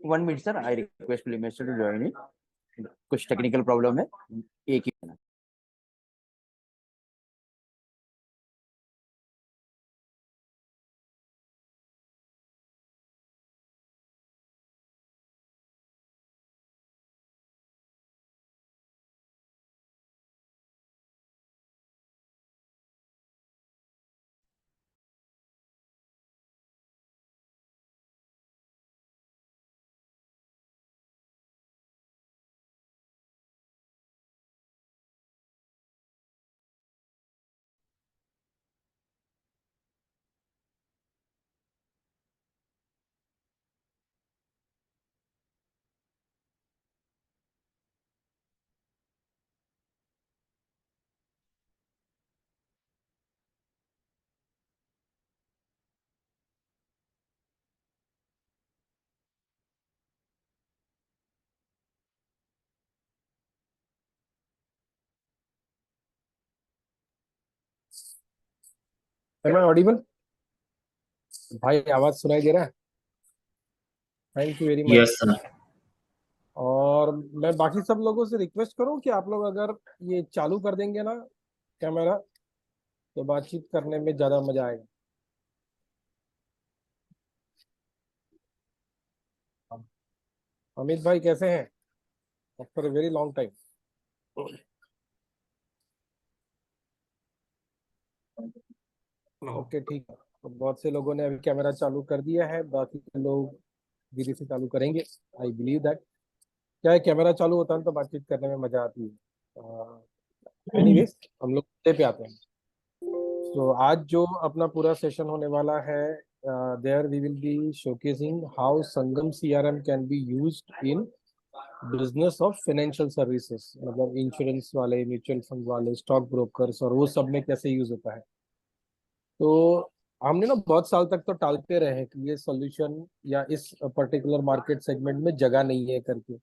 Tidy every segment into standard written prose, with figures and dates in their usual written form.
1 minute sir, I request mister to join in, कुछ technical problem है, एक ही minute. Am I audible? भाई आवाज सुनाई दे रहा है? Thank you very much. Yes sir. और मैं बाकी सब लोगों से रिक्वेस्ट करूं कि आप लोग अगर ये चालू कर देंगे ना कैमरा, तो बातचीत करने में ज्यादा मजा आएगा। अमित भाई कैसे हैं? After a very long time. Okay ठीक है, तो बहुत से लोगों ने अभी कैमरा चालू कर दिया है, बाकी के लोग धीरे से चालू करेंगे। आई बिलीव दैट क्या है, कैमरा चालू होता है तो बातचीत करने में मजा आती है। एनीवेज हम लोग मुद्दे पे आते हैं। तो आज जो अपना पूरा सेशन होने वाला है, there we will be showcasing how Sangam CRM can be used in business of financial services, मतलब इंश्योरेंस वाले, म्यूचुअल फंड वाले, स्टॉक ब्रोकर्स और वो सब में कैसे यूज होता है। तो हमने ना बहुत साल तक तो टालते रहे कि ये सॉल्यूशन या इस पर्टिकुलर मार्केट सेगमेंट में जगह नहीं है करके,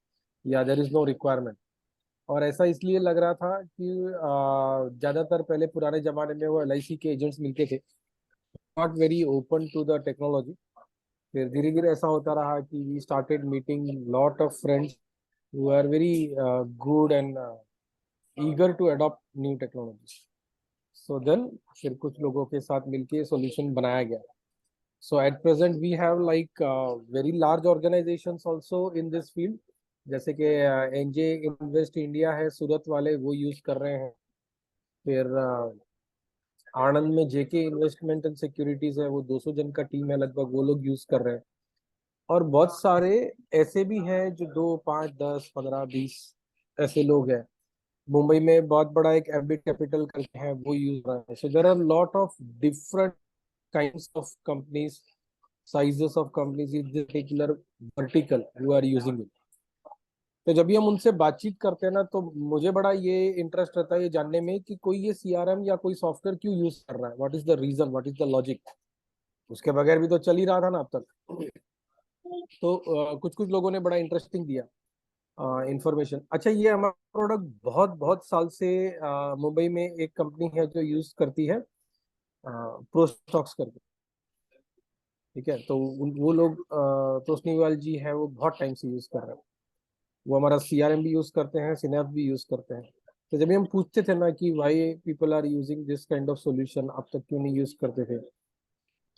या देयर इज नो रिक्वायरमेंट। और ऐसा इसलिए लग रहा था कि ज्यादातर पहले पुराने जमाने में वो एलआईसी के एजेंट्स मिलते थे, not very open to the technology. फिर धीरे धीरे ऐसा होता रहा कि we started meeting lot of friends who are very good and eager to adopt new technology. So then फिर कुछ लोगों के साथ मिलके सॉल्यूशन बनाया गया। So at present we have like very large organizations also in this field, जैसे कि एनजे इन्वेस्ट इंडिया है, सूरत वाले वो यूज कर रहे हैं। फिर आनंद में जेके इन्वेस्टमेंट एंड सिक्योरिटीज है, वो 200 जन का टीम है लगभग, वो लोग यूज कर रहे हैं। और बहुत सारे ऐसे भी हैं जो 2, 5, 10, 15, 20 ऐसे लोग हैं। मुंबई में बहुत बड़ा एक एम्बिट कैपिटल करके है, वो यूज कर रहा है। So there are lot of different kinds of companies, sizes of companies in this particular vertical who are using it. तो जब भी हम उनसे बातचीत करते हैं ना, तो मुझे बड़ा ये इंटरेस्ट रहता है ये जानने में कि कोई ये सीआरएम या कोई सॉफ्टवेयर क्यों यूज कर रहा है, what is the reason, what is the logic. उसके बगैर भी तो चल ही रहा था ना अब तक। तो कुछ कुछ लोगों ने बड़ा इंटरेस्टिंग दिया इंफॉर्मेशन। अच्छा, ये हमारा प्रोडक्ट बहुत बहुत साल से मुंबई में एक कंपनी है जो यूज करती है, प्रोस्टॉक्स करके। ठीक है, तो वो लोग तोस्नीवाल जी है, वो बहुत टाइम से यूज कर रहे हैं। वो हमारा सीआरएम भी यूज करते हैं, सिनेप भी यूज करते हैं। तो जब भी हम पूछते थे ना कि why people are using this kind of solution, अब तक क्यों नहीं यूज करते थे,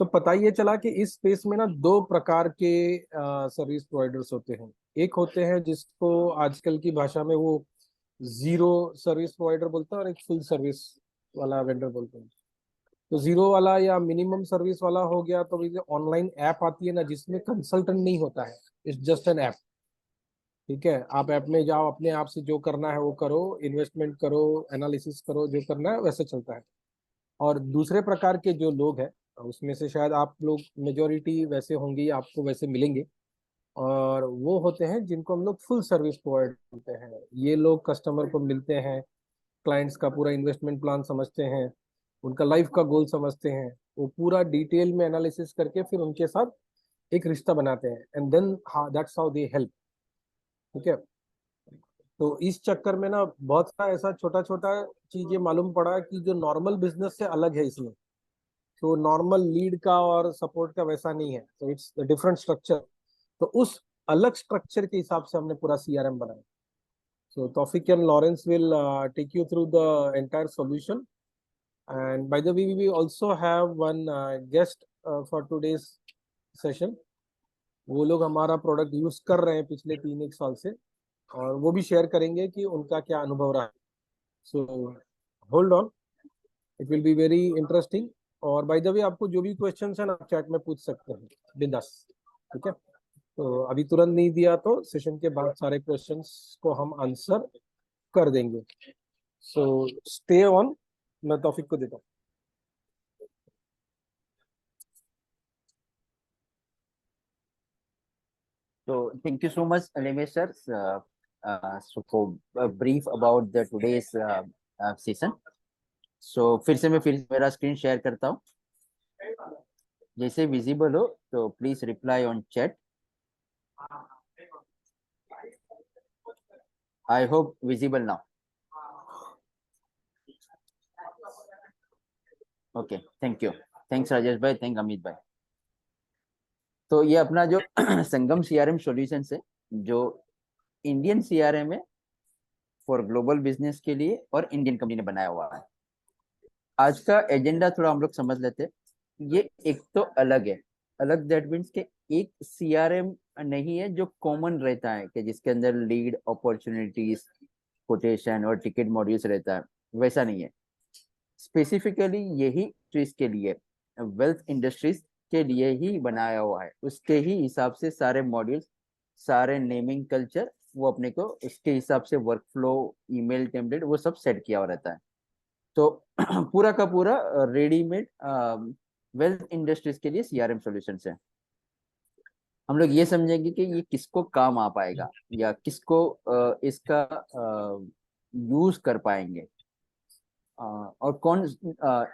तो पता ये चला कि इस स्पेस में ना दो प्रकार के सर्विस प्रोवाइडर्स होते हैं। एक होते हैं जिसको आजकल की भाषा में वो जीरो सर्विस प्रोवाइडर बोलते हैं, और एक फुल सर्विस वाला वेंडर बोलते हैं। तो जीरो वाला या मिनिमम सर्विस वाला हो गया, तो ये ऑनलाइन ऐप आती है ना जिसमें कंसल्टेंट नहीं होता है, इट्स जस्ट एन ऐप। ठीक है, आप ऐप में जाओ, अपने आप से जो करना है वो करो, इन्वेस्टमेंट करो, एनालिसिस करो, जो करना है वैसे चलता है। और दूसरे प्रकार के जो लोग हैं, उसमें से शायद आप लोग मेजोरिटी वैसे होंगे, आपको वैसे मिलेंगे। और वो होते हैं जिनको हम लोग फुल सर्विस प्रोवाइड करते हैं। ये लोग कस्टमर को मिलते हैं, क्लाइंट्स का पूरा इन्वेस्टमेंट प्लान समझते हैं, उनका लाइफ का गोल समझते हैं, वो पूरा डिटेल में एनालिसिस करके फिर उनके साथ एक रिश्ता बनाते हैं, and then that's how they help. ठीक है, तो इस चक्कर में ना बहुत सारा ऐसा छोटा छोटा चीजें मालूम पड़ा कि जो नॉर्मल बिजनेस से अलग है इसमें। तो नॉर्मल लीड का और सपोर्ट का वैसा नहीं है, तो इट्स डिफरेंट स्ट्रक्चर। तो उस अलग स्ट्रक्चर के हिसाब से हमने पूरा CRM बनाया. So Tawfiq and Lawrence will take you through the entire solution. And by the way, we also have one guest for today's session. वो लोग हमारा प्रोडक्ट यूज कर रहे हैं पिछले 3-1 साल से, और वो भी शेयर करेंगे कि उनका क्या अनुभव रहा है. So hold on, it will be very interesting. और बाय द वे, आपको जो भी क्वेश्चंस है ना, चैट में पूछ सकते हैं बिंदास. ठीक है, तो अभी तुरंत नहीं दिया तो सेशन के बाद सारे क्वेश्चंस को हम आंसर कर देंगे. So stay on. मैं तौफिक को देता हूँ. So thank you so much, Alemesh sir, so for a brief about the today's session. So फिर मेरा स्क्रीन शेयर करता हूँ. जैसे विजिबल हो तो please reply on chat. I hope visible now. Okay, thank you. Thanks Rajesh भाई, thank Amit भाई. तो ये अपना जो संगम CRM सॉल्यूशन है, जो इंडियन CRM है फॉर ग्लोबल बिजनेस के लिए और इंडियन कंपनी ने बनाया हुआ है. आज का एजेंडा थोड़ा हम लोग समझ लेते हैं. ये एक तो अलग है. अलग दैट मीन्स के एक CRM नहीं है जो कॉमन रहता है, कि जिसके अंदर लीड, अपॉर्चुनिटीज, कोटेशन और टिकट मॉड्यूल्स रहता है. वैसा नहीं है. स्पेसिफिकली यही चीज के लिए, वेल्थ इंडस्ट्रीज के लिए ही बनाया हुआ है. उसके ही हिसाब से सारे मॉड्यूल्स, सारे नेमिंग कल्चर, वो अपने को उसके हिसाब से वर्क फ्लो, ईमेल टेम्पलेट, वो सब सेट किया हुआ रहता है. तो पूरा का पूरा रेडीमेड वेल्थ इंडस्ट्रीज के लिए CRM सॉल्यूशन है. हम लोग ये समझेंगे कि ये किसको काम आ पाएगा, या किसको इसका यूज कर पाएंगे, और कौन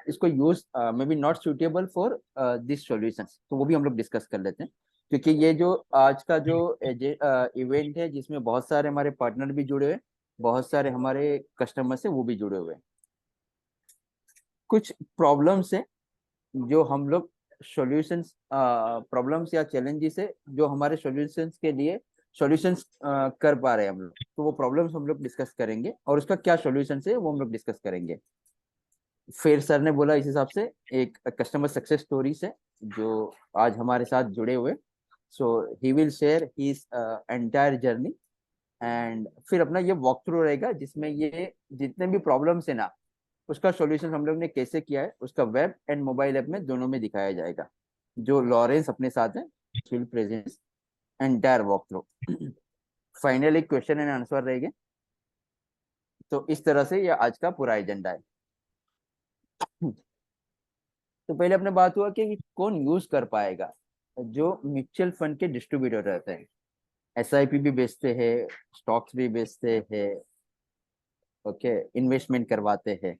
इसको use may be not suitable for this solution. तो वो भी हम लोग डिस्कस कर लेते हैं, क्योंकि ये जो आज का जो इवेंट है, जिसमें बहुत सारे हमारे पार्टनर भी जुड़े हुए, बहुत सारे हमारे कस्टमर्स है वो भी जुड़े हुए हैं. कुछ प्रॉब्लम्स है जो हम लोग सॉल्यूशंस, प्रॉब्लम्स या चैलेंजेस है जो हमारे सॉल्यूशंस के लिए सॉल्यूशंस कर पा रहे हैं हम लोग. तो वो प्रॉब्लम्स हम लोग डिस्कस करेंगे, और उसका क्या सॉल्यूशंस है वो हम लोग डिस्कस करेंगे. फिर सर ने बोला इस हिसाब से एक कस्टमर सक्सेस स्टोरीज है जो आज हमारे साथ जुड़े हुए. So he will share his entire journey. And फिर अपना ये वॉक थ्रू रहेगा, जिसमें ये जितने भी प्रॉब्लम्स है ना, उसका सॉल्यूशन हम लोग ने कैसे किया है, उसका वेब एंड मोबाइल ऐप में दोनों में दिखाया जाएगा. जो लॉरेंस अपने साथ है, will present entire walk through. Finally question and answer रहेंगे. तो इस तरह से ये आज का पूरा एजेंडा है. तो पहले अपने बात हुआ कि कौन यूज कर पाएगा. जो म्यूचुअल फंड के डिस्ट्रीब्यूटर रहते हैं, SIP भी बेचते हैं, स्टॉक्स भी बेचते हैं, ओके, इन्वेस्टमेंट करवाते हैं.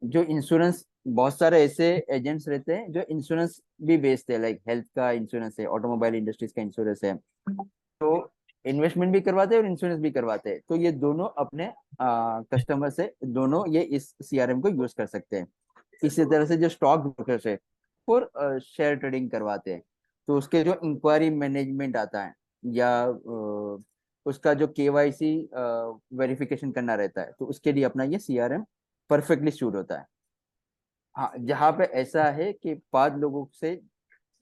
जो इंश्योरेंस, बहुत सारे ऐसे एजेंट्स रहते हैं जो इंश्योरेंस भी बेचते हैं, लाइक हेल्थ का इंश्योरेंस है, ऑटोमोबाइल इंडस्ट्रीज का इंश्योरेंस है. तो इन्वेस्टमेंट भी करवाते हैं और इंश्योरेंस भी करवाते हैं. तो ये दोनों अपने कस्टमर से, दोनों ये इस CRM को यूज कर सकते हैं. इसी तरह से जो स्टॉक ब्रोकर्स है और शेयर ट्रेडिंग करवाते हैं, तो उसके जो इंक्वायरी मैनेजमेंट आता है, या उसका जो KYC वेरिफिकेशन करना रहता है, तो उसके लिए अपना ये CRM परफेक्टली सूट होता है. हाँ, जहाँ पे ऐसा है कि 5 लोगों से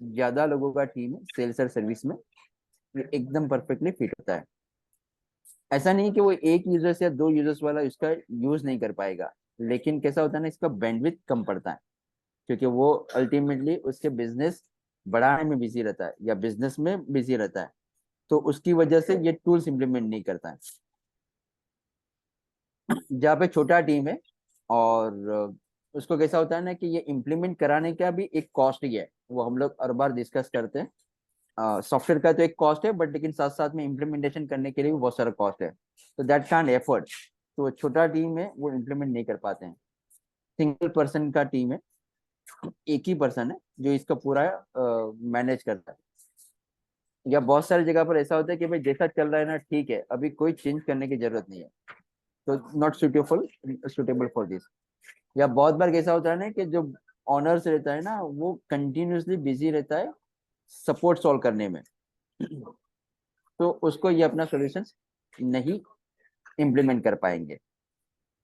ज्यादा लोगों का टीम है सेल्स और सर्विस में, एकदम परफेक्टली फिट होता है. ऐसा नहीं कि वो एक यूजर्स या 2 यूजर्स वाला इसका यूज नहीं कर पाएगा, लेकिन कैसा होता है ना, इसका बैंडविड्थ कम पड़ता है, क्योंकि वो अल्टीमेटली उसके बिजनेस बढ़ाने में बिजी रहता है या बिजनेस में बिजी रहता है. तो उसकी वजह से ये टूल्स इंप्लीमेंट नहीं करता है. जहाँ पे छोटा टीम है, और उसको कैसा होता है ना, कि ये इम्प्लीमेंट कराने का भी एक कॉस्ट ही है, वो हम लोग हर बार डिस्कस करते हैं. सॉफ्टवेयर का तो एक कॉस्ट है, बट लेकिन साथ साथ में इम्प्लीमेंटेशन करने के लिए भी बहुत सारा कॉस्ट है. तो दैट कांट एफर्ट. तो छोटा टीम है, वो इम्प्लीमेंट नहीं कर पाते हैं. सिंगल पर्सन का टीम है, एक ही पर्सन है जो इसका पूरा मैनेज करता है. या बहुत सारी जगह पर ऐसा होता है कि भाई जैसा चल रहा है ना, ठीक है, अभी कोई चेंज करने की जरूरत नहीं है, तो नॉट सुटेबल फॉर दिस. या बहुत बार कैसा होता है ना, कि जो ऑनर्स रहता है ना, वो कंटिन्यूसली बिजी रहता है सपोर्ट सॉल्व करने में. तो उसको ये अपना सॉल्यूशन नहीं इम्प्लीमेंट कर पाएंगे।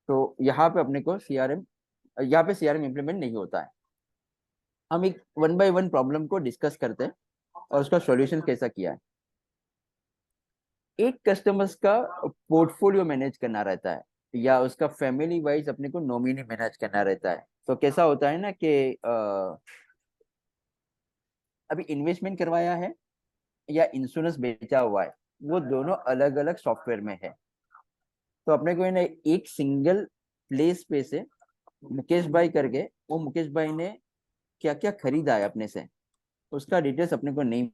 तो यहाँ पे अपने को सीआरएम, यहाँ पे सीआरएम इम्प्लीमेंट नहीं होता है। हम एक वन बाय वन प्रॉब्लम को डिस्कस करते हैं और उसका सॉल्यूशन कैसा किया है। एक कस्टमर्स का पोर्टफोलियो मैनेज करना रहता है या उसका फैमिली वाइज अपने को नॉमिनी मैनेज करना रहता है। तो कैसा होता है ना कि अभी इन्वेस्टमेंट करवाया है या इंश्योरेंस बेचा हुआ है, वो दोनों अलग अलग सॉफ्टवेयर में है। तो अपने को ना एक सिंगल प्लेस पे से मुकेश भाई करके, वो मुकेश भाई ने क्या क्या खरीदा है अपने से, उसका डिटेल्स अपने को नहीं,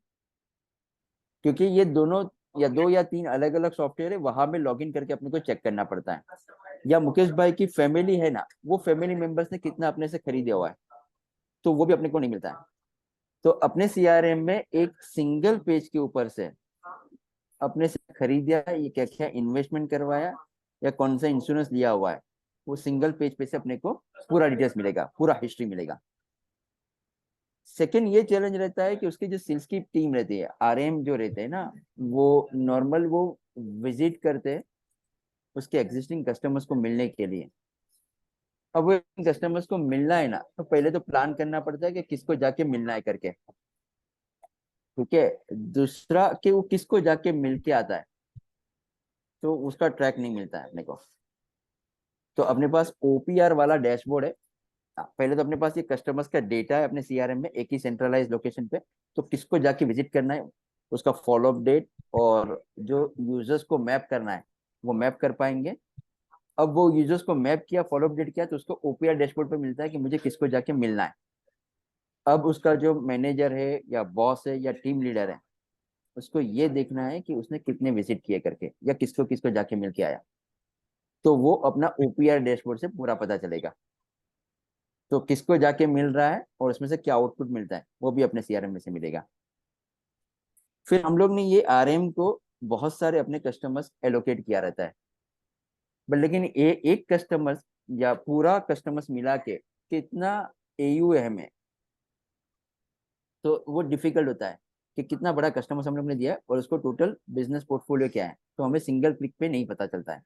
क्योंकि ये दोनों या दो या तीन अलग अलग सॉफ्टवेयर है, वहां में लॉगिन करके अपने को चेक करना पड़ता है। या मुकेश भाई की फैमिली है ना, वो फैमिली मेंबर्स ने कितना अपने से खरीदा हुआ है, तो वो भी अपने को नहीं मिलता है। तो अपने सीआरएम में एक सिंगल पेज के ऊपर से अपने से खरीदा, ये क्या क्या इन्वेस्टमेंट करवाया या कौन सा इंश्योरेंस लिया हुआ है, वो सिंगल पेज पे से अपने को पूरा डिटेल्स मिलेगा, पूरा हिस्ट्री मिलेगा। सेकंड ये चैलेंज रहता है कि उसकी जो सेल्स की टीम रहती है, आरएम जो रहते हैं ना, वो नॉर्मल वो विजिट करते हैं उसके एग्जिस्टिंग कस्टमर्स को मिलने के लिए। अब वो कस्टमर्स को मिलना है ना, तो पहले तो प्लान करना पड़ता है कि किसको जाके मिलना है करके, ठीक है। दूसरा कि वो किसको जाके मिल के आता है, तो उसका ट्रैक नहीं मिलता है अपने को। तो अपने पास ओपीआर वाला डैशबोर्ड है। पहले तो अपने पास ये कस्टमर्स का डेटा है अपने सीआरएम में, एक ही सेंट्रलाइज लोकेशन पे। तो किसको जाके विजिट करना है, उसका फॉलोअप डेट, और जो यूजर्स को मैप करना है वो मैप कर पाएंगे। अब वो यूजर्स को मैप किया, फॉलोअप डेट किया, तो उसको ओपीआर डैशबोर्ड पे मिलता है कि मुझे किसको जाके मिलना है। अब उसका जो मैनेजर है या बॉस है या टीम लीडर है, उसको ये देखना है कि उसने कितने विजिट किए करके या किसको किसको जाके मिल के आया। तो वो अपना ओपीआर डैशबोर्ड से पूरा पता चलेगा। तो किसको जाके मिल रहा है और उसमें से क्या आउटपुट मिलता है, वो भी अपने सीआरएम में से मिलेगा। फिर हम लोग ने ये आरएम को बहुत सारे अपने कस्टमर्स एलोकेट किया रहता है, बट लेकिन ये एक कस्टमर्स या पूरा कस्टमर्स मिला के कितना एयूएम है, तो वो डिफिकल्ट होता है कि कितना बड़ा कस्टमर्स हम लोग ने दिया है और उसको टोटल बिजनेस पोर्टफोलियो क्या है, तो हमें सिंगल क्लिक पे नहीं पता चलता है।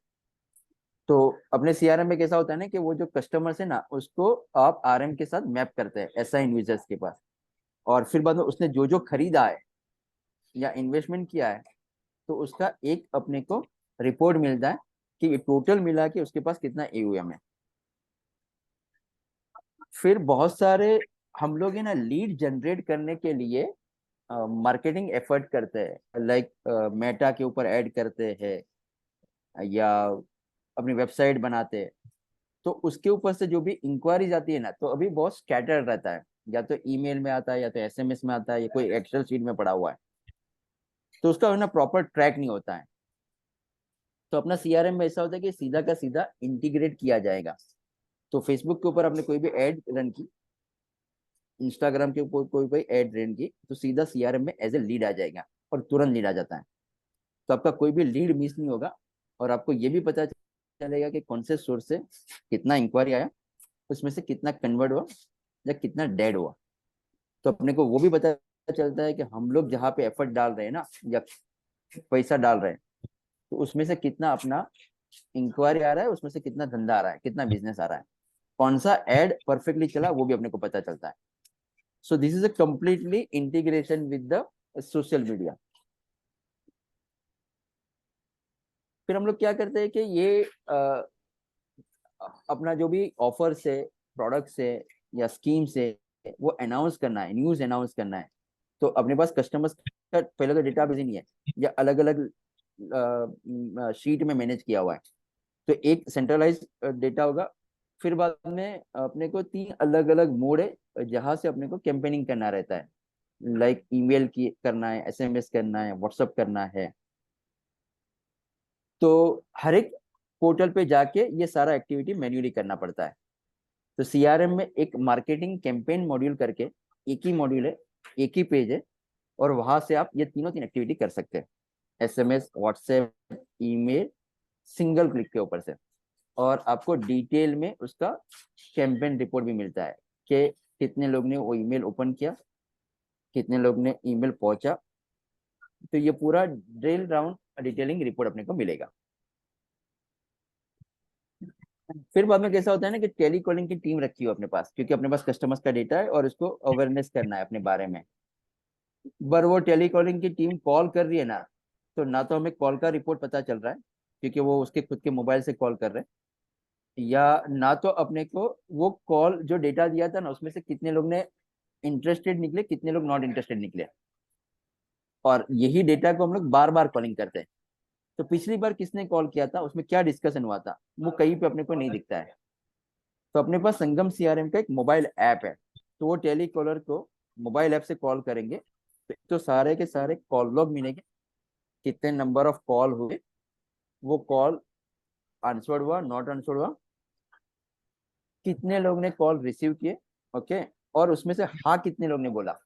तो अपने सीआरएम में कैसा होता है ना कि वो जो कस्टमर्स है ना, उसको आप आरएम के साथ मैप करते हैं एसाइन यूजर्स के पास, और फिर बाद में उसने जो जो खरीदा है या इन्वेस्टमेंट किया है, तो उसका एक अपने को रिपोर्ट मिलता है कि टोटल मिला के उसके पास कितना एयूएम है। फिर बहुत सारे हम लोग है ना लीड जनरेट करने के लिए मार्केटिंग एफर्ट करते हैं, लाइक मेटा के ऊपर ऐड करते हैं या अपनी वेबसाइट बनाते हैं। तो उसके ऊपर से जो भी इंक्वायरीज आती है ना, तो अभी बहुत स्कैटर्ड रहता है, या तो ईमेल में आता है या तो एसएमएस में आता है या कोई एक्सेल शीट में पड़ा हुआ है, तो उसका ना प्रॉपर ट्रैक नहीं होता है। तो अपना सीआरएम में ऐसा होता है कि सीधा का सीधा इंटीग्रेट किया जाएगा। तो फेसबुक के ऊपर आपने कोई भी एड रन की, इंस्टाग्राम के ऊपर कोई कोई एड रन की, तो सीधा सीआरएम में एज ए लीड आ जाएगा और तुरंत लीड आ जाता है। तो आपका कोई भी लीड मिस नहीं होगा, और आपको ये भी पता चलेगा कि कौन से सोर्स से कितना इंक्वायरी आया, उसमें से कितना कन्वर्ट हुआ या कितना डेड हुआ। तो अपने को वो भी पता चलता है कि हम लोग जहाँ पे एफर्ट डाल रहे हैं ना, या पैसा डाल रहे हैं, तो उसमें से कितना अपना इंक्वायरी आ रहा है, उसमें से कितना धंधा आ रहा है, कितना बिजनेस आ रहा है, कौन सा एड परफेक्टली चला, वो भी अपने को पता चलता है। So this is a completely integration with the social media. फिर हम लोग क्या करते हैं कि ये अपना जो भी ऑफर से, प्रोडक्ट से या स्कीम से, वो अनाउंस करना है, न्यूज अनाउंस करना है। तो अपने पास कस्टमर्स का पहले तो डेटा बेस नहीं है, या अलग अलग शीट में मैनेज किया हुआ है। तो एक सेंट्रलाइज डेटा होगा। फिर बाद में अपने को तीन अलग अलग मोड है जहां से अपने को कैंपेनिंग करना रहता है, लाइक ईमेल की करना है, एसएमएस करना है, व्हाट्सअप करना है। तो हर एक पोर्टल पे जाके ये सारा एक्टिविटी मैन्युअली करना पड़ता है। तो सीआरएम में एक मार्केटिंग कैंपेन मॉड्यूल करके एक ही मॉड्यूल है, एक ही पेज है, और वहां से आप ये तीनों तीन एक्टिविटी कर सकते हैं, SMS, WhatsApp, email, single click के ऊपर से। और आपको डिटेल में उसका कैंपेन रिपोर्ट भी मिलता है कि कितने लोग ने वो ईमेल ओपन किया, कितने लोग ने ईमेल पहुंचा, तो ये पूरा ड्रिल डाउन डिटेलिंग रिपोर्ट अपने को मिलेगा। फिर बाद में कैसा होता है ना कि टेली कॉलिंग की टीम रखी हो अपने पास, क्योंकि अपने पास कस्टमर्स का डेटा है और उसको अवेयरनेस करना है अपने बारे में। पर वो टेली कॉलिंग की टीम कॉल कर रही है ना, तो ना तो हमें कॉल का रिपोर्ट पता चल रहा है क्योंकि वो उसके खुद के मोबाइल से कॉल कर रहे हैं, या ना तो अपने को वो कॉल जो डेटा दिया था ना उसमें से कितने लोग ने इंटरेस्टेड निकले, कितने लोग नॉट इंटरेस्टेड निकले। और यही डेटा को हम लोग बार बार कॉलिंग करते हैं। तो पिछली बार किसने कॉल किया था, उसमें क्या डिस्कशन हुआ था, वो कहीं पे अपने को नहीं दिखता है। तो अपने पास संगम सीआरएम का एक मोबाइल ऐप है, तो वो टेली कॉलर को मोबाइल ऐप से कॉल करेंगे तो सारे के सारे कॉल लॉग मिलेंगे, कितने नंबर ऑफ कॉल हुए, वो कॉल आंसर्ड हुआ नॉट आंसर्ड हुआ, कितने लोग ने कॉल रिसीव किए, ओके, और उसमें से हाँ कितने लोग ने बोला।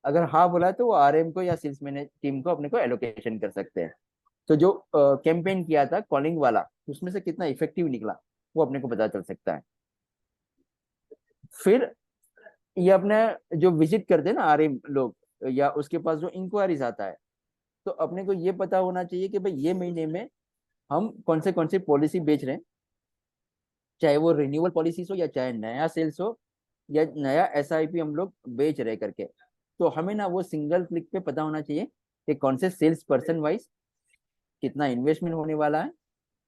अगर हाँ बोला है तो वो आरएम को या सेल्स मैनेज टीम को अपने को एलोकेशन कर सकते हैं। तो जो कैंपेन किया था कॉलिंग वाला, उसमें से कितना इफेक्टिव निकला वो अपने को पता चल सकता है। फिर ये अपने जो विजिट करते हैं ना आरएम लोग, या उसके पास जो इंक्वायरीज आता है, तो अपने को ये पता होना चाहिए कि भाई ये महीने में हम कौन सी पॉलिसी बेच रहे हैं, चाहे वो रिन्यूअल पॉलिसीज हो या चाहे नया सेल्स हो या नया एसआईपी हम लोग बेच रहे करके। तो हमें ना वो सिंगल क्लिक पे पता होना चाहिए कि कौन से सेल्स पर्सन वाइज कितना इन्वेस्टमेंट होने वाला है,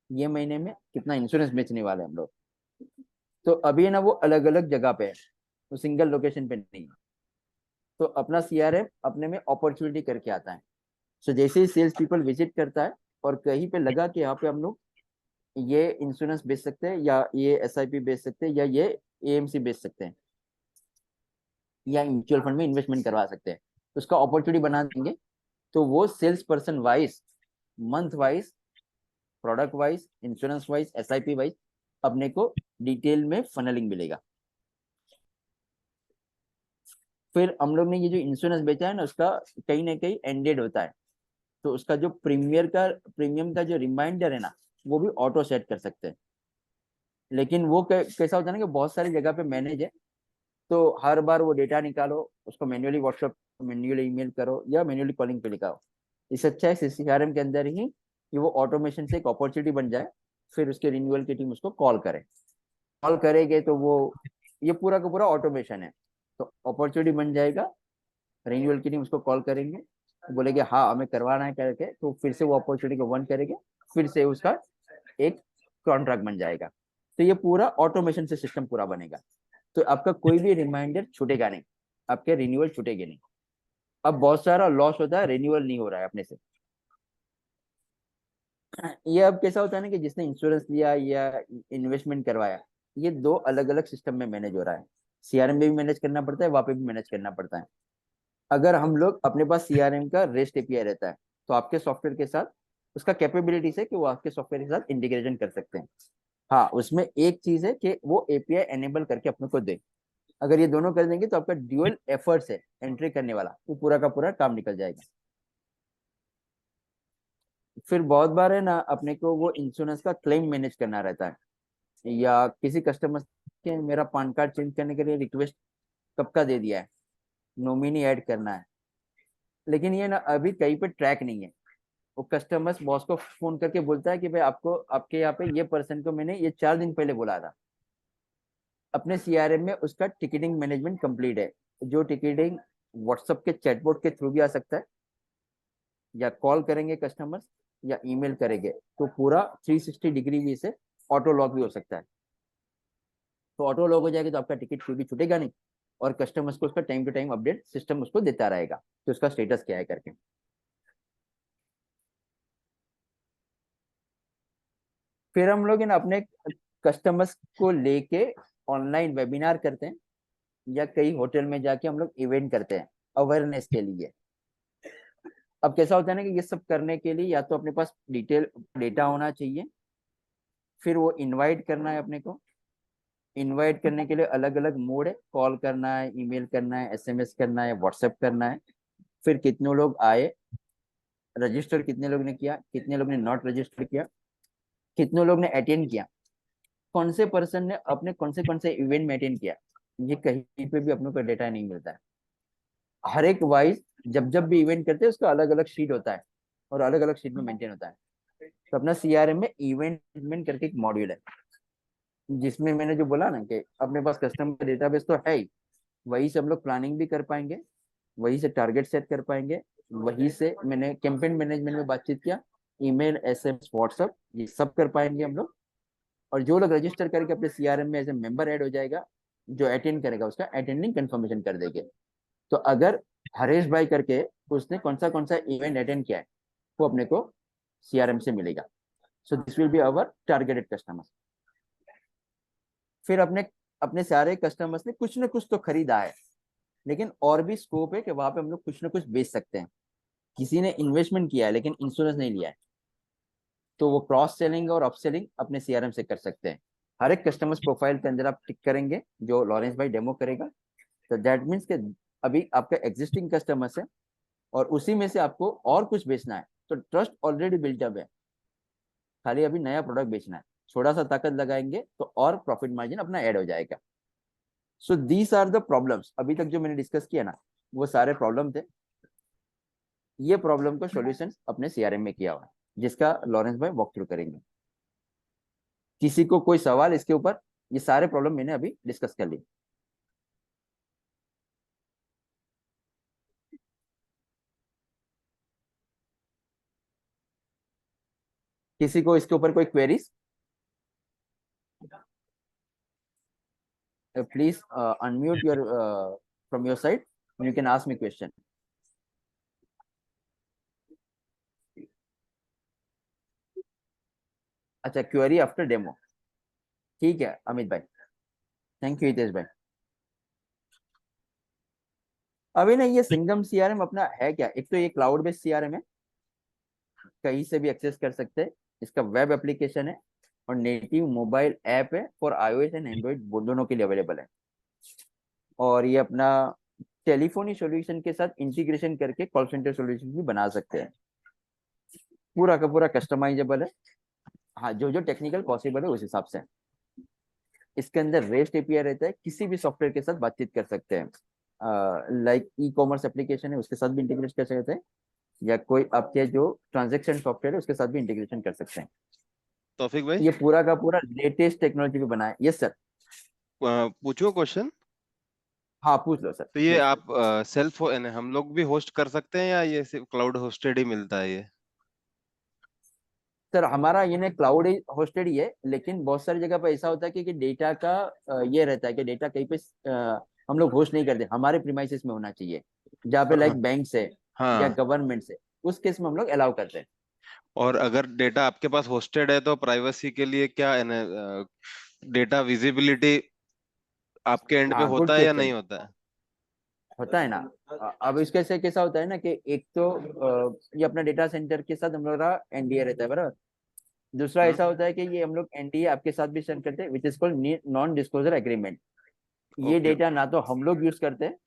ये महीने में कितना इंश्योरेंस बेचने वाले हैं हम लोग। तो अभी ना वो अलग अलग जगह पे है, तो सिंगल लोकेशन पे नहीं है। तो अपना सीआरएम अपने में अपॉर्चुनिटी करके आता है। सो जैसे ही सेल्स पीपल विजिट करता है और कहीं पे लगा कि यहाँ पे हम लोग ये इंश्योरेंस बेच सकते हैं या ये एसआईपी बेच सकते हैं या ये एएमसी बेच सकते हैं या म्यूचुअल फंड में इन्वेस्टमेंट करवा सकते हैं, तो उसका अपॉर्चुनिटी बना देंगे। तो वो sales person wise, month wise, product wise, insurance wise, SIP wise अपने को डिटेल में फनलिंग मिलेगा। फिर हम लोग ने ये जो इंश्योरेंस बेचा है ना उसका कहीं ना कहीं एंडेड होता है, तो उसका जो प्रीमियम का जो रिमाइंडर है ना वो भी ऑटो सेट कर सकते हैं। लेकिन वो कैसा होता है ना कि बहुत सारी जगह पे मैनेज है, तो हर बार वो डेटा निकालो, उसको मैन्युअली व्हाट्सएप, मैन्युअली ईमेल करो या मैन्युअली कॉलिंग पे लिखाओ। इससे अच्छा है सीसीआरएम के अंदर ही कि वो ऑटोमेशन से एक अपॉर्चुनिटी बन जाए, फिर उसके रिन्यूअल की टीम उसको कॉल करे। कॉल करेंगे तो वो ये पूरा का पूरा ऑटोमेशन है, तो अपॉर्चुनिटी बन जाएगा, रिन्यूअल की टीम उसको कॉल करेंगे, बोलेंगे हाँ हमें करवाना है करके, तो फिर से वो अपॉर्चुनिटी को वन करेंगे, फिर से उसका एक कॉन्ट्रैक्ट बन जाएगा। तो ये पूरा ऑटोमेशन से सिस्टम पूरा बनेगा, तो आपका कोई भी रिमाइंडर छूटेगा नहीं, आपके रिन्यूअल छूटेगे नहीं। अब बहुत सारा लॉस होता है, रिन्यूअल नहीं हो रहा है अपने से। ये अब कैसा होता है ना कि जिसने इंश्योरेंस लिया या इन्वेस्टमेंट करवाया, ये दो अलग अलग सिस्टम में मैनेज हो रहा है। सीआरएम में भी मैनेज करना पड़ता है, वहां पे भी मैनेज करना पड़ता है। अगर हम लोग अपने पास सीआरएम का रेस्ट एपीआई रहता है, तो आपके सॉफ्टवेयर के साथ उसका कैपेबिलिटी है कि वो आपके सॉफ्टवेयर के साथ इंटीग्रेशन कर सकते हैं। हाँ, उसमें एक चीज है कि वो एपीआई एनेबल करके अपने को दे। अगर ये दोनों कर देंगे तो आपका ड्यूअल एफर्ट्स है एंट्री करने वाला, वो पूरा का पूरा काम निकल जाएगा। फिर बहुत बार है ना अपने को वो इंश्योरेंस का क्लेम मैनेज करना रहता है, या किसी कस्टमर के मेरा पान कार्ड चेंज करने के लिए रिक्वेस्ट कब का दे दिया है, नॉमिनी ऐड करना है, लेकिन ये ना अभी कहीं पे ट्रैक नहीं है। वो कस्टमर्स बॉस को फोन करके बोलता है कि भाई आपको आपके यहाँ पे ये पर्सन को मैंने ये 4 दिन पहले बोला था। अपने सीआरएम में उसका टिकटिंग मैनेजमेंट कंप्लीट है, जो टिकटिंग व्हाट्सएप के चैटबॉट के थ्रू भी आ सकता है, या कॉल करेंगे कस्टमर्स या ईमेल करेंगे, तो पूरा 360 डिग्री भी से ऑटो लॉक भी हो सकता है। तो ऑटो लॉक हो जाएगा तो आपका टिकट कोई भी छूटेगा नहीं, और कस्टमर्स को उसका time to time update system उसको देता रहेगा कि उसका स्टेटस क्या है करके। फिर हम लोग अपने कस्टमर्स को लेके ऑनलाइन वेबिनार करते हैं, या कई होटल में जाके हम लोग इवेंट करते हैं अवेयरनेस के लिए। अब कैसा होता है ना कि ये सब करने के लिए या तो अपने पास डिटेल डेटा होना चाहिए, फिर वो इनवाइट करना है अपने को। इनवाइट करने के लिए अलग अलग मोड है, कॉल करना है, ईमेल करना है, एसएमएस करना है, व्हाट्सएप करना है। फिर कितने लोग आए, रजिस्टर कितने लोग ने किया, कितने लोग ने नॉट रजिस्टर किया, कितने लोग ने अटेंड किया, कौन से पर्सन ने अपने कौन से इवेंट में अटेंड किया, ये कहीं पे भी अपने को डेटा नहीं मिलता है। हर एक वाइज जब जब भी इवेंट करते हैं उसका अलग अलग शीट होता है और अलग अलग शीट में मेंटेन होता है। तो अपना सीआरएम में इवेंट मैनेजमेंट करके एक मॉड्यूल है, जिसमें मैंने जो बोला ना कि अपने पास कस्टमर डेटाबेस तो है ही, वही से हम लोग प्लानिंग भी कर पाएंगे, वही से टारगेट सेट कर पाएंगे, वही से मैंने कैंपेन मैनेजमेंट में बातचीत किया, ईमेल, एसएमएस, व्हाट्सअप, ये सब कर पाएंगे हम लोग। और जो लोग रजिस्टर करके अपने सीआरएम में एज ए मेंबर ऐड हो जाएगा, जो अटेंड करेगा उसका अटेंडिंग कंफर्मेशन कर देंगे। तो अगर हरेश भाई करके उसने कौन सा इवेंट अटेंड किया है, वो अपने को सीआरएम से मिलेगा। So this will be our targeted customers. फिर अपने अपने सारे कस्टमर्स ने कुछ ना कुछ तो खरीदा है, लेकिन और भी स्कोप है कि वहां पे हम लोग कुछ ना कुछ बेच सकते हैं। किसी ने इन्वेस्टमेंट किया है लेकिन इंश्योरेंस नहीं लिया है, तो वो क्रॉस सेलिंग और अपसेलिंग अपने सीआरएम से कर सकते हैं। हर एक कस्टमर्स प्रोफाइल के अंदर आप टिक करेंगे, जो लॉरेंस भाई डेमो करेगा। तो दैट मीन्स के अभी आपका एग्जिस्टिंग कस्टमर्स है और उसी में से आपको और कुछ बेचना है, तो ट्रस्ट ऑलरेडी बिल्टअप है, खाली अभी नया प्रोडक्ट बेचना है। थोड़ा सा ताकत लगाएंगे तो और प्रॉफिट मार्जिन अपना ऐड हो जाएगा। So these are the problems अभी तक जो मैंने डिस्कस किया ना, वो सारे प्रॉब्लम थे। ये प्रॉब्लम को सॉल्यूशन अपने सीआरएम में किया हुआ है, जिसका लॉरेंस भाई वॉक थ्रू करेंगे। किसी को कोई सवाल इसके ऊपर? ये सारे प्रॉब्लम मैंने अभी डिस्कस कर ली। किसी को इसके ऊपर कोई queries? Please unmute your from your side, you can ask me question. अच्छा, क्वेरी आफ्टर डेमो, ठीक है अमित भाई। थैंक यू हितेश भाई। अभी ना ये सिंगम सीआरएम अपना है क्या, एक तो ये क्लाउड बेस्ड सीआरएम है, कहीं से भी एक्सेस कर सकते हैं। इसका वेब एप्लीकेशन है और नेटिव मोबाइल ऐप है, फॉर आईओएस एंड एंड्रॉइड दोनों के लिए अवेलेबल है। और ये अपना टेलीफोनी सॉल्यूशन के साथ इंटीग्रेशन करके कॉल सेंटर सॉल्यूशन भी बना सकते हैं। पूरा का पूरा कस्टमाइजेबल है। हाँ, जो जो टेक्निकल पॉसिबल है उस हिसाब से। इसके अंदर रेस्ट एपीआई रहता है, किसी भी सॉफ्टवेयर के साथ बातचीत कर सकते हैं। लाइक ई कॉमर्स एप्लीकेशन है उसके साथ भी इंटीग्रेट कर सकते हैं, या कोई आपके जो ट्रांजेक्शन सॉफ्टवेयर है उसके साथ भी इंटीग्रेशन कर सकते हैं। तौफिक भाई, ये पूरा का पूरा लेटेस्ट टेक्नोलॉजी भी बना है। Yes sir. पूछो क्वेश्चन। हाँ पूछ लो सर, तो ये प्लीज। आप सेल्फ हम लोग भी होस्ट कर सकते हैं या ये सिर्फ क्लाउड होस्टेड ही मिलता है ये? सर हमारा ये ना क्लाउड होस्टेड ही है, लेकिन बहुत सारी जगह पर ऐसा होता है कि डेटा का ये रहता है कि डेटा कहीं पे हम लोग होस्ट नहीं करते, हमारे प्रीमाइसेस में होना चाहिए, जहाँ पे हाँ लाइक बैंक से या हाँ। गवर्नमेंट से, उस केस में हम लोग अलाउ करते हैं। और अगर डेटा आपके पास होस्टेड है तो प्राइवेसी के लिए क्या है ना, डेटा विजिबिलिटी आपके एंड पे हाँ गुड होता है या नहीं क्वेश्चन। होता है? होता है ना। अब इसके से कैसा होता है ना कि एक तो ये अपना डेटा सेंटर के साथ हम लोग का एनडीए रहता है बराबर। दूसरा हम्म। ऐसा होता है कि ये हम लोग एनडीए आपके साथ भी सेंड करते हैं, which is called non disclosure agreement. ये ओके। डेटा ना तो हम लोग यूज करते हैं,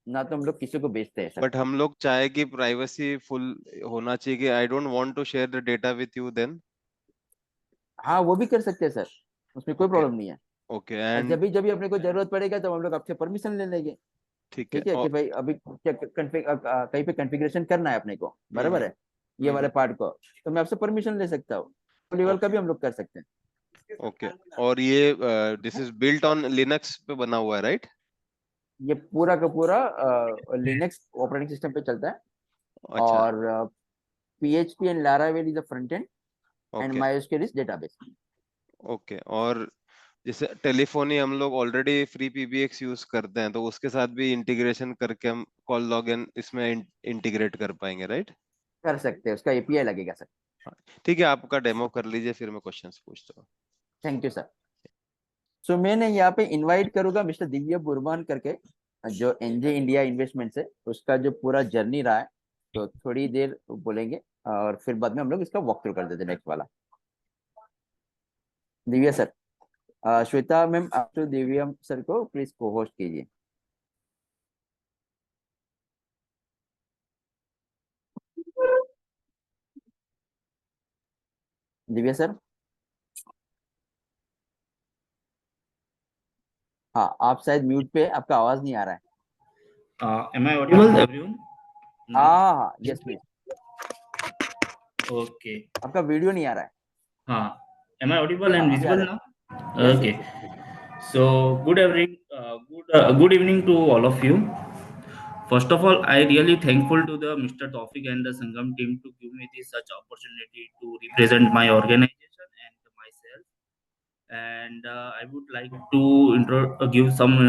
ना तो हम लोग किसी को बेचते हैं सर। बट हम लोग चाहे कि प्राइवेसी फुल होना चाहिए कि I don't want to share the data with you then? हाँ वो भी कर सकते हैं सर, उसमें कोई ओके। प्रॉब्लम नहीं है। ओके और एंड जब भी अपने को जरूरत पड़ेगा तो हम लोग आपसे परमिशन ले लेंगे। ठीक है। ठीक है कि और भाई अभी कहीं पे कॉन्फ़िगरेशन करना है अपने को, बराबर हम्म है, ये वाले हम्म। पार्ट को, तो मैं आपसे परमिशन ले सकता हूँ। लेवल का ओके भी हम लोग कर सकते हैं। ओके। और ये this is built on Linux पे बना हुआ है, राइट? ये पूरा का पूरा लिनक्स ऑपरेटिंग सिस्टम पे चलता है। अच्छा। और PHP and Laravel is the front end, and okay MySQL is database. Okay. और जैसे टेलीफोनी हम लोग ऑलरेडी फ्री पीबीएक्स यूज करते हैं तो उसके साथ भी इंटीग्रेशन करके हम कॉल लॉगिन इसमें इंटीग्रेट कर पाएंगे, राइट? कर सकते हैं, उसका एपीआई लगेगा सर। ठीक है, आपका डेमो कर लीजिए फिर मैं क्वेश्चंस पूछता हूँ। Thank you sir. सो मैंने यहाँ पे इनवाइट करूंगा मिस्टर दिव्य बुरबान करके, जो एनजे इंडिया इन्वेस्टमेंट है, उसका जो पूरा जर्नी रहा है, तो थोड़ी देर बोलेंगे और फिर बाद में हम लोग इसका वॉक थ्रू कर देते हैं नेक्स्ट वाला। दिव्या सर, श्वेता मैम आप तो दिव्या सर को प्लीज को होस्ट कीजिए। दिव्या सर, हाँ आप शायद म्यूट पे, आपका आवाज नहीं आ रहा है। Am I audible, everyone? हाँ यस प्लीज. ओके. आपका वीडियो नहीं आ रहा है. हाँ. Am I audible and हाँ, अभी आ visible रहा now? है. Yes, Okay. yes, yes. So good evening to all of you. First of all, I really thankful to the Mr. Tawfiq and the Sangam team to give me this such opportunity to represent my organization and myself. And I would like to give some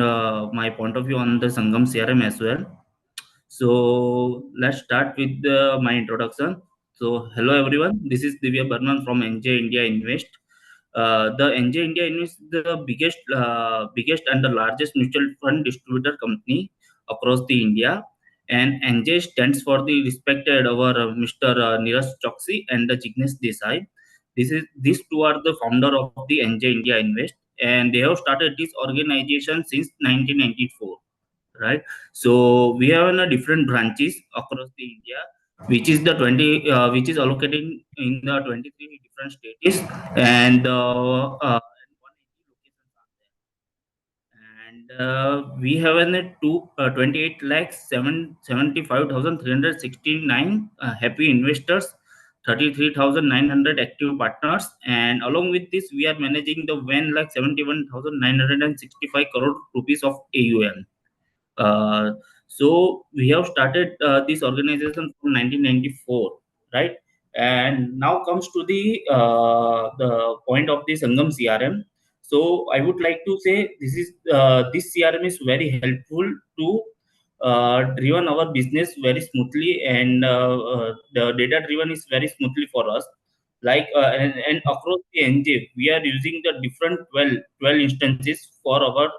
my point of view on the Sangam CRM as well. So let's start with my introduction. So hello everyone, this is Divya Barman from NJ India Invest. The NJ India Invest is the biggest and the largest mutual fund distributor company across the India. And NJ stands for the respected our Mr. Neeraj Choksi and the Jignesh Desai. These two are the founder of the NJ India Invest, and they have started this organization since 1994, right? So we have different branches across the India, which is the 20 which is allocated in the 23 different states, and 180 locations are there. And we have 28 lakhs 75,369 happy investors, 33,900 active partners, and along with this we are managing the 1,71,965 crore rupees of AUM. uh, so we have started this organization from 1994, right? And now comes to the point of the Sangam CRM. So I would like to say this CRM is very helpful to driven our business very smoothly, and the data driven is very smoothly for us. And across the NJ, we are using the different 12 instances for our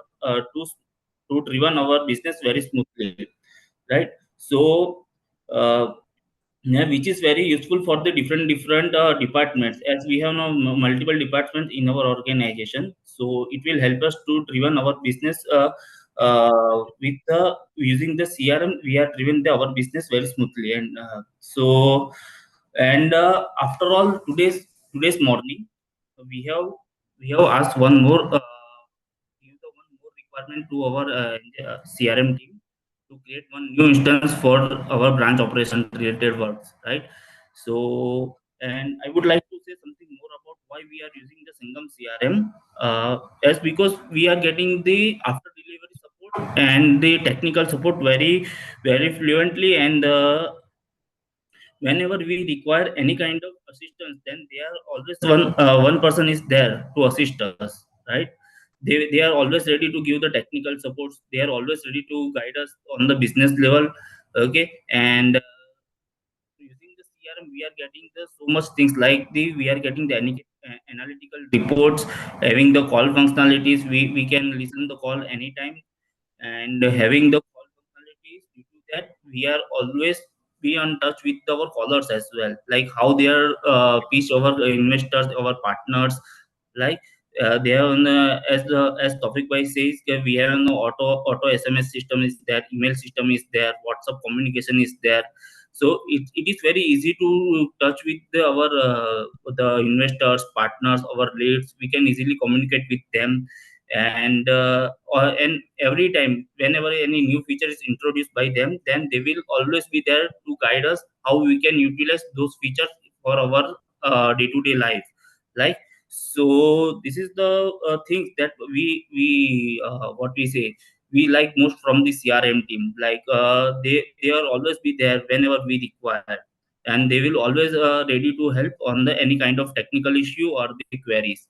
to driven our business very smoothly, right? So uh, yeah, which is very useful for the different departments, as we have now multiple departments in our organization. So it will help us to driven our business with the using the CRM. We are driven our business very smoothly, and after all, today's morning we have we have asked one more give the one more requirement to our CRM team to create one new instance for our branch operation related works, right? So, and I would like to say something more about why we are using the Sangam CRM. As because we are getting the after delivery support and the technical support very fluently, and whenever we require any kind of assistance, then they are always one person is there to assist us, right? They are always ready to give the technical supports, they are always ready to guide us on the business level. Okay. And using the CRM we are getting the so much things like the we are getting the analytical reports, having the call functionalities, we can listen the call anytime, and having the call functionalities. Due to that, we are always be on touch with our callers as well, like how they are pitch our investors, our partners, like they are on as topic by says we have an auto SMS system is there, email system is there, WhatsApp communication is there. So it is very easy to touch with the investors, partners, our leads. We can easily communicate with them, and every time whenever any new feature is introduced by them, then they will always be there to guide us how we can utilize those features for our day-to-day life, like. So this is the things that we what we say we like most from the CRM team. Like they are always be there whenever we require, and they will always ready to help on the any kind of technical issue or the queries.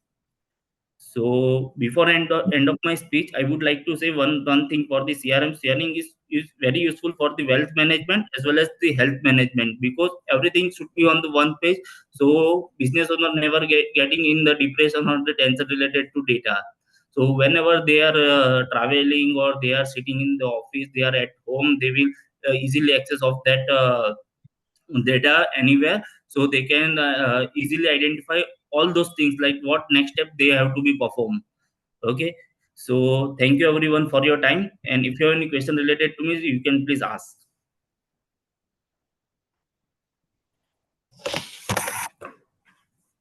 So before end of my speech, I would like to say one thing for the CRM. CRM is very useful for the wealth management as well as the health management, because everything should be on the one page. So business owner never getting in the depression or the tension related to data. So whenever they are traveling or they are sitting in the office, they are at home, they will easily access of that data anywhere, so they can easily identify all those things like what next step they have to be performed. Okay. So thank you everyone for your time, and if you have any question related to me, you can please ask.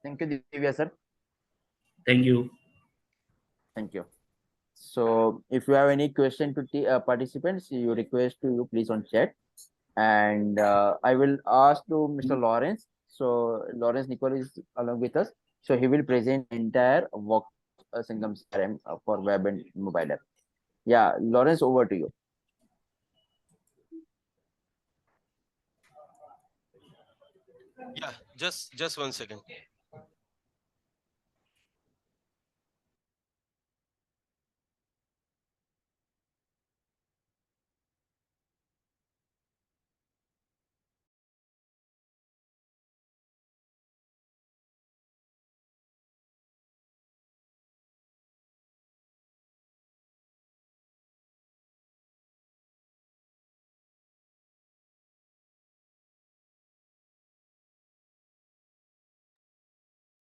Thank you, Divya sir. Thank you. Thank you. So if you have any question to participants, you request to you please on chat, and I will ask to Mr. Lawrence. So Lawrence Nicole is along with us. So he will present entire work Sangam CRM for web and mobile app. Yeah, Lawrence, over to you. Yeah, just 1 second.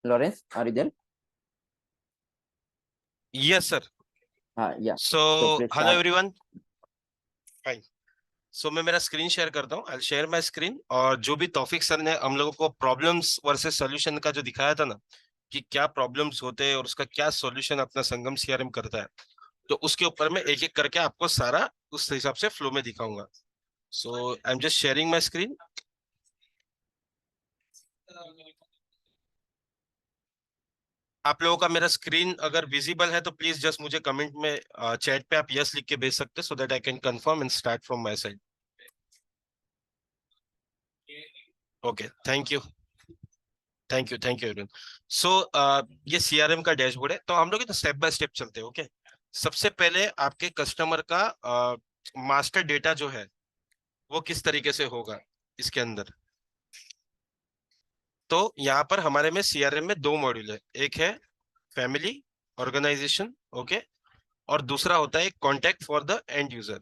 Lawrence, are you there? Yes, sir. Yeah. So please hello start. everyone. Fine. सो मैं मेरा screen share करता हूँ। I share my screen, और जो भी तौफीक sir ने हम लोगों को प्रॉब्लम्स वर्सेस सॉल्यूशन का जो दिखाया था ना, कि क्या प्रॉब्लम्स होते हैं और उसका क्या सॉल्यूशन अपना संगम सीआरएम करता है, तो उसके ऊपर मैं एक एक करके आपको सारा उस हिसाब से फ्लो में दिखाऊंगा। So I am just sharing my screen. आप लोगों का मेरा स्क्रीन अगर विजिबल है तो प्लीज जस्ट मुझे कमेंट में चैट पे आप यस लिख के भेज सकते हैं, so that I can confirm and start from my side. Okay, thank you everyone. So ये सीआरएम का डैशबोर्ड है, तो हम लोग स्टेप बाय स्टेप चलते हैं। ओके, सबसे पहले आपके कस्टमर का मास्टर डेटा जो है वो किस तरीके से होगा इसके अंदर। तो यहाँ पर हमारे में सीआरएम में 2 मॉड्यूल है, एक है फैमिली ऑर्गेनाइजेशन, ओके, और दूसरा होता है contact for the end user.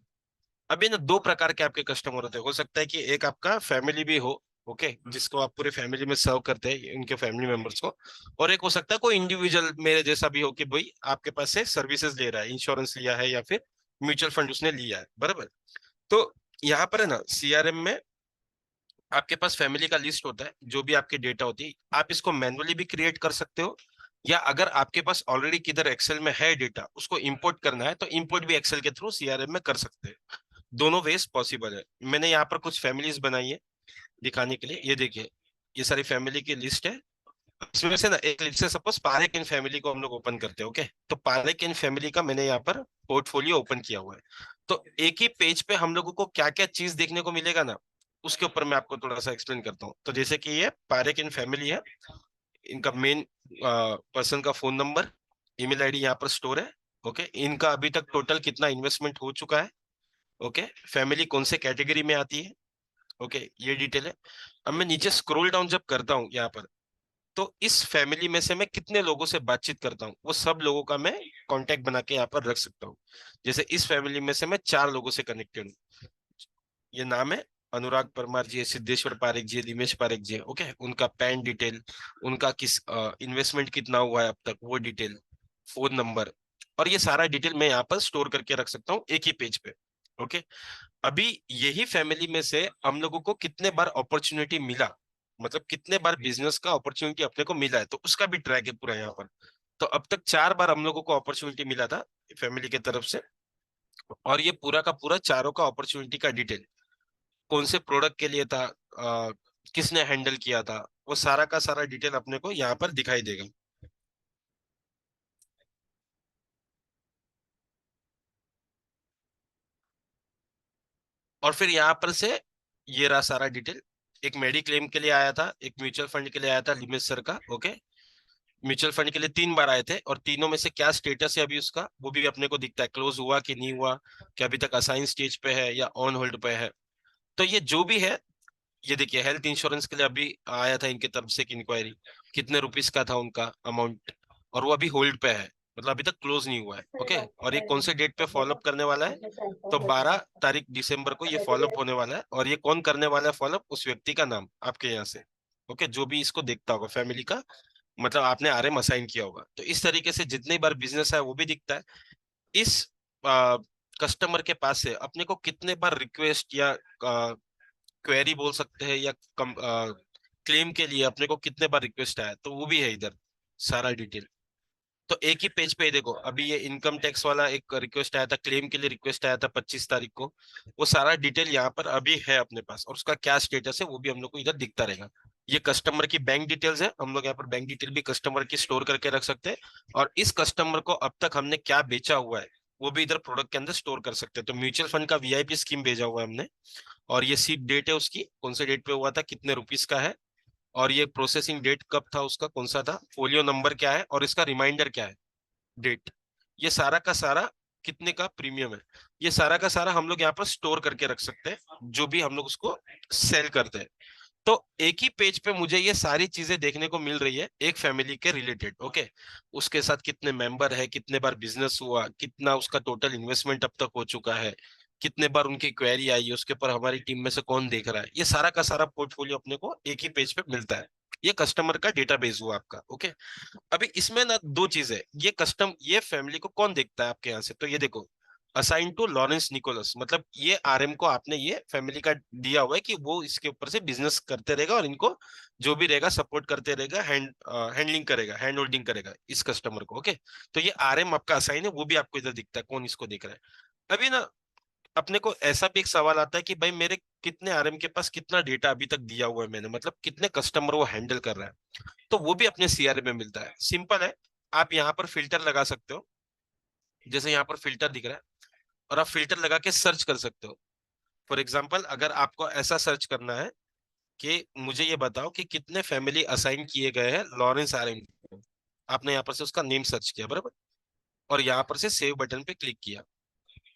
अभी ना 2 प्रकार के आपके कस्टमर होते हैं। हो सकता है कि एक आपका फैमिली भी हो, ओके, जिसको आप पूरे फैमिली में सर्व करते हैं उनके फैमिली मेंबर्स को, और एक हो सकता है कोई इंडिविजुअल मेरे जैसा भी हो कि भाई आपके पास से सर्विसेज ले रहा है, इंश्योरेंस लिया है या फिर म्यूचुअल फंड उसने लिया है, बराबर। तो यहाँ पर है ना सीआरएम में आपके पास फैमिली का लिस्ट होता है, जो भी आपके डेटा होती है, आप इसको मैनुअली भी क्रिएट कर सकते हो, या अगर आपके पास ऑलरेडी किधर एक्सेल में है डेटा उसको इंपोर्ट करना है तो इंपोर्ट भी एक्सेल के थ्रू सीआरएम में कर सकते हैं। दोनों वेज पॉसिबल है। मैंने यहाँ पर कुछ फैमिलीज बनाई है दिखाने के लिए। ये देखिए, ये सारी फैमिली की लिस्ट है। इसमें से ना एक लिस्ट से सपोज पारेख इन फैमिली को हम लोग ओपन करते हैं, ओके, तो पारेख इन फैमिली का मैंने यहाँ पर पोर्टफोलियो ओपन किया हुआ है। तो एक ही पेज पे हम लोगों को क्या क्या चीज देखने को मिलेगा ना, उसके ऊपर मैं आपको थोड़ा सा एक्सप्लेन करता हूँ। तो जैसे कि ये पारेख इन फैमिली है, इनका मेन पर्सन का फोन नंबर, ईमेल आईडी यहाँ पर स्टोर है, ओके, इनका अभी तक टोटल कितना इन्वेस्टमेंट हो चुका है, ओके, फैमिली कौन से कैटेगरी में आती है, ओके, ये डिटेल है। अब मैं नीचे स्क्रॉल डाउन जब करता हूँ यहाँ पर, तो इस फैमिली में से मैं कितने लोगों से बातचीत करता हूँ वो सब लोगों का मैं कांटेक्ट बना के यहाँ पर रख सकता हूँ। जैसे इस फैमिली में से मैं 4 लोगों से कनेक्टेड हूँ। ये नाम है अनुराग परमार जी, सिद्धेश्वर पारेख जी, दिनेश पारेख जी, ओके, उनका पैन डिटेल, उनका किस इन्वेस्टमेंट कितना हुआ है अब तक वो डिटेल, फोन नंबर, और ये सारा डिटेल मैं यहाँ पर स्टोर करके रख सकता हूँ एक ही पेज पे, ओके। अभी यही फैमिली में से हम लोगों को कितने बार अपॉर्चुनिटी मिला, मतलब कितने बार बिजनेस का अपॉर्चुनिटी अपने को मिला है, तो उसका भी ट्रैक है पूरा यहाँ पर। तो अब तक 4 बार हम लोगों को अपॉर्चुनिटी मिला था फैमिली की तरफ से, और ये पूरा का पूरा चारों का अपॉर्चुनिटी का डिटेल, कौन से प्रोडक्ट के लिए था, किसने हैंडल किया था, वो सारा का सारा डिटेल अपने को यहाँ पर दिखाई देगा। और फिर यहाँ पर से ये रहा सारा डिटेल। एक मेडिक्लेम के लिए आया था, एक म्यूचुअल फंड के लिए आया था लिमिट सर का, ओके। म्यूचुअल फंड के लिए 3 बार आए थे, और तीनों में से क्या स्टेटस है अभी उसका वो भी अपने को दिखता है, क्लोज हुआ कि नहीं हुआ, कि अभी तक असाइन स्टेज पे है या ऑन होल्ड पे है। तो ये जो भी है, ये देखिए हेल्थ इंश्योरेंस के लिए अभी आया था इनके तरफ से एक इंक्वायरी, कितने रुपीस का था उनका अमाउंट, और वो अभी होल्ड पे है, मतलब अभी तक क्लोज नहीं हुआ है, ओके। और ये कौन से डेट पे फॉलोअप करने वाला है, तो 12 तारीख दिसंबर को ये फॉलोअप होने वाला है, और ये कौन करने वाला है फॉलोअप, उस व्यक्ति का नाम आपके यहाँ से, ओके, जो भी इसको देखता होगा फैमिली का, मतलब आपने आरएम असाइन किया होगा। तो इस तरीके से जितनी बार बिजनेस है वो भी दिखता है। इस कस्टमर के पास से अपने को कितने बार रिक्वेस्ट या क्वेरी बोल सकते हैं, या क्लेम के लिए अपने को कितने बार रिक्वेस्ट आया, तो वो भी है इधर सारा डिटेल। तो एक ही पेज पे देखो, अभी ये इनकम टैक्स वाला एक रिक्वेस्ट आया था, क्लेम के लिए रिक्वेस्ट आया था 25 तारीख को, वो सारा डिटेल यहाँ पर अभी है अपने पास, और उसका क्या स्टेटस है वो भी हम लोग को इधर दिखता रहेगा। ये कस्टमर की बैंक डिटेल्स है, हम लोग यहाँ पर बैंक डिटेल भी कस्टमर की स्टोर करके रख सकते हैं, और इस कस्टमर को अब तक हमने क्या बेचा हुआ है वो भी इधर प्रोडक्ट के अंदर स्टोर कर सकते हैं। तो म्यूचुअल फंड का वीआईपी स्कीम भेजा हुआ है हमने, और ये सीट डेट है उसकी, कौन से डेट पे हुआ था, कितने रुपीस का है, और ये प्रोसेसिंग डेट कब था उसका, कौन सा था, फोलियो नंबर क्या है, और इसका रिमाइंडर क्या है, डेट, ये सारा का सारा कितने का प्रीमियम है, ये सारा का सारा हम लोग यहाँ पर स्टोर करके रख सकते हैं, जो भी हम लोग उसको सेल करते हैं। तो एक ही पेज पे मुझे ये सारी चीजें देखने को मिल रही है एक फैमिली के रिलेटेड। ओके, उसके साथ कितने मेंबर है, कितने बार बिजनेस हुआ, कितना उसका टोटल इन्वेस्टमेंट अब तक हो चुका है, कितने बार उनकी क्वेरी आई है, उसके ऊपर हमारी टीम में से कौन देख रहा है, ये सारा का सारा पोर्टफोलियो अपने को एक ही पेज पे मिलता है। ये कस्टमर का डेटाबेस हुआ आपका। ओके, अभी इसमें ना दो चीजें, ये फैमिली को कौन देखता है आपके यहाँ से, तो ये देखो, असाइन टू लॉरेंस निकोलस, मतलब ये आरएम को आपने ये फैमिली का दिया हुआ है कि वो इसके ऊपर से बिजनेस करते रहेगा, और इनको जो भी रहेगा सपोर्ट करते रहेगा, हैंडलिंग करेगा, हैंड होल्डिंग करेगा इस कस्टमर को। ओके, तो ये आरएम आपका असाइन है, वो भी आपको इधर दिखता है कौन इसको देख रहा है। अभी ना अपने को ऐसा भी एक सवाल आता है कि भाई मेरे कितने आरएम के पास कितना डेटा अभी तक दिया हुआ है मैंने, मतलब कितने कस्टमर वो हैंडल कर रहा है, तो वो भी अपने सीआरएम में मिलता है। सिंपल है, आप यहाँ पर फिल्टर लगा सकते हो, जैसे यहाँ पर फिल्टर दिख रहा है, और आप फिल्टर लगा के सर्च कर सकते हो। फॉर एग्जाम्पल, अगर आपको ऐसा सर्च करना है कि मुझे ये बताओ कि कितने फैमिली असाइन किए गए हैं लॉरेंस आरएम को, आपने यहाँ पर से उसका नेम सर्च किया बराबर, और यहाँ पर से सेव बटन पे क्लिक किया।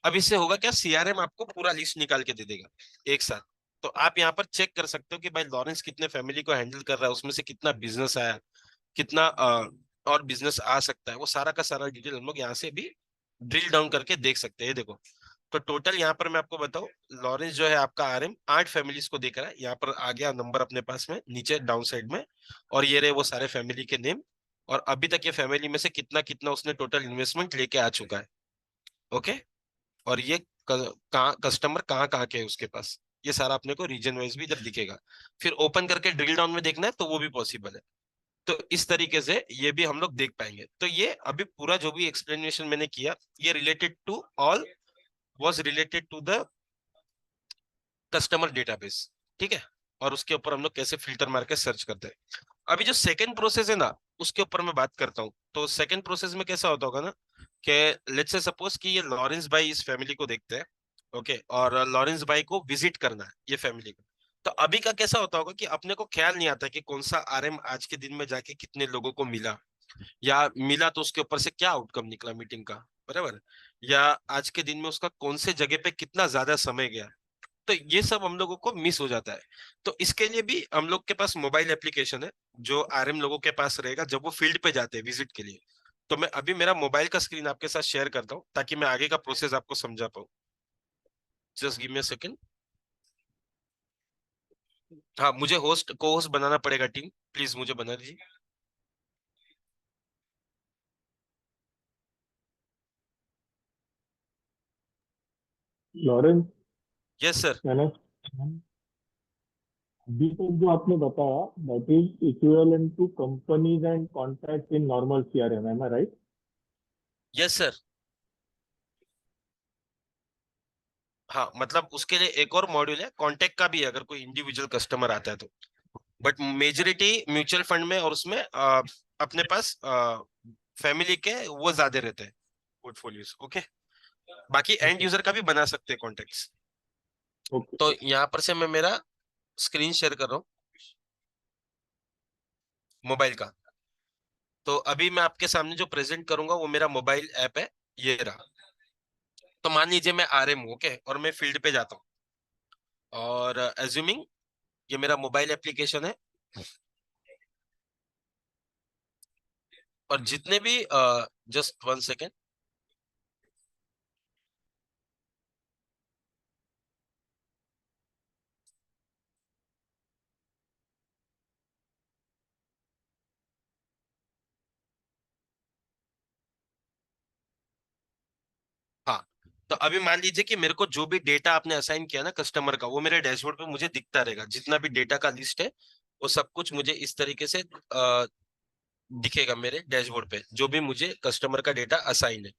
अब इससे होगा क्या, सीआरएम आपको पूरा लिस्ट निकाल के दे देगा एक साथ। तो आप यहाँ पर चेक कर सकते हो कि भाई लॉरेंस कितने फैमिली को हैंडल कर रहा है, उसमें से कितना बिजनेस आया, कितना और बिजनेस आ सकता है, वो सारा का सारा डिटेल हम लोग यहाँ से भी ड्रिल डाउन करके देख सकते हैं। देखो, तो टोटल यहाँ पर मैं आपको बताऊं, लॉरेंस जो है आपका आरएम 8 फैमिलीज को देख रहा है, यहाँ पर आ गया नंबर अपने पास में नीचे डाउन साइड में, और ये रहे वो सारे फैमिली के नेम, और अभी तक ये फैमिली में से कितना कितना उसने टोटल इन्वेस्टमेंट लेके आ चुका है। ओके, और ये कस्टमर कहाँ कहाँ के है उसके पास, ये सारा अपने को रीजन वाइज भी इधर दिखेगा। फिर ओपन करके ड्रिल डाउन में देखना है तो वो भी पॉसिबल है। तो इस तरीके से ये भी हम लोग देख पाएंगे। तो ये अभी पूरा जो भी एक्सप्लेनेशन मैंने किया, ये related to all was related to the customer database, ठीक है, और उसके ऊपर हम लोग कैसे फिल्टर मार के सर्च करते हैं। अभी जो सेकंड प्रोसेस है ना, उसके ऊपर मैं बात करता हूँ। तो सेकंड प्रोसेस में कैसा होता होगा ना, कि लेट्स से सपोज कि ये लॉरेंस भाई इस फैमिली को देखते हैं, ओके, और लॉरेंस भाई को विजिट करना है ये फैमिली को। तो अभी का कैसा होता होगा कि अपने को ख्याल नहीं आता कि कौन सा आरएम आज के दिन में जाके कितने लोगों को मिला, या मिला तो उसके ऊपर से क्या आउटकम निकला मीटिंग का, बराबर, या आज के दिन में उसका कौन से जगह पे कितना ज्यादा समय गया, तो ये सब हम लोगों को मिस हो जाता है। तो इसके लिए भी हम लोग के पास मोबाइल एप्लीकेशन है, जो आरएम लोगों के पास रहेगा जब वो फील्ड पे जाते हैं विजिट के लिए। तो मैं अभी मेरा मोबाइल का स्क्रीन आपके साथ शेयर करता हूँ, ताकि मैं आगे का प्रोसेस आपको समझा पाऊँ। Just give me a second. हाँ, मुझे को होस्ट बनाना पड़ेगा, टीम प्लीज मुझे बना दीजिए। Lawrence, yes sir. मैंने अभी तक जो आपने बताया that is equivalent to companies and contact in normal CRM, am I right? Yes sir. हाँ, मतलब उसके लिए एक और मॉड्यूल है, कॉन्टेक्ट का भी है, अगर कोई इंडिविजुअल कस्टमर आता है तो। बट मेजोरिटी म्यूचुअल फंड में, और उसमें अपने पास फैमिली के वो ज्यादा रहते हैं पोर्टफोलियोज। ओके, बाकी एंड यूजर का भी बना सकते हैं कॉन्टेक्ट्स। ओके, तो यहाँ पर से मैं मेरा स्क्रीन शेयर कर रहा हूँ मोबाइल का। तो अभी मैं आपके सामने जो प्रेजेंट करूंगा वो मेरा मोबाइल ऐप है, ये रहा। तो मान लीजिए मैं आरएम हूँ, ओके, और मैं फील्ड पे जाता हूँ, और एज्यूमिंग ये मेरा मोबाइल एप्लीकेशन है, और जितने भी जस्ट 1 सेकेंड। हाँ, तो अभी मान लीजिए कि मेरे को जो भी डेटा आपने असाइन किया ना कस्टमर का, वो मेरे डैशबोर्ड पे मुझे दिखता रहेगा, जितना भी डेटा का लिस्ट है वो सब कुछ मुझे इस तरीके से दिखेगा मेरे डैशबोर्ड पे, जो भी मुझे कस्टमर का डेटा असाइन है।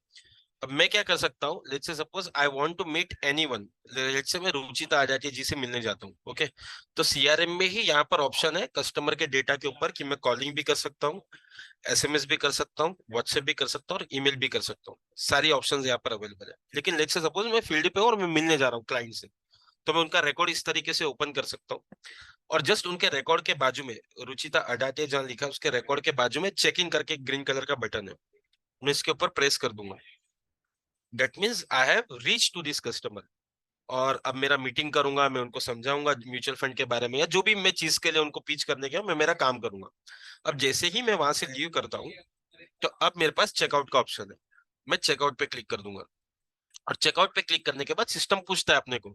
अब मैं क्या कर सकता हूँ, let's say suppose I want to meet anyone, let's say मैं रुचिता आ जाती है जिसे मिलने जाता हूँ, ओके। तो सीआरएम में ही यहाँ पर ऑप्शन है कस्टमर के डेटा के ऊपर कि मैं कॉलिंग भी कर सकता हूँ, एसएमएस भी कर सकता हूँ, व्हाट्सएप भी कर सकता हूँ और ईमेल भी कर सकता हूँ। सारी ऑप्शंस यहाँ पर अवेलेबल है। लेकिन लेट्स से सपोज मैं फील्ड पे हूँ और मैं मिलने जा रहा हूँ क्लाइंट से, तो मैं उनका रिकॉर्ड इस तरीके से ओपन कर सकता हूँ, और जस्ट उनके रिकॉर्ड के बाजू में रुचिता अडाटे जहाँ लिखा है उसके रिकॉर्ड के बाजू में चेक इन करके ग्रीन कलर का बटन है, मैं इसके ऊपर प्रेस कर दूंगा। That means I have reach to this customer. और अब मेरा मीटिंग करूंगा, मैं उनको समझाऊंगा म्यूचुअल फंड के बारे में या जो भी मैं चीज के लिए उनको पिच करने गया, मैं मेरा काम करूंगा। अब जैसे ही मैं वहां से लीव करता हूँ, तो अब मेरे पास चेकआउट का ऑप्शन है, मैं चेकआउट पे क्लिक कर दूंगा। और चेकआउट पे क्लिक करने के बाद सिस्टम पूछता है अपने को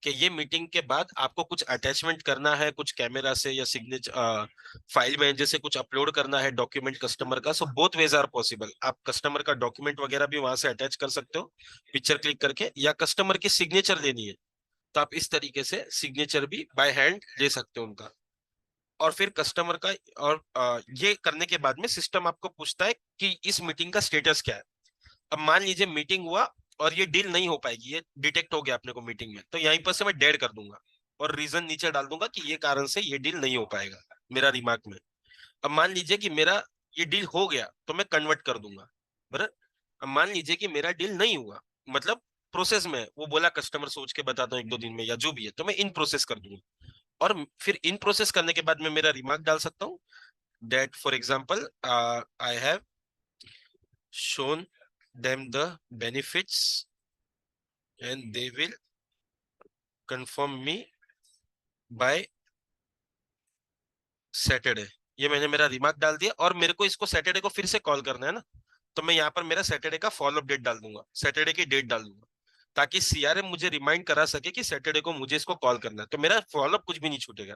कि ये मीटिंग के बाद आपको कुछ अटैचमेंट करना है, कुछ कैमरा से या सिग्नेचर फाइल में जैसे कुछ अपलोड करना है डॉक्यूमेंट कस्टमर का। So both ways are possible, आप कस्टमर का डॉक्यूमेंट वगैरह भी वहां से अटैच कर सकते हो पिक्चर क्लिक करके, या कस्टमर की सिग्नेचर लेनी है तो आप इस तरीके से सिग्नेचर भी बाय हैंड ले सकते हो उनका। और फिर कस्टमर का, और ये करने के बाद में सिस्टम आपको पूछता है कि इस मीटिंग का स्टेटस क्या है। अब मान लीजिए मीटिंग हुआ और ये डील नहीं हो पाएगी, ये डिटेक्ट हो गया अपने को मीटिंग में, तो यहीं पर से मैं डेड कर दूंगा और रीजन नीचे डाल दूंगा कि ये कारण से ये डील नहीं हो पाएगा मेरा रिमार्क में। अब मान लीजिए कि मेरा ये डील हो गया तो मैं कन्वर्ट कर दूंगा, बराबर। अब मान लीजिए कि मेरा डील नहीं हुआ, मतलब प्रोसेस में है, वो बोला कस्टमर सोच के बताता हूँ 1-2 दिन में या जो भी है, तो मैं इन प्रोसेस कर दूंगा। और फिर इन प्रोसेस करने के बाद मैं मेरा रिमार्क डाल सकता हूँ that for example I have shown them the benefits and they will confirm me by Saturday. ये मैंने मेरा रिमार्क डाल दिया और मेरे को इसको सैटरडे को फिर से कॉल करना है ना, तो मैं यहाँ पर मेरा सैटरडे का फॉलोअप डेट डाल दूंगा, सैटरडे की डेट डाल दूंगा, ताकि सीआरएम मुझे रिमाइंड करा सके कि सैटरडे को मुझे इसको कॉल करना है, तो मेरा फॉलोअप कुछ भी नहीं छूटेगा।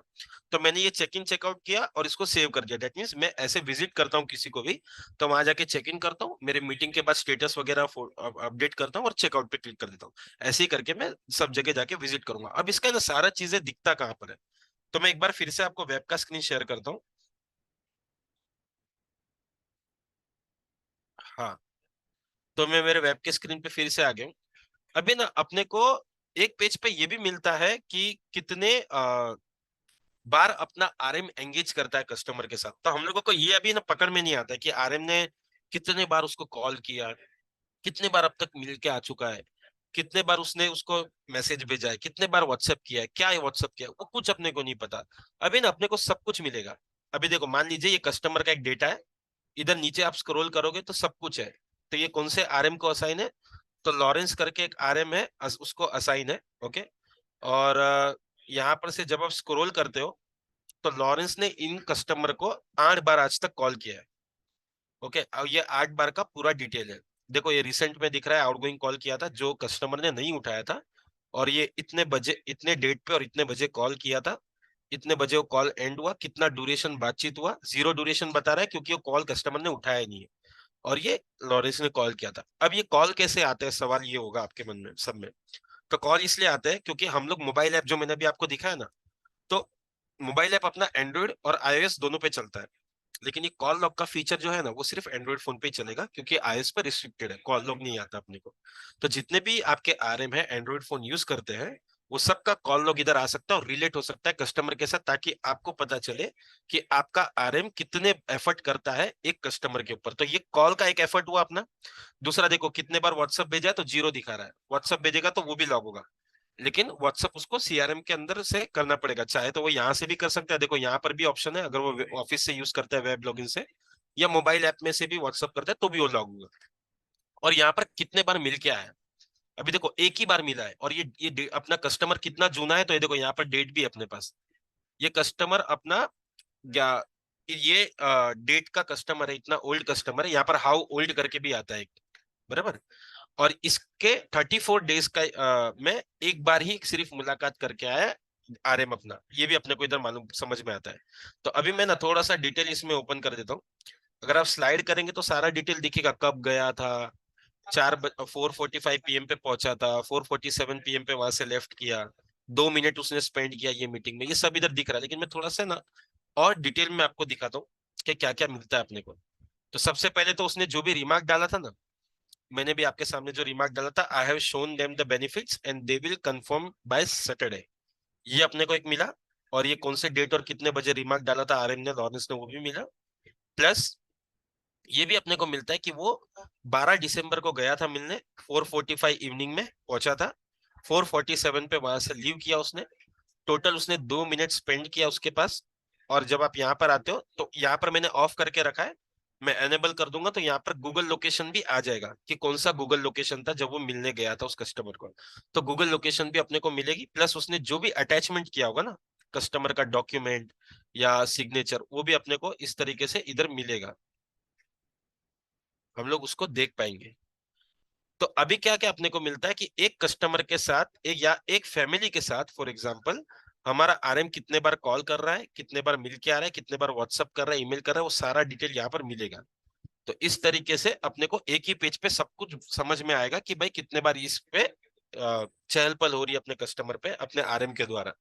तो मैंने ये चेक इन चेकआउट किया और इसको सेव कर दिया। दैट मीन्स मैं ऐसे विजिट करता हूँ किसी को भी, तो वहां जाके चेक इन करता हूँ, मेरे मीटिंग के बाद स्टेटस वगैरह अपडेट करता हूँ और चेकआउट पे क्लिक कर देता हूँ। ऐसे ही करके मैं सब जगह जाके विजिट करूंगा। अब इसका ना सारा चीजें दिखता कहाँ पर है, तो मैं एक बार फिर से आपको वेब का स्क्रीन शेयर करता हूँ। हाँ, तो मैं मेरे वेब के स्क्रीन पे फिर से आ गया हूँ। अभी ना अपने को एक पेज पे ये भी मिलता है कि कितने बार अपना आरएम एंगेज करता है कस्टमर के साथ। तो हम लोगों को ये अभी ना पकड़ में नहीं आता है कि आरएम ने कितने बार उसको कॉल किया, कितने बार अब तक मिल के आ चुका है, कितने बार उसने उसको मैसेज भेजा है, कितने बार व्हाट्सएप किया है, क्या है व्हाट्सएप किया है, वो कुछ अपने को नहीं पता। अभी ना अपने को सब कुछ मिलेगा। अभी देखो मान लीजिए ये कस्टमर का एक डेटा है, इधर नीचे आप स्क्रॉल करोगे तो सब कुछ है। तो ये कौन से आरएम को असाइन है, तो लॉरेंस करके एक आरएम है, उसको असाइन है, ओके। और यहाँ पर से जब आप स्क्रॉल करते हो तो लॉरेंस ने इन कस्टमर को 8 बार आज तक कॉल किया है, ओके। अब ये 8 बार का पूरा डिटेल है। देखो ये रिसेंट में दिख रहा है, आउटगोइंग कॉल किया था जो कस्टमर ने नहीं उठाया था, और ये इतने बजे इतने डेट पे और इतने बजे कॉल किया था, इतने बजे वो कॉल एंड हुआ, कितना ड्यूरेशन बातचीत हुआ, 0 ड्यूरेशन बता रहा है क्योंकि वो कॉल कस्टमर ने उठाया ही नहीं है, और ये लॉरेंस ने कॉल किया था। अब ये कॉल कैसे आते हैं, सवाल ये होगा आपके मन में सब में। तो कॉल इसलिए आते हैं क्योंकि हम लोग मोबाइल ऐप जो मैंने अभी आपको दिखाया ना, तो मोबाइल ऐप अपना एंड्रॉइड और आईओएस दोनों पे चलता है, लेकिन ये कॉल लॉग का फीचर जो है ना वो सिर्फ एंड्रॉइड फोन पे ही चलेगा क्योंकि आईओएस पर रिस्ट्रिक्टेड है, कॉल लॉग नहीं आता अपने को। तो जितने भी आपके आरएम है एंड्रॉइड फोन यूज करते हैं, वो सबका कॉल लॉग इधर आ सकता है और रिलेट हो सकता है कस्टमर के साथ, ताकि आपको पता चले कि आपका आरएम कितने एफर्ट करता है एक कस्टमर के ऊपर। तो ये कॉल का एक एफर्ट हुआ अपना। दूसरा देखो कितने बार व्हाट्सएप भेजा है तो 0 दिखा रहा है, व्हाट्सएप भेजेगा तो वो भी लॉग होगा, लेकिन व्हाट्सएप उसको सीआरएम के अंदर से करना पड़ेगा। चाहे तो वो यहाँ से भी कर सकता है, देखो यहाँ पर भी ऑप्शन है, अगर वो ऑफिस से यूज करता है वेब लॉगिन से या मोबाइल ऐप में से भी व्हाट्सएप करता है तो भी वो लॉग होगा। और यहाँ पर कितने बार मिल के आया है, अभी देखो एक ही बार मिला है, और ये अपना कस्टमर कितना जूना है, तो ये देखो यहाँ पर डेट भी है अपने पास। ये कस्टमर अपना ये डेट का कस्टमर है, इतना ओल्ड कस्टमर है, यहाँ पर हाउ ओल्ड करके भी आता है, बराबर। और इसके 34 डेज का में एक बार ही सिर्फ मुलाकात करके आया आरएम अपना, ये भी अपने को इधर मालूम समझ में आता है। तो अभी मैं ना थोड़ा सा डिटेल इसमें ओपन कर देता हूँ। अगर आप स्लाइड करेंगे तो सारा डिटेल दिखेगा, कब गया था, 4:45 PM पे पहुंचा था, 4:47 PM पे वहां से लेफ्ट किया, 2 मिनट उसने स्पेंड किया ये मीटिंग में, ये सब इधर दिख रहा है। लेकिन मैं थोड़ा सा ना और डिटेल में आपको दिखाता हूँ कि क्या क्या मिलता है अपने को। तो सबसे पहले तो उसने जो भी रिमार्क डाला था ना, मैंने भी आपके सामने जो रिमार्क डाला था, I have shown them the benefits and they will confirm by Saturday, ये अपने को एक मिला। और ये कौन से डेट और कितने बजे रिमार्क डाला था आरएम ने, लॉरेंस ने, वो भी मिला। प्लस ये भी अपने को मिलता है कि वो 12 दिसंबर को गया था मिलने, 4:45 इवनिंग में पहुंचा था, 4:47 पे वहां से लीव किया उसने। टोटल उसने 2 मिनट स्पेंड किया उसके पास। और जब आप यहाँ पर आते हो तो यहाँ पर मैंने ऑफ करके रखा है, मैं एनेबल कर दूंगा तो यहाँ पर गूगल लोकेशन भी आ जाएगा कि कौन सा गूगल लोकेशन था जब वो मिलने गया था उस कस्टमर को। तो गूगल लोकेशन भी अपने को मिलेगी, प्लस उसने जो भी अटैचमेंट किया होगा ना कस्टमर का डॉक्यूमेंट या सिग्नेचर, वो भी अपने को इस तरीके से इधर मिलेगा, हम लोग उसको देख पाएंगे। तो अभी क्या क्या अपने को मिलता है कि एक कस्टमर के साथ एक या एक फैमिली के साथ, फॉर एग्जांपल हमारा आरएम कितने बार कॉल कर रहा है, कितने बार मिल के आ रहा है, कितने बार व्हाट्सअप कर रहा है, ईमेल कर रहा है, वो सारा डिटेल यहाँ पर मिलेगा। तो इस तरीके से अपने को एक ही पेज पे सब कुछ समझ में आएगा कि भाई कितने बार इस पे चहल पहल हो रही है अपने कस्टमर पे अपने आरएम के द्वारा।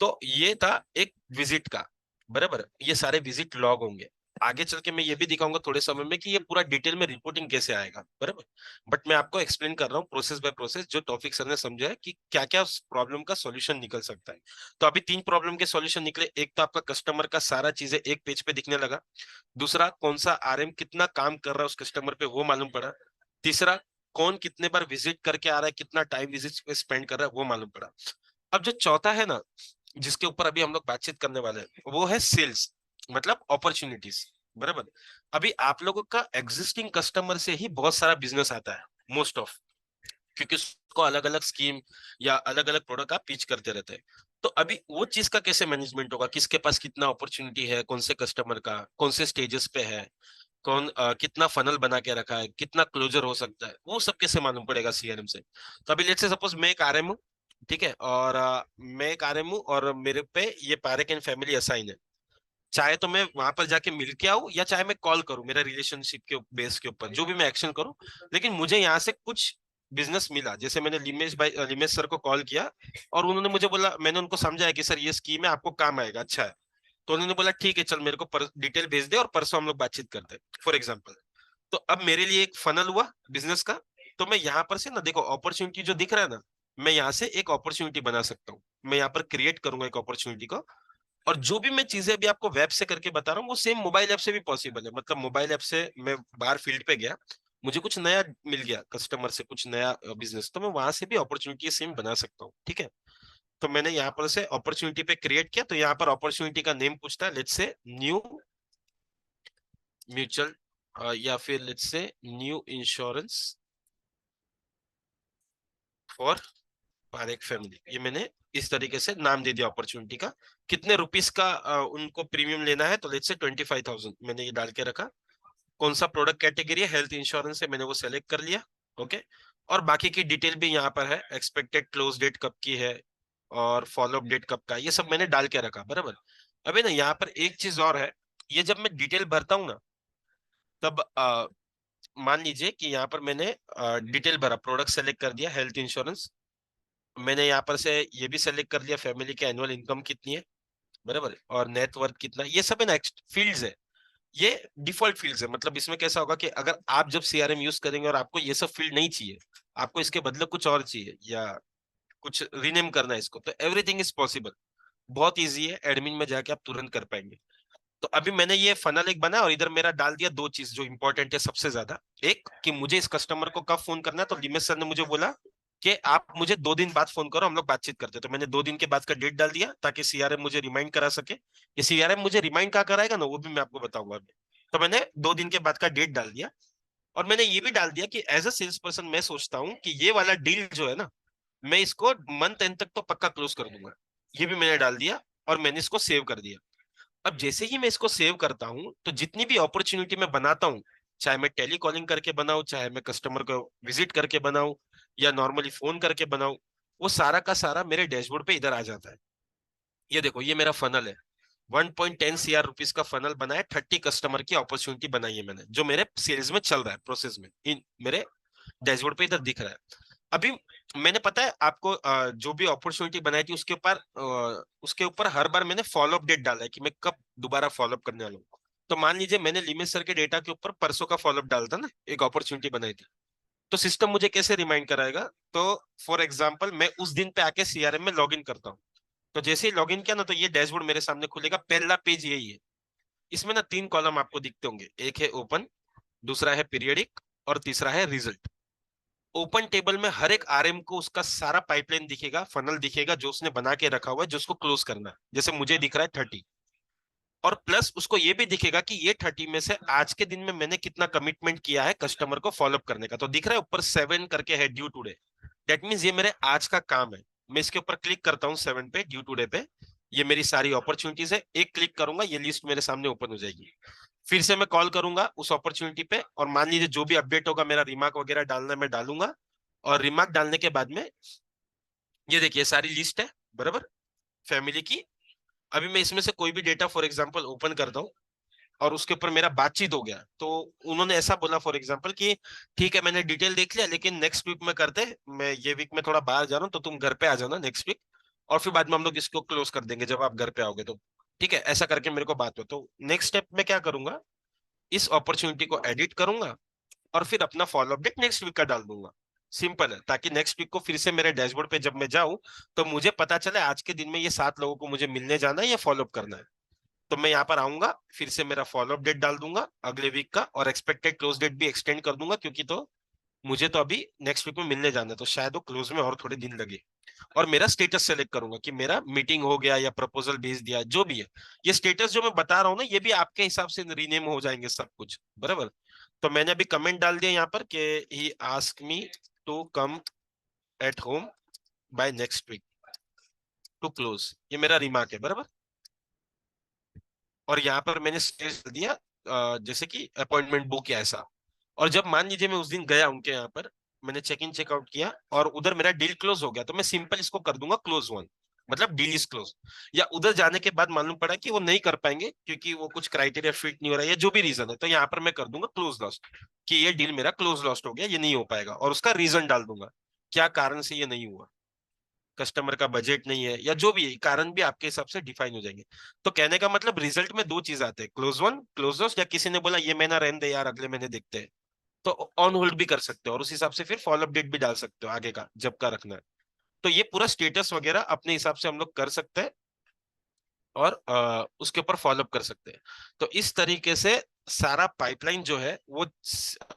तो ये था एक विजिट का, बराबर। ये सारे विजिट लॉग होंगे। आगे चल के मैं ये भी दिखाऊंगा थोड़े समय में कि ये पूरा डिटेल में रिपोर्टिंग कैसे आएगा, बराबर। बट मैं आपको एक्सप्लेन कर रहा हूँ प्रोसेस बाय प्रोसेस, जो टॉपिक सर ने समझा है कि क्या क्या प्रॉब्लम का सॉल्यूशन निकल सकता है। तो अभी 3 प्रॉब्लम के सॉल्यूशन निकले। एक तो आपका कस्टमर का सारा चीजें एक पेज पे दिखने लगा। दूसरा, कौन सा आरएम कितना काम कर रहा है उस कस्टमर पे, वो मालूम पड़ा। तीसरा, कौन कितने बार विजिट करके आ रहा है, कितना टाइम विजिट पे स्पेंड कर रहा है, वो मालूम पड़ा। अब जो चौथा है ना, जिसके ऊपर अभी हम लोग बातचीत करने वाले हैं, वो है सेल्स, मतलब अपॉर्चुनिटीज, बराबर। अभी आप लोगों का एग्जिस्टिंग कस्टमर से ही बहुत सारा बिजनेस आता है मोस्ट ऑफ, क्योंकि उसको अलग अलग स्कीम या अलग अलग प्रोडक्ट आप पिच करते रहते हैं। तो अभी वो चीज का कैसे मैनेजमेंट होगा, किसके पास कितना अपॉर्चुनिटी है, कौन से कस्टमर का कौन से स्टेजेस पे है, कौन कितना फनल बना के रखा है, कितना क्लोजर हो सकता है, वो सब कैसे मालूम पड़ेगा सीआरएम से। तो अभी लेट्स से सपोज मैं एक आरएम हूँ, ठीक है, और मैं एक आरएम हूँ और मेरे पे ये पारेख एंड फैमिली असाइन है। चाहे तो मैं वहां पर जाके मिल के आऊं या चाहे मैं कॉल करूं, मेरा रिलेशनशिप के बेस के ऊपर जो भी मैं एक्शन करूं, लेकिन मुझे यहाँ से कुछ बिजनेस मिला। जैसे मैंने लिमेश सर को कॉल किया और उन्होंने मुझे बोला, मैंने उनको समझाया कि सर ये स्कीम है, आपको काम आएगा, अच्छा है। तो उन्होंने बोला ठीक है चल मेरे को डिटेल भेज दे और परसों हम लोग बातचीत करते हैं, फॉर एग्जाम्पल। तो अब मेरे लिए एक फनल हुआ बिजनेस का। तो मैं यहाँ पर से ना, देखो अपॉर्चुनिटी जो दिख रहा है ना, मैं यहाँ से एक अपॉर्चुनिटी बना सकता हूँ। मैं यहाँ पर क्रिएट करूंगा एक अपॉर्चुनिटी को। और जो भी मैं चीजें अभी आपको वेब से करके बता रहा हूँ वो सेम मोबाइल ऐप से भी पॉसिबल है। मतलब मोबाइल ऐप से मैं बाहर फील्ड पे गया, मुझे कुछ नया मिल गया कस्टमर से, कुछ नया बिजनेस, तो मैं वहां से भी अपॉर्चुनिटी सेम बना सकता हूँ, ठीक है। तो मैंने यहाँ पर से अपॉर्चुनिटी पे क्रिएट किया। तो यहाँ पर अपॉर्चुनिटी का नेम पूछता है, लेट्स से न्यू म्यूचुअल या फिर let's say new insurance for Parekh family. ये मैंने इस तरीके से नाम दे दिया अपॉर्चुनिटी का। कितने रुपीस का उनको प्रीमियम लेना है, तो लेट्स से 25,000 मैंने ये डाल के रखा। कौन सा प्रोडक्ट कैटेगरी है, हेल्थ इंश्योरेंस है, मैंने वो सेलेक्ट कर लिया, ओके। और बाकी की डिटेल भी यहाँ पर है, एक्सपेक्टेड क्लोज डेट कब की है और फॉलो अप डेट कब का, ये सब मैंने डाल के रखा, बराबर। अभी ना यहाँ पर एक चीज और है, ये जब मैं डिटेल भरता हूँ ना, तब मान लीजिए कि यहाँ पर मैंने डिटेल भरा, प्रोडक्ट सेलेक्ट कर दिया हेल्थ इंश्योरेंस, मैंने यहाँ पर से ये भी सेलेक्ट कर लिया फैमिली की एनुअल इनकम कितनी है, बराबर, और नेट वर्थ कितना, ये सब है ना फील्ड्स है, ये डिफॉल्ट फील्ड्स है। मतलब इसमें कैसा होगा कि अगर आप जब सीआरएम यूज करेंगे और आपको ये सब फील्ड नहीं चाहिए, आपको इसके बदले कुछ और चाहिए या कुछ रीनेम करना है इसको, तो एवरीथिंग इज पॉसिबल, बहुत इजी है, एडमिन में जाके आप तुरंत कर पाएंगे। तो अभी मैंने ये फनल एक बनाया और इधर मेरा डाल दिया 2 चीज जो इंपॉर्टेंट है सबसे ज्यादा। एक कि मुझे इस कस्टमर को कब फोन करना है, तो लिमेश सर ने मुझे बोला कि आप मुझे 2 दिन बाद फोन करो, हम लोग बातचीत करते हैं। तो मैंने 2 दिन के बाद का डेट डाल दिया ताकि सीआरएम मुझे रिमाइंड करा सके। ये सीआरएम मुझे रिमाइंड कहाँ कराएगा ना, वो भी मैं आपको बताऊंगा अभी। तो मैंने 2 दिन के बाद का डेट डाल दिया और मैंने ये भी डाल दिया कि एज अ सेल्स पर्सन मैं सोचता हूँ कि ये वाला डील जो है ना, मैं इसको मंथ एंड तक तो पक्का क्लोज कर दूंगा। ये भी मैंने डाल दिया और मैंने इसको सेव कर दिया। अब जैसे ही मैं इसको सेव करता हूं तो जितनी भी अपॉर्चुनिटी मैं बनाता हूं, चाहे मैं टेली कॉलिंग करके बनाऊं, चाहे मैं कस्टमर को विजिट करके बनाऊं या नॉर्मली फोन करके बनाऊं, वो सारा का सारा मेरे डैशबोर्ड पे इधर आ जाता है। ये देखो, ये मेरा फनल है, 1.10 CR रुपीस का फनल बनाया, 30 कस्टमर की अपॉर्चुनिटी बनाई है मैंने, जो मेरे सेल्स में चल रहा है, प्रोसेस में, इन मेरे डैशबोर्ड पे इधर दिख रहा है। अभी मैंने पता है आपको जो भी अपॉर्चुनिटी बनाई थी उसके ऊपर हर बार मैंने फॉलो अप डेट डाला है कि मैं कब दोबारा फॉलो अप करने वाला हूँ। तो मान लीजिए मैंने लिमिट सर के डेटा के ऊपर परसों का फॉलोअप डाला था ना, एक अपॉर्चुनिटी बनाई थी, तो सिस्टम मुझे कैसे रिमाइंड कराएगा? तो फॉर एग्जाम्पल मैं उस दिन पे आके सीआरएम में लॉग इन करता हूँ, तो जैसे ही लॉग इन किया ना, तो ये डैशबोर्ड मेरे सामने खुलेगा। पहला पेज यही है, इसमें ना 3 कॉलम आपको दिखते होंगे, एक है ओपन, दूसरा है पीरियडिक, और तीसरा है रिजल्ट। ओपन टेबल में हर एक आरएम को उसका सारा पाइपलाइन दिखेगा, फनल दिखेगा जो उसने बना के रखा हुआ है, जो उसको क्लोज करना है। जैसे मुझे दिख रहा है 30, और प्लस उसको ये भी दिखेगा कि ये 30 में से आज के दिन में मैंने कितना कमिटमेंट किया है कस्टमर को फॉलोअप करने का। तो दिख रहा है ऊपर 7 करके है, ड्यू टुडे। दैट मीन्स ये मेरे आज का काम है। मैं इसके ऊपर क्लिक करता हूँ 7 पे, ड्यू टुडे पे, ये मेरी सारी अपॉर्चुनिटीज है। एक क्लिक करूंगा, ये लिस्ट मेरे सामने ओपन हो जाएगी। फिर से मैं कॉल करूंगा उस अपॉर्चुनिटी पे, और मान लीजिए जो भी अपडेट होगा, मेरा रिमार्क वगैरह डालना मैं डालूंगा, और रिमार्क डालने के बाद में ये देखिए सारी लिस्ट है बराबर, फैमिली की। अभी मैं इसमें से कोई भी डेटा फॉर एग्जांपल ओपन करता हूँ, और उसके ऊपर मेरा बातचीत हो गया, तो उन्होंने ऐसा बोला फॉर एग्जांपल कि ठीक है मैंने डिटेल देख लिया, लेकिन नेक्स्ट वीक में करते हैं, मैं ये वीक में थोड़ा बाहर जा रहा हूँ, तो तुम घर पे आ जाना नेक्स्ट वीक, और फिर बाद में हम लोग इसको क्लोज कर देंगे जब आप घर पे आओगे। तो ठीक है, ऐसा करके मेरे को बात हो। तो नेक्स्ट स्टेप में क्या करूंगा, इस अपॉर्चुनिटी को एडिट करूंगा, और फिर अपना फॉलो अपडेट नेक्स्ट वीक का डाल दूंगा। सिंपल है, ताकि नेक्स्ट वीक को फिर से मेरे डैशबोर्ड पे जब मैं जाऊं, तो मुझे पता चले आज के दिन में ये 7 लोगों को मुझे मिलने जाना है या फॉलोअप करना है। तो मैं यहाँ पर आऊंगा, फिर से मेरा फॉलोअप डेट डाल दूंगा अगले वीक का, और एक्सपेक्टेड क्लोज डेट भी एक्सटेंड कर दूंगा, क्योंकि तो मुझे तो अभी नेक्स्ट वीक में मिलने जाना है, तो शायद वो क्लोज में और थोड़े दिन लगे। और मेरा स्टेटस सेलेक्ट करूंगा कि मेरा मीटिंग हो गया या प्रपोजल भेज दिया, जो भी है। ये स्टेटस जो मैं बता रहा हूँ ना, ये भी आपके हिसाब से रीनेम हो जाएंगे सब कुछ बराबर। तो मैंने अभी कमेंट डाल दिया यहाँ पर कि he ask me to come at home by next week to close, ये मेरा रिमार्क है बराबर। और यहाँ पर मैंने स्टेटस दिया जैसे कि अपॉइंटमेंट बुक या ऐसा। और जब मान लीजिए मैं उस दिन गया उनके यहाँ पर, मैंने चेक इन चेकआउट किया और उधर मेरा डील क्लोज हो गया, तो मैं सिंपल इसको कर दूंगा क्लोज वन, मतलब डील इज क्लोज। या उधर जाने के बाद मालूम पड़ा कि वो नहीं कर पाएंगे क्योंकि वो कुछ क्राइटेरिया फिट नहीं हो रहा है, या जो भी रीजन है, तो यहाँ पर मैं कर दूंगा क्लोज लॉस्ट, कि ये डील मेरा क्लोज लॉस्ट हो गया, ये नहीं हो पाएगा, और उसका रीजन डाल दूंगा क्या कारण से ये नहीं हुआ। कस्टमर का बजट नहीं है या जो भी है, कारण भी आपके हिसाब से डिफाइन हो जाएंगे। तो कहने का मतलब रिजल्ट में 2 चीज आते हैं, क्लोज वन क्लोज लॉस्ट, या किसी ने बोला ये महीना रहने दे यार अगले महीने देखते हैं, तो ऑन होल्ड भी कर सकते हो, और उस हिसाब से फिर फॉलो अपडेट भी डाल सकते हो आगे का जब का रखना है। तो ये पूरा स्टेटस वगैरह अपने हिसाब से हम लोग कर सकते हैं, और उसके ऊपर फॉलोअप कर सकते हैं। तो इस तरीके से सारा पाइपलाइन जो है वो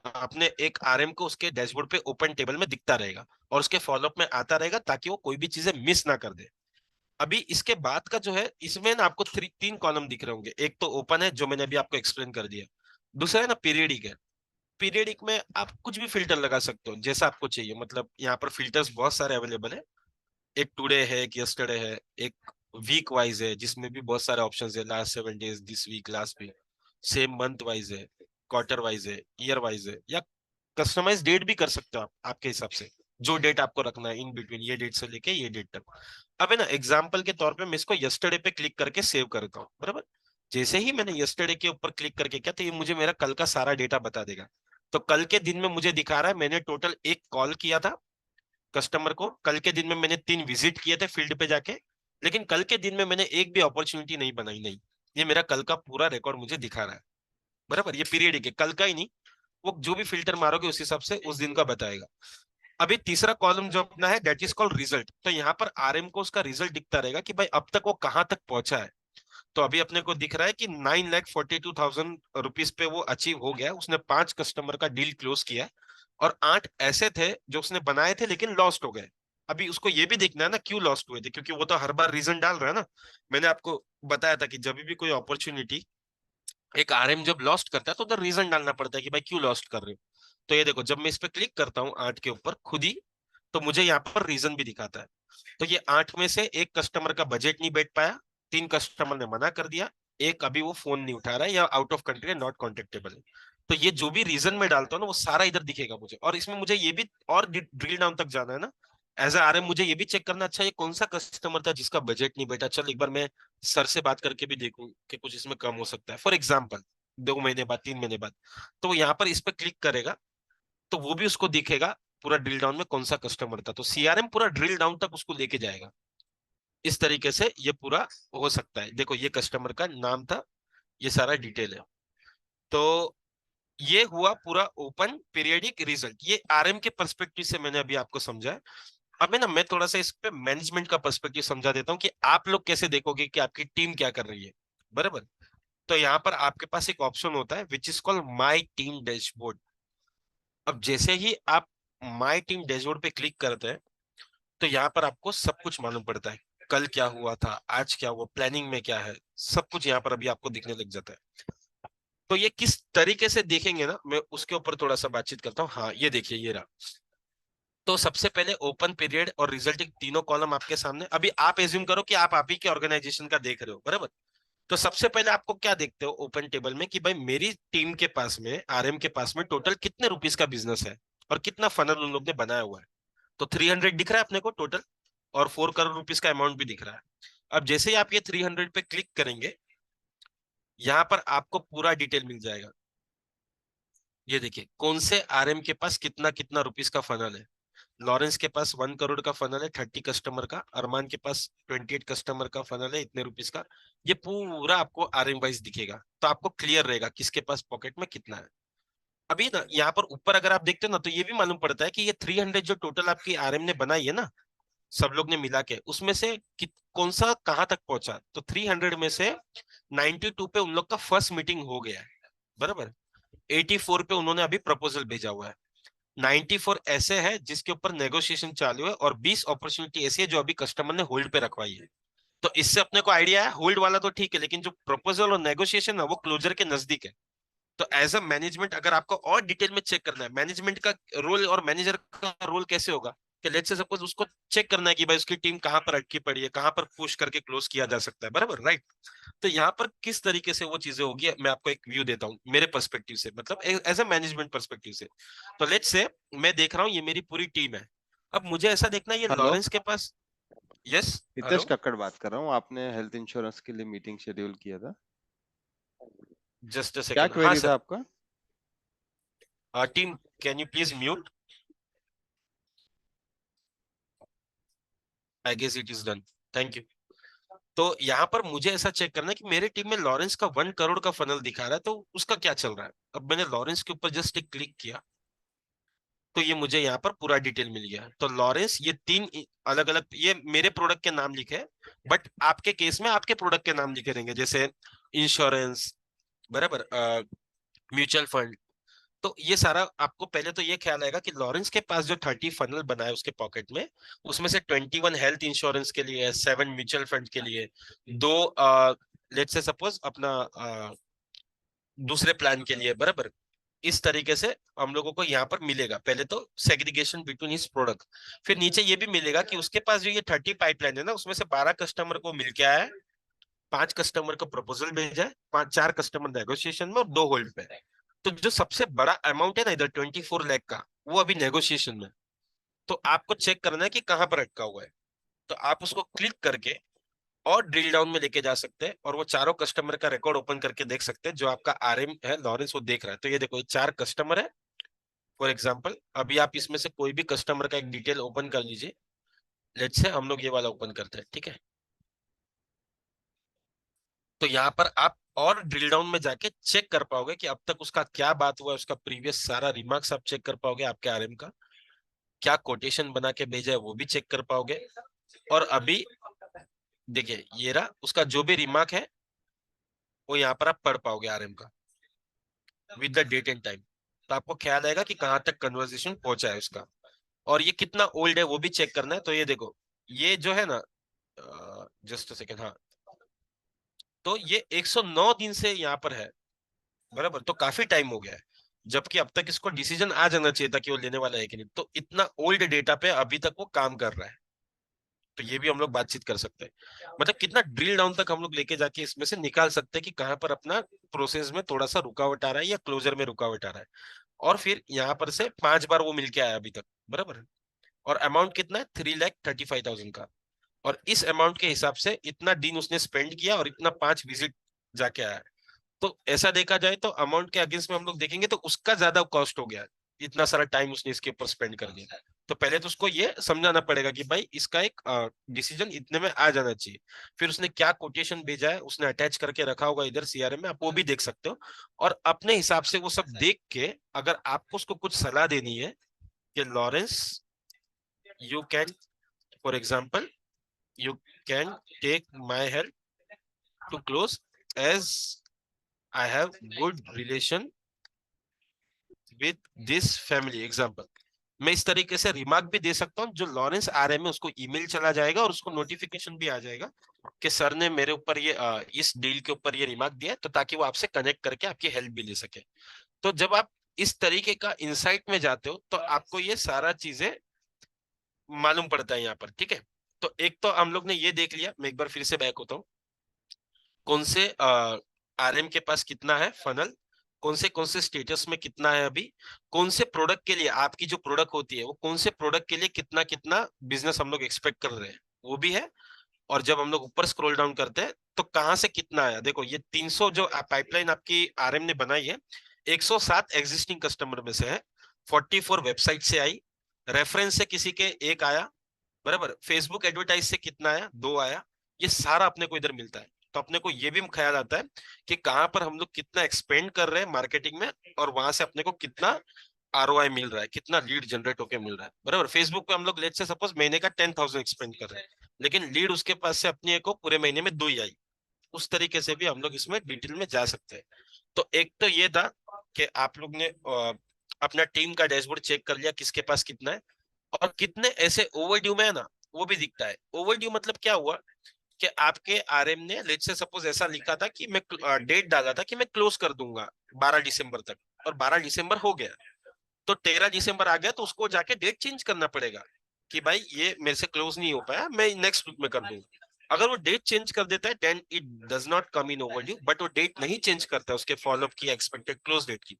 अपने एक आरएम को उसके डैशबोर्ड पे ओपन टेबल में दिखता रहेगा, और उसके फॉलोअप में आता रहेगा, ताकि वो कोई भी चीजें मिस ना कर दे। अभी इसके बाद का जो है, इसमें ना आपको 3 कॉलम दिख रहे होंगे। एक तो ओपन है जो मैंने अभी आपको एक्सप्लेन कर दिया, दूसरा है ना पीरियडिक है। पीरियडिक में आप कुछ भी फिल्टर लगा सकते हो जैसा आपको चाहिए, मतलब यहाँ पर फिल्टर्स बहुत सारे अवेलेबल है। एक टुडे है, एक यस्टरडे है, एक वीक वाइज है जिसमें भी बहुत सारे ऑप्शंस है, last 7 days, this week, last week. Same month wise है, क्वार्टर वाइज है, ईयर वाइज है, या कस्टमाइज डेट भी कर सकते हो आप आपके हिसाब से, जो डेट आपको रखना है इन बिटवीन, ये डेट से लेके ये डेट तक। अब है ना एग्जाम्पल के तौर पे मैं इसको यस्टरडे पे क्लिक करके सेव करता हूँ बराबर। जैसे ही मैंने यस्टरडे के ऊपर क्लिक करके किया, तो ये मुझे मेरा कल का सारा डेटा बता देगा। तो कल के दिन में मुझे दिखा रहा है मैंने टोटल 1 कॉल किया था कस्टमर को, कल के दिन में मैंने 3 विजिट किए थे फील्ड पे जाके, लेकिन कल के दिन में मैंने एक भी अपॉर्चुनिटी नहीं बनाई, नहीं। ये मेरा कल का पूरा रिकॉर्ड मुझे दिखा रहा है बराबर। ये पीरियड है, कल का ही नहीं, वो जो भी फिल्टर मारोगे उस हिसाब से उस दिन का बताएगा। अभी तीसरा कॉलम जो अपना है दैट इज कॉल्ड रिजल्ट। तो यहाँ पर आरएम को उसका रिजल्ट दिखता रहेगा कि भाई अब तक वो कहाँ तक पहुंचा है। तो अभी अपने को दिख रहा है कि 9,42,000 रुपीज पे वो अचीव हो गया, उसने 5 कस्टमर का डील क्लोज किया है, और 8 ऐसे थे जो उसने बनाए थे लेकिन लॉस्ट हो गए। अभी उसको ये भी देखना है ना क्यों लॉस्ट हुए थे, क्योंकि वो तो हर बार रीजन डाल रहा है ना। मैंने आपको बताया था कि जब भी कोई अपॉर्चुनिटी एक आरएम जब लॉस्ट करता है, तो उधर रीजन डालना पड़ता है कि भाई क्यों लॉस्ट कर रहे हो। तो ये देखो, जब मैं इस पे क्लिक करता हूँ 8 के ऊपर खुद ही, तो मुझे यहाँ पर रीजन भी दिखाता है। तो ये 8 में से एक कस्टमर का बजट नहीं बैठ पाया, 3 कस्टमर ने मना कर दिया, एक अभी वो फोन नहीं उठा रहा है या आउट ऑफ कंट्री है, नॉट कॉन्टेक्टेबल है। तो ये जो भी रीजन में डालता हूँ ना, वो सारा इधर दिखेगा मुझे। और इसमें मुझे ये भी और ड्रिल डाउन तक जाना है ना, एज ए आरएम मुझे ये भी चेक करना, अच्छा ये कौन सा कस्टमर था जिसका बजट नहीं बैठा, चल एक बार मैं सर से बात करके भी देखूं कि कुछ इसमें कम हो सकता है। फॉर एग्जाम्पल 2 महीने बाद, 3 महीने बाद, तो यहाँ पर इस पर क्लिक करेगा, तो वो भी उसको दिखेगा पूरा ड्रिल डाउन में कौन सा कस्टमर था। तो सीआरएम पूरा ड्रिल डाउन तक उसको लेके जाएगा। इस तरीके से ये पूरा हो सकता है। देखो ये कस्टमर का नाम था, ये सारा डिटेल है। तो ये हुआ पूरा ओपन पीरियडिक रिजल्ट, ये आरएम के पर्सपेक्टिव से मैंने अभी आपको समझा। अब मैं थोड़ा सा इस पे मैनेजमेंट का पर्सपेक्टिव समझा देता हूँ कि आप लोग कैसे देखोगे कि आपकी टीम क्या कर रही है, बराबर। तो यहाँ पर आपके पास एक ऑप्शन होता है which is called my team dashboard. अब जैसे ही आप माई टीम डैशबोर्ड पे क्लिक करते हैं तो यहाँ पर आपको सब कुछ मालूम पड़ता है, कल क्या हुआ था, आज क्या हुआ, प्लानिंग में क्या है, सब कुछ यहाँ पर अभी आपको दिखने लग जाता है। तो ये किस तरीके से देखेंगे ना, मैं उसके ऊपर थोड़ा सा बातचीत करता हूँ। हाँ ये देखिए, ये रहा। तो सबसे पहले ओपन पीरियड और रिजल्ट तीनों कॉलम आपके सामने। अभी आप एज्यूम करो कि आप ही के ऑर्गेनाइजेशन का देख रहे हो, बराबर। तो सबसे पहले आपको क्या देखते हो ओपन टेबल में कि भाई मेरी टीम के पास में, आरएम के पास में टोटल कितने रुपीस का बिजनेस है और कितना फनल उन लोग ने बनाया हुआ है। तो 300 दिख रहा है अपने को टोटल, और 4 करोड़ रुपीस का अमाउंट भी दिख रहा है। अब जैसे ही आप ये 300 पे क्लिक करेंगे, यहां पर आपको पूरा डिटेल मिल जाएगा। ये देखिए कौन से आरएम के पास कितना कितना रुपीस का फनल है। लॉरेंस के पास 1 करोड़ का फनल है 30 कस्टमर का, अरमान के पास 28 कस्टमर का फनल है इतने रुपीस का। ये पूरा आपको आरएम वाइज दिखेगा, तो आपको क्लियर रहेगा किसके पास पॉकेट में कितना है। अभी ना यहाँ पर ऊपर अगर आप देखते हो ना, तो ये भी मालूम पड़ता है कि ये 300 जो टोटल आपकी आरएम ने बनाई है ना, सब लोग ने मिला के, उसमें से कौन सा कहां तक पहुंचा। तो 300 में से 92 पे उन लोग का फर्स्ट मीटिंग हो गया है, बराबर। 84 पे उन्होंने अभी प्रपोजल भेजा हुआ है। 94 ऐसे है जिसके ऊपर नेगोशिएशन चालू है, और 20 अपॉर्चुनिटी ऐसी है जो अभी कस्टमर ने होल्ड पे रखवाई है। तो इससे अपने को आइडिया है, होल्ड वाला तो ठीक है, लेकिन जो प्रपोजल और नेगोशिएशन है वो क्लोजर के नजदीक है। तो एज अ मैनेजमेंट अगर आपको और डिटेल में चेक करना है मैनेजमेंट का रोल और मैनेजर का रोल कैसे होगा, कि लेट्स से सपोज उसको चेक करना है कि भाई उसकी टीम कहां पर अटकी पड़ी है, कहां पर पुश करके क्लोज किया जा सकता है, बराबर, राइट। तो यहाँ पर किस तरीके से वो चीजें होगी, मैं आपको एक व्यू देता हूँ मेरे पर्सपेक्टिव से, मतलब एज अ मैनेजमेंट पर्सपेक्टिव से। तो लेट्स से मैं देख रहा हूँ ये मेरी पूरी टीम है। अब मुझे ऐसा देखना है ये हेलो, लॉरेंस के पास। यस, हितेश हेलो, कक्कड़ बात कर रहा हूँ। आपने हेल्थ इंश्योरेंस के लिए मीटिंग शेड्यूल किया था, जस्ट अ क्या सेकेंड। हाँ क्वेरी था सर, आपका? Team can you please mute, I guess it is done, thank you. तो यहाँ पर मुझे ऐसा चेक करना है कि मेरे टीम में लॉरेंस का 1 करोड़ का फनल दिखा रहा है, तो उसका क्या चल रहा है। अब मैंने लॉरेंस के ऊपर जस्ट एक क्लिक किया तो ये मुझे यहाँ पर पूरा डिटेल मिल गया। तो लॉरेंस ये 3 अलग अलग, ये मेरे प्रोडक्ट के नाम लिखे हैं, बट आपके केस में आपके प्रोडक्ट के नाम लिखे रहेंगे, जैसे इंश्योरेंस, बराबर, म्यूचुअल फंड। तो ये सारा आपको पहले तो ये ख्याल आएगा कि लॉरेंस के पास जो 30 फनल बनाए उसके पॉकेट में, उसमें से 21 हेल्थ इंश्योरेंस के लिए है, 7 म्यूचुअल फंड के लिए, 2 लेट्स से सपोज अपना दूसरे प्लान के लिए, बराबर। इस तरीके से हम लोगों को यहाँ पर मिलेगा पहले तो सेग्रीगेशन बिटवीन हिज प्रोडक्ट। फिर नीचे ये भी मिलेगा कि उसके पास जो ये 30 पाइपलाइन है ना, उसमें से 12 कस्टमर को मिल के आया है, 5 कस्टमर को प्रपोजल भेजा है, 4 कस्टमर नेगोशिएशन में और 2 होल्ड पे है। तो जो सबसे बड़ा अमाउंट है ना इधर 24 लाख का, वो अभी नेगोशिएशन में। तो आपको चेक करना है कि कहां पर अटका हुआ है। तो आप उसको क्लिक करके और ड्रिल डाउन में लेके जा सकते हैं, और वो चारों कस्टमर का रिकॉर्ड ओपन करके देख सकते हैं जो आपका आरएम है लॉरेंस वो देख रहा है। तो ये देखो, ये 4 कस्टमर है फॉर एग्जाम्पल। अभी आप इसमें से कोई भी कस्टमर का एक डिटेल ओपन कर लीजिए। लेट्स से हम लोग ये वाला ओपन करते हैं, ठीक है। तो यहाँ पर आप और ड्रिल डाउन में जाके चेक कर पाओगे कि अब तक उसका क्या बात हुआ है, उसका प्रीवियस सारा रिमार्क्स आप चेक कर पाओगे, आपके आरएम का क्या कोटेशन बना के भेजा है वो भी चेक कर पाओगे। और अभी देखिए ये रहा उसका जो भी रिमार्क है वो यहाँ पर आप पढ़ पाओगे आरएम का with the date and time. तो आपको ख्याल आएगा कि कहाँ तक कन्वर्सेशन पहुंचा है उसका, और ये कितना ओल्ड है वो भी चेक करना है। तो ये देखो, ये जो है ना, जस्ट सेकेंड, हाँ, तो ये 109 दिन से यहाँ पर है, बराबर। तो काफी टाइम हो गया है, जबकि अब तक इसको डिसीजन आ जाना चाहिए था कि वो लेने वाला है कि नहीं। तो इतना ओल्ड डेटा पे अभी तक वो काम कर रहा है। तो ये भी हम लोग बातचीत कर सकते हैं, मतलब कितना ड्रिल डाउन तक हम लोग लेके जाके इसमें से निकाल सकते हैं कि कहाँ पर अपना प्रोसेस में थोड़ा सा रुकावट आ रहा है या क्लोजर में रुकावट आ रहा है। और फिर यहाँ पर से 5 बार वो मिलके आया अभी तक, बराबर। और अमाउंट कितना है, 3,35,000 का। और इस अमाउंट के हिसाब से इतना दिन उसने स्पेंड किया और इतना 5 विजिट जाके आया है। तो ऐसा देखा जाए तो अमाउंट के अगेंस्ट में हम लोग देखेंगे तो उसका ज्यादा कॉस्ट हो गया है, इतना सारा टाइम उसने इसके ऊपर स्पेंड कर दिया। तो पहले तो उसको ये समझाना पड़ेगा कि भाई इसका एक डिसीजन इतने में आ जाना चाहिए। फिर उसने क्या कोटेशन भेजा है, उसने अटैच करके रखा होगा इधर सीआरएम में, आप वो भी देख सकते हो। और अपने हिसाब से वो सब देख के अगर आपको उसको कुछ सलाह देनी है कि Lawrence, you can, for example, you can take my help to close as I have good relation with this family example। मैं इस तरीके से रिमार्क भी दे सकता हूँ, जो लॉरेंस आरएम में उसको ईमेल चला जाएगा और उसको नोटिफिकेशन भी आ जाएगा कि सर ने मेरे ऊपर ये इस डील के ऊपर ये रिमार्क दिया है, तो ताकि वो आपसे कनेक्ट करके आपकी हेल्प भी ले सके। तो जब आप इस तरीके का इंसाइट में जाते हो तो आपको ये सारा चीजें मालूम पड़ता है यहाँ पर, ठीक है। तो एक तो हम लोग ने ये देख लिया, मैं एक बार फिर से बैक होता हूँ, कौन से आरएम के पास कितना है फनल, कौन से स्टेटस में कितना है अभी, कौन से प्रोडक्ट के लिए आपकी जो प्रोडक्ट होती है वो कौन से प्रोडक्ट के लिए कितना कितना बिजनेस हम लोग एक्सपेक्ट कर रहे हैं वो भी है। और जब हम लोग ऊपर स्क्रॉल डाउन करते हैं तो कहाँ से कितना आया, देखो ये 300 जो पाइपलाइन आपकी आरएम ने बनाई है, 107 एग्जिस्टिंग कस्टमर में से है, 44 वेबसाइट से आई, रेफरेंस से किसी के एक आया, बराबर, फेसबुक एडवर्टाइज से कितना आया, 2 आया। ये सारा अपने को इधर मिलता है। तो अपने को ये भी ख्याल आता है कि कहाँ पर हम लोग कितना एक्सपेंड कर रहे हैं मार्केटिंग में, और वहां से अपने को कितना आरओआई मिल रहा है, कितना लीड जनरेट होकर मिल रहा है, बराबर। फेसबुक पे हम लोग लेट्स से सपोज महीने का 10,000 एक्सपेंड कर रहे हैं, लेकिन लीड उसके पास से अपने को पूरे महीने में 2 ही आई। उस तरीके से भी हम लोग इसमें डिटेल में जा सकते हैं। तो एक तो ये था कि आप लोग ने अपना टीम का डैशबोर्ड चेक कर लिया किसके पास कितना है, और कितने ऐसे ओवरड्यू में है ना वो भी दिखता है। ओवरड्यू मतलब क्या हुआ कि आपके आरएम ने लेट्स से सपोज ऐसा लिखा था कि मैं डेट डाला था कि मैं क्लोज कर दूंगा 12 दिसंबर तक, और 12 दिसंबर हो गया, तो 13 दिसंबर आ गया, तो उसको जाके डेट चेंज करना पड़ेगा कि भाई ये मेरे से क्लोज नहीं हो पाया, मैं नेक्स्ट वीक में कर दूंगा। अगर वो डेट चेंज कर देता है then it does not come in overdue, but वो डेट नहीं चेंज करता है उसके फॉलोअप की एक्सपेक्टेड क्लोज डेट की,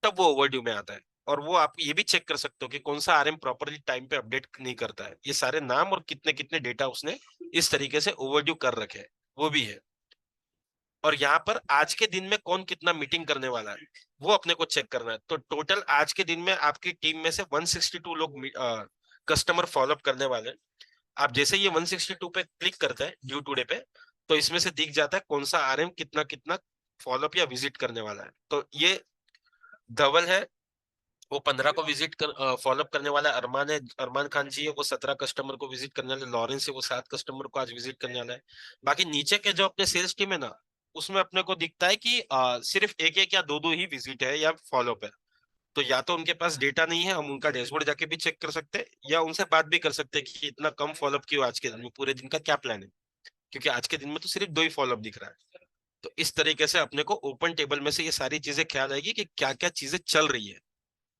तब वो ओवरड्यू में आता है। और वो आप ये भी चेक कर सकते हो कि कौन सा आरएम प्रॉपरली टाइम पे अपडेट नहीं करता है, ये सारे नाम और कितने कितने डेटा उसने इस तरीके से ओवरड्यू कर रखे हैं वो भी है। और यहाँ पर आज के दिन में कौन कितना मीटिंग करने वाला है वो अपने को चेक करना है। तो टोटल आज के दिन में आपकी टीम में से 162 लोग कस्टमर फॉलोअप करने वाले हैं। आप जैसे ये 162 पे क्लिक करते हैं ड्यू टुडे पे, तो इसमें से दिख जाता है कौन सा आरएम कितना कितना फॉलोअप या विजिट करने वाला है। तो ये धवल है, वो 15 को विजिट कर फॉलोअप करने वाला है। अरमान है, अरमान खान जी है, वो 17 कस्टमर को विजिट करने वाले। लॉरेंस है, वो 7 कस्टमर को आज विजिट करने वाला है। बाकी नीचे के जो अपने सेल्स टीम है ना, उसमें अपने को दिखता है कि सिर्फ एक एक या दो ही विजिट है या फॉलोअप है। तो या तो उनके पास डेटा नहीं है, हम उनका डैशबोर्ड जाके भी चेक कर सकते हैं, या उनसे बात भी कर सकते हैं कि इतना कम फॉलोअप क्यों आज के दिन में, पूरे दिन का क्या प्लान है, क्योंकि आज के दिन में तो सिर्फ 2 ही फॉलोअप दिख रहा है। तो इस तरीके से अपने को ओपन टेबल में से ये सारी चीजें ख्याल आएगी कि क्या क्या चीजें चल रही है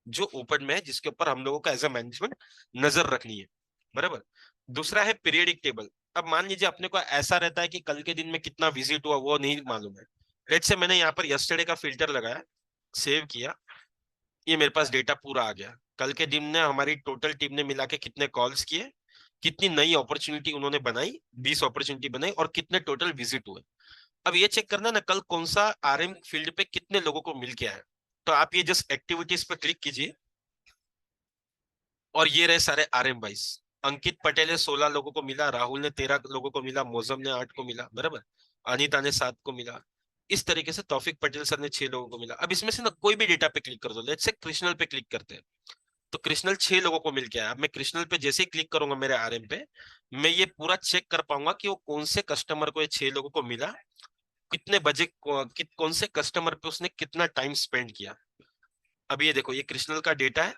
जो ओपन में है, जिसके ऊपर हम लोगों का एज अ मैनेजमेंट नजर रखनी है, बराबर। दूसरा है पीरियडिक टेबल। अब मान लीजिए अपने को ऐसा रहता है कि कल के दिन में कितना विजिट हुआ वो नहीं मालूम है। लेट्स से मैंने यहाँ पर यस्टरडे का फिल्टर लगाया, सेव किया, ये मेरे पास डेटा पूरा आ गया। कल के दिन में हमारी टोटल टीम ने मिला के कितने कॉल्स किए, कितनी नई अपॉर्चुनिटी उन्होंने बनाई, 20 अपॉर्चुनिटी बनाई, और कितने टोटल विजिट हुए। अब ये चेक करना ना कल कौन सा आरएम फील्ड पे कितने लोगों को मिल के आया। तो आप ये जस्ट एक्टिविटीज पे क्लिक कीजिए, और ये रहे सारे आरएम वाइज। अंकित पटेल ने 16 लोगों को मिला, राहुल ने 13 लोगों को मिला, मौजम ने 8 को मिला, बराबर, अनीता ने 7 को मिला। इस तरीके से तौफिक पटेल सर ने 6 लोगों को मिला। अब इसमें से ना कोई भी डेटा पे क्लिक कर दो, लेट्स से कृष्णल पे क्लिक करते हैं, तो कृष्णल 6 लोगों को मिल गया। अब मैं कृष्णल पे जैसे ही क्लिक करूंगा मेरे आरएम पे, मैं ये पूरा चेक कर पाऊंगा कि वो कौन से कस्टमर को ये 6 लोगों को मिला, कितने बजे कौन से कस्टमर पे उसने कितना टाइम स्पेंड किया। अब ये देखो, ये कृष्णल का डेटा है,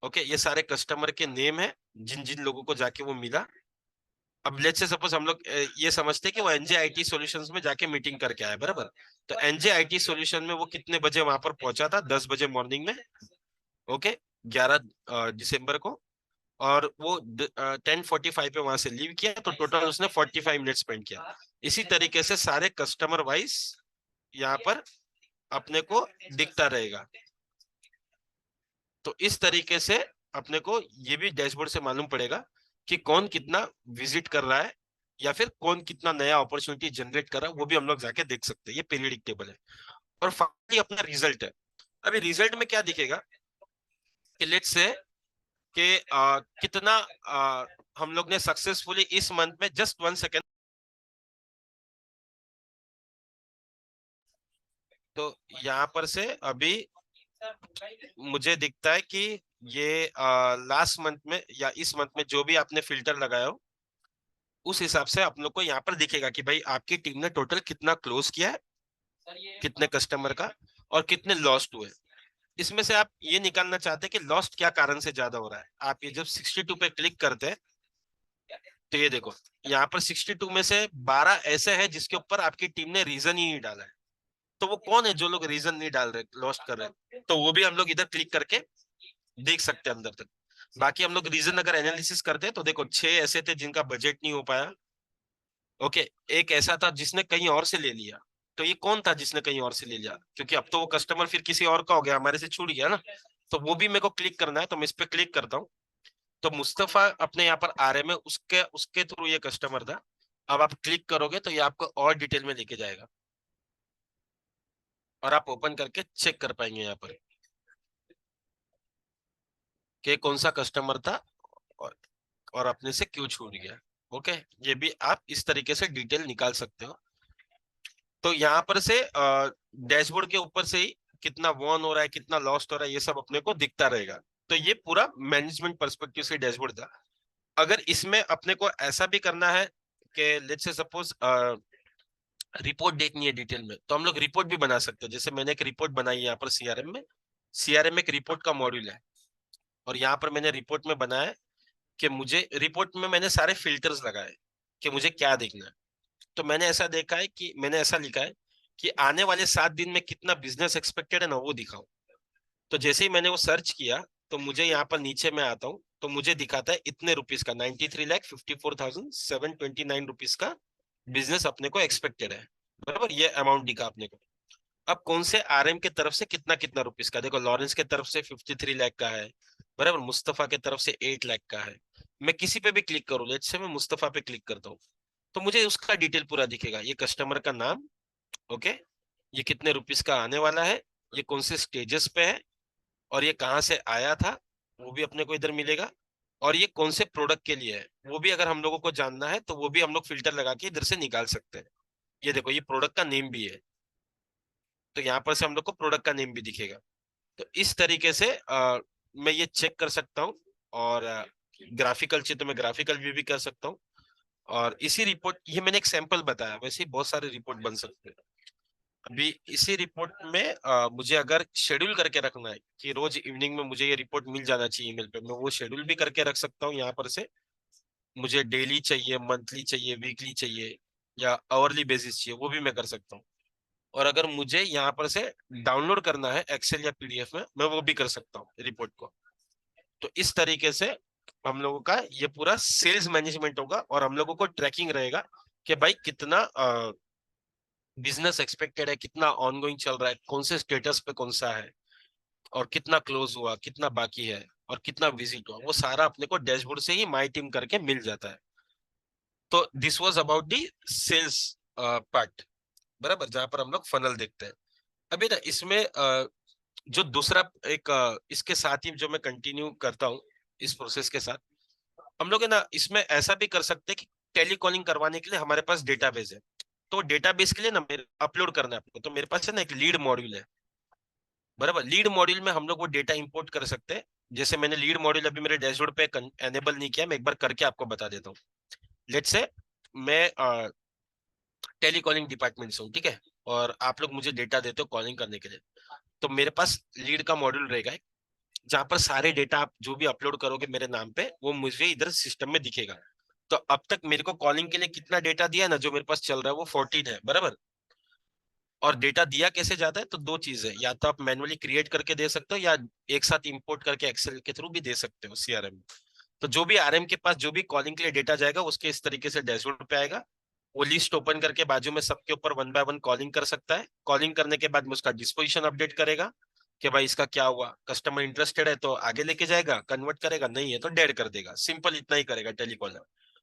ओके, ये सारे कस्टमर के नेम है जिन जिन लोगों को जाके वो मिला। अब लेट्स से सपोज हम लोग ये समझते हैं कि वो एनजे आईटी सॉल्यूशंस में जाके मीटिंग करके आया, बराबर। तो एनजे आईटी सॉल्यूशन में वो कितने बजे वहां पर पहुंचा था, 10 बजे मॉर्निंग में, ओके, 11 दिसंबर को। और वो 10:45 पे वहां से लीव किया, तो टोटल उसने 45 मिनट स्पेंड किया। इसी तरीके से सारे कस्टमर वाइज यहाँ पर अपने को दिखता रहेगा। तो इस तरीके से अपने को ये भी डैशबोर्ड से मालूम पड़ेगा कि कौन कितना विजिट कर रहा है, या फिर कौन कितना नया अपॉर्चुनिटी जनरेट कर रहा है, वो भी हम लोग जाके देख सकते हैं। ये पीरियडिक टेबल है। और फाइनली अपना रिजल्ट है। अभी रिजल्ट में क्या दिखेगा कि लेट्स से कि कितना हम लोग ने सक्सेसफुली इस मंथ में, जस्ट 1 सेकेंड, तो यहाँ पर से अभी मुझे दिखता है कि ये लास्ट मंथ में या इस मंथ में जो भी आपने फिल्टर लगाया हो उस हिसाब से आप लोग को यहाँ पर दिखेगा कि भाई आपकी टीम ने टोटल कितना क्लोज किया है, कितने कस्टमर का, और कितने लॉस्ट हुए। इसमें से आप ये निकालना चाहते हैं कि लॉस्ट क्या कारण से ज्यादा हो रहा है। आप ये जब 62 पे क्लिक करते हैं तो ये देखो यहाँ पर 62 में से 12 ऐसे हैं जिसके ऊपर आपकी टीम ने रीजन ही नहीं डाला है। तो वो कौन है जो लोग रीजन नहीं डाल रहे, लॉस्ट कर रहे हैं, तो वो भी हम लोग इधर क्लिक करके देख सकते हैं अंदर तक। बाकी हम लोग रीजन अगर एनालिसिस करते हैं तो देखो 6 ऐसे थे जिनका बजट नहीं हो पाया। ओके, एक ऐसा था जिसने कहीं और से ले लिया। तो ये कौन था जिसने कहीं और से ले लिया, क्योंकि अब तो वो कस्टमर फिर किसी और का हो गया, हमारे से छूट गया ना। तो वो भी मेरे को क्लिक करना है, तो मैं इस पे क्लिक करता हूँ। तो मुस्तफा अपने यहाँ पर आ रहे में उसके उसके थ्रू ये कस्टमर था। अब आप क्लिक करोगे तो ये आपको और डिटेल में लेके जाएगा और आप ओपन करके चेक कर पाएंगे यहाँ पर कि कौन सा कस्टमर था और, और अपने से क्यों छूट गया। ओके, ये भी आप इस तरीके से डिटेल निकाल सकते हो। तो यहाँ पर से डैशबोर्ड के ऊपर से ही कितना वॉन हो रहा है, कितना लॉस्ट हो रहा है, ये सब अपने को दिखता रहेगा। तो ये पूरा मैनेजमेंट पर्सपेक्टिव से डैशबोर्ड था। अगर इसमें अपने को ऐसा भी करना है कि लेट्स से सपोज रिपोर्ट देखनी है डिटेल में, तो हम लोग रिपोर्ट भी बना सकते हैं। जैसे मैंने एक रिपोर्ट बनाई है यहाँ पर सीआरएम में। सीआरएम एक रिपोर्ट का मॉड्यूल है और यहाँ पर मैंने रिपोर्ट में बनाया है कि मुझे रिपोर्ट में मैंने सारे फिल्टर्स लगाए कि मुझे क्या देखना है। तो मैंने ऐसा देखा है कि मैंने ऐसा लिखा है कि आने वाले 7 दिन में कितना बिजनेस एक्सपेक्टेड है ना, वो दिखाओ। तो जैसे ही मैंने वो सर्च किया तो मुझे यहाँ पर नीचे में आता हूँ तो मुझे दिखाता है इतने रुपीज का, 93,54,729 रुपीज का बिजनेस अपने को एक्सपेक्टेड है। बराबर, ये अमाउंट दिखा अपने को। अब कौन से आरएम के तरफ से कितना कितना रुपीज का, देखो लॉरेंस के तरफ से 53 लाख का है, बराबर, मुस्तफा के तरफ से 8 लाख का है। मैं किसी पे भी क्लिक करूँ, लेट्स से मैं मुस्तफा पे क्लिक करता हूँ तो मुझे उसका डिटेल पूरा दिखेगा। ये कस्टमर का नाम, ओके, ये कितने रुपीस का आने वाला है, ये कौन से स्टेजेस पे है, और ये कहाँ से आया था वो भी अपने को इधर मिलेगा, और ये कौन से प्रोडक्ट के लिए है वो भी अगर हम लोगों को जानना है तो वो भी हम लोग फिल्टर लगा के इधर से निकाल सकते हैं। ये देखो ये प्रोडक्ट का नेम भी है, तो यहाँ पर से हम लोग को प्रोडक्ट का नेम भी दिखेगा। तो इस तरीके से मैं ये चेक कर सकता हूँ। और ग्राफिकल चाहिए तो मैं ग्राफिकल व्यू भी कर सकता हूँ। और इसी रिपोर्ट, ये मैंने एक सैंपल बताया, वैसे ही बहुत सारे रिपोर्ट बन सकते हैं। अभी इसी रिपोर्ट में मुझे अगर शेड्यूल करके रखना है कि रोज इवनिंग में मुझे ये रिपोर्ट मिल जाना चाहिए ईमेल पे, मैं वो शेड्यूल भी करके रख सकता हूँ यहाँ पर से। मुझे डेली चाहिए, मंथली चाहिए, वीकली चाहिए या आवरली बेसिस चाहिए, वो भी मैं कर सकता हूँ। और अगर मुझे यहाँ पर से डाउनलोड करना है एक्सेल या पीडीएफ में, मैं वो भी कर सकता हूँ रिपोर्ट को। तो इस तरीके से हम लोगों का ये पूरा सेल्स मैनेजमेंट होगा और हम लोगों को ट्रैकिंग रहेगा कि भाई कितना बिजनेस एक्सपेक्टेड है, कितना ऑनगोइंग चल रहा है, कौन से स्टेटस पे कौन सा है, और कितना क्लोज हुआ, कितना बाकी है, और कितना विजिट हुआ, वो सारा अपने को डैशबोर्ड से ही माई टीम करके मिल जाता है। तो this was about the sales part, बराबर, जहां पर हम लोग फनल देखते हैं। अभी ना इसमें जो दूसरा एक इसके साथ ही जो मैं कंटिन्यू करता हूँ इस प्रोसेस के साथ, हम लोग है ना इसमें ऐसा भी कर सकते हैं कि टेलीकॉलिंग करवाने के लिए हमारे पास डेटाबेस है। तो डेटाबेस के लिए ना मेरे अपलोड करना है आपको, तो मेरे पास है ना एक लीड मॉड्यूल है। बराबर, लीड मॉड्यूल में हम लोग वो डेटा इंपोर्ट कर सकते हैं। जैसे मैंने लीड मॉड्यूल अभी मेरे डैशबोर्ड पे एनेबल नहीं किया, मैं एक बार करके आपको बता देता हूँ। लेट्स से मैं टेलीकॉलिंग डिपार्टमेंट से हूँ, ठीक है, और आप लोग मुझे डेटा देते हो कॉलिंग करने के लिए। तो मेरे पास लीड का मॉड्यूल रहेगा जहां पर सारे डेटा आप जो भी अपलोड करोगे मेरे नाम पे वो मुझे इधर सिस्टम में दिखेगा। तो अब तक मेरे को कॉलिंग के लिए कितना डेटा दिया है ना, जो मेरे पास चल रहा है वो 14 है, बराबर। और डेटा दिया कैसे जाता है, तो दो चीज है, या तो आप मैनुअली क्रिएट करके दे सकते हो या एक साथ इंपोर्ट करके एक्सेल के थ्रू भी दे सकते हो सीआरएम। तो जो भी आरएम के पास जो भी कॉलिंग के लिए डेटा जाएगा उसके इस तरीके से डैशबोर्ड पे आएगा। वो लिस्ट ओपन करके बाजू में सबके ऊपर 1 बाय 1 कॉलिंग कर सकता है। कॉलिंग करने के बाद में उसका डिस्पोजिशन अपडेट करेगा कि भाई इसका क्या हुआ, कस्टमर इंटरेस्टेड है तो आगे लेके जाएगा, कन्वर्ट करेगा, नहीं है तो डेड कर देगा। सिंपल इतना ही करेगा टेलीकॉलर।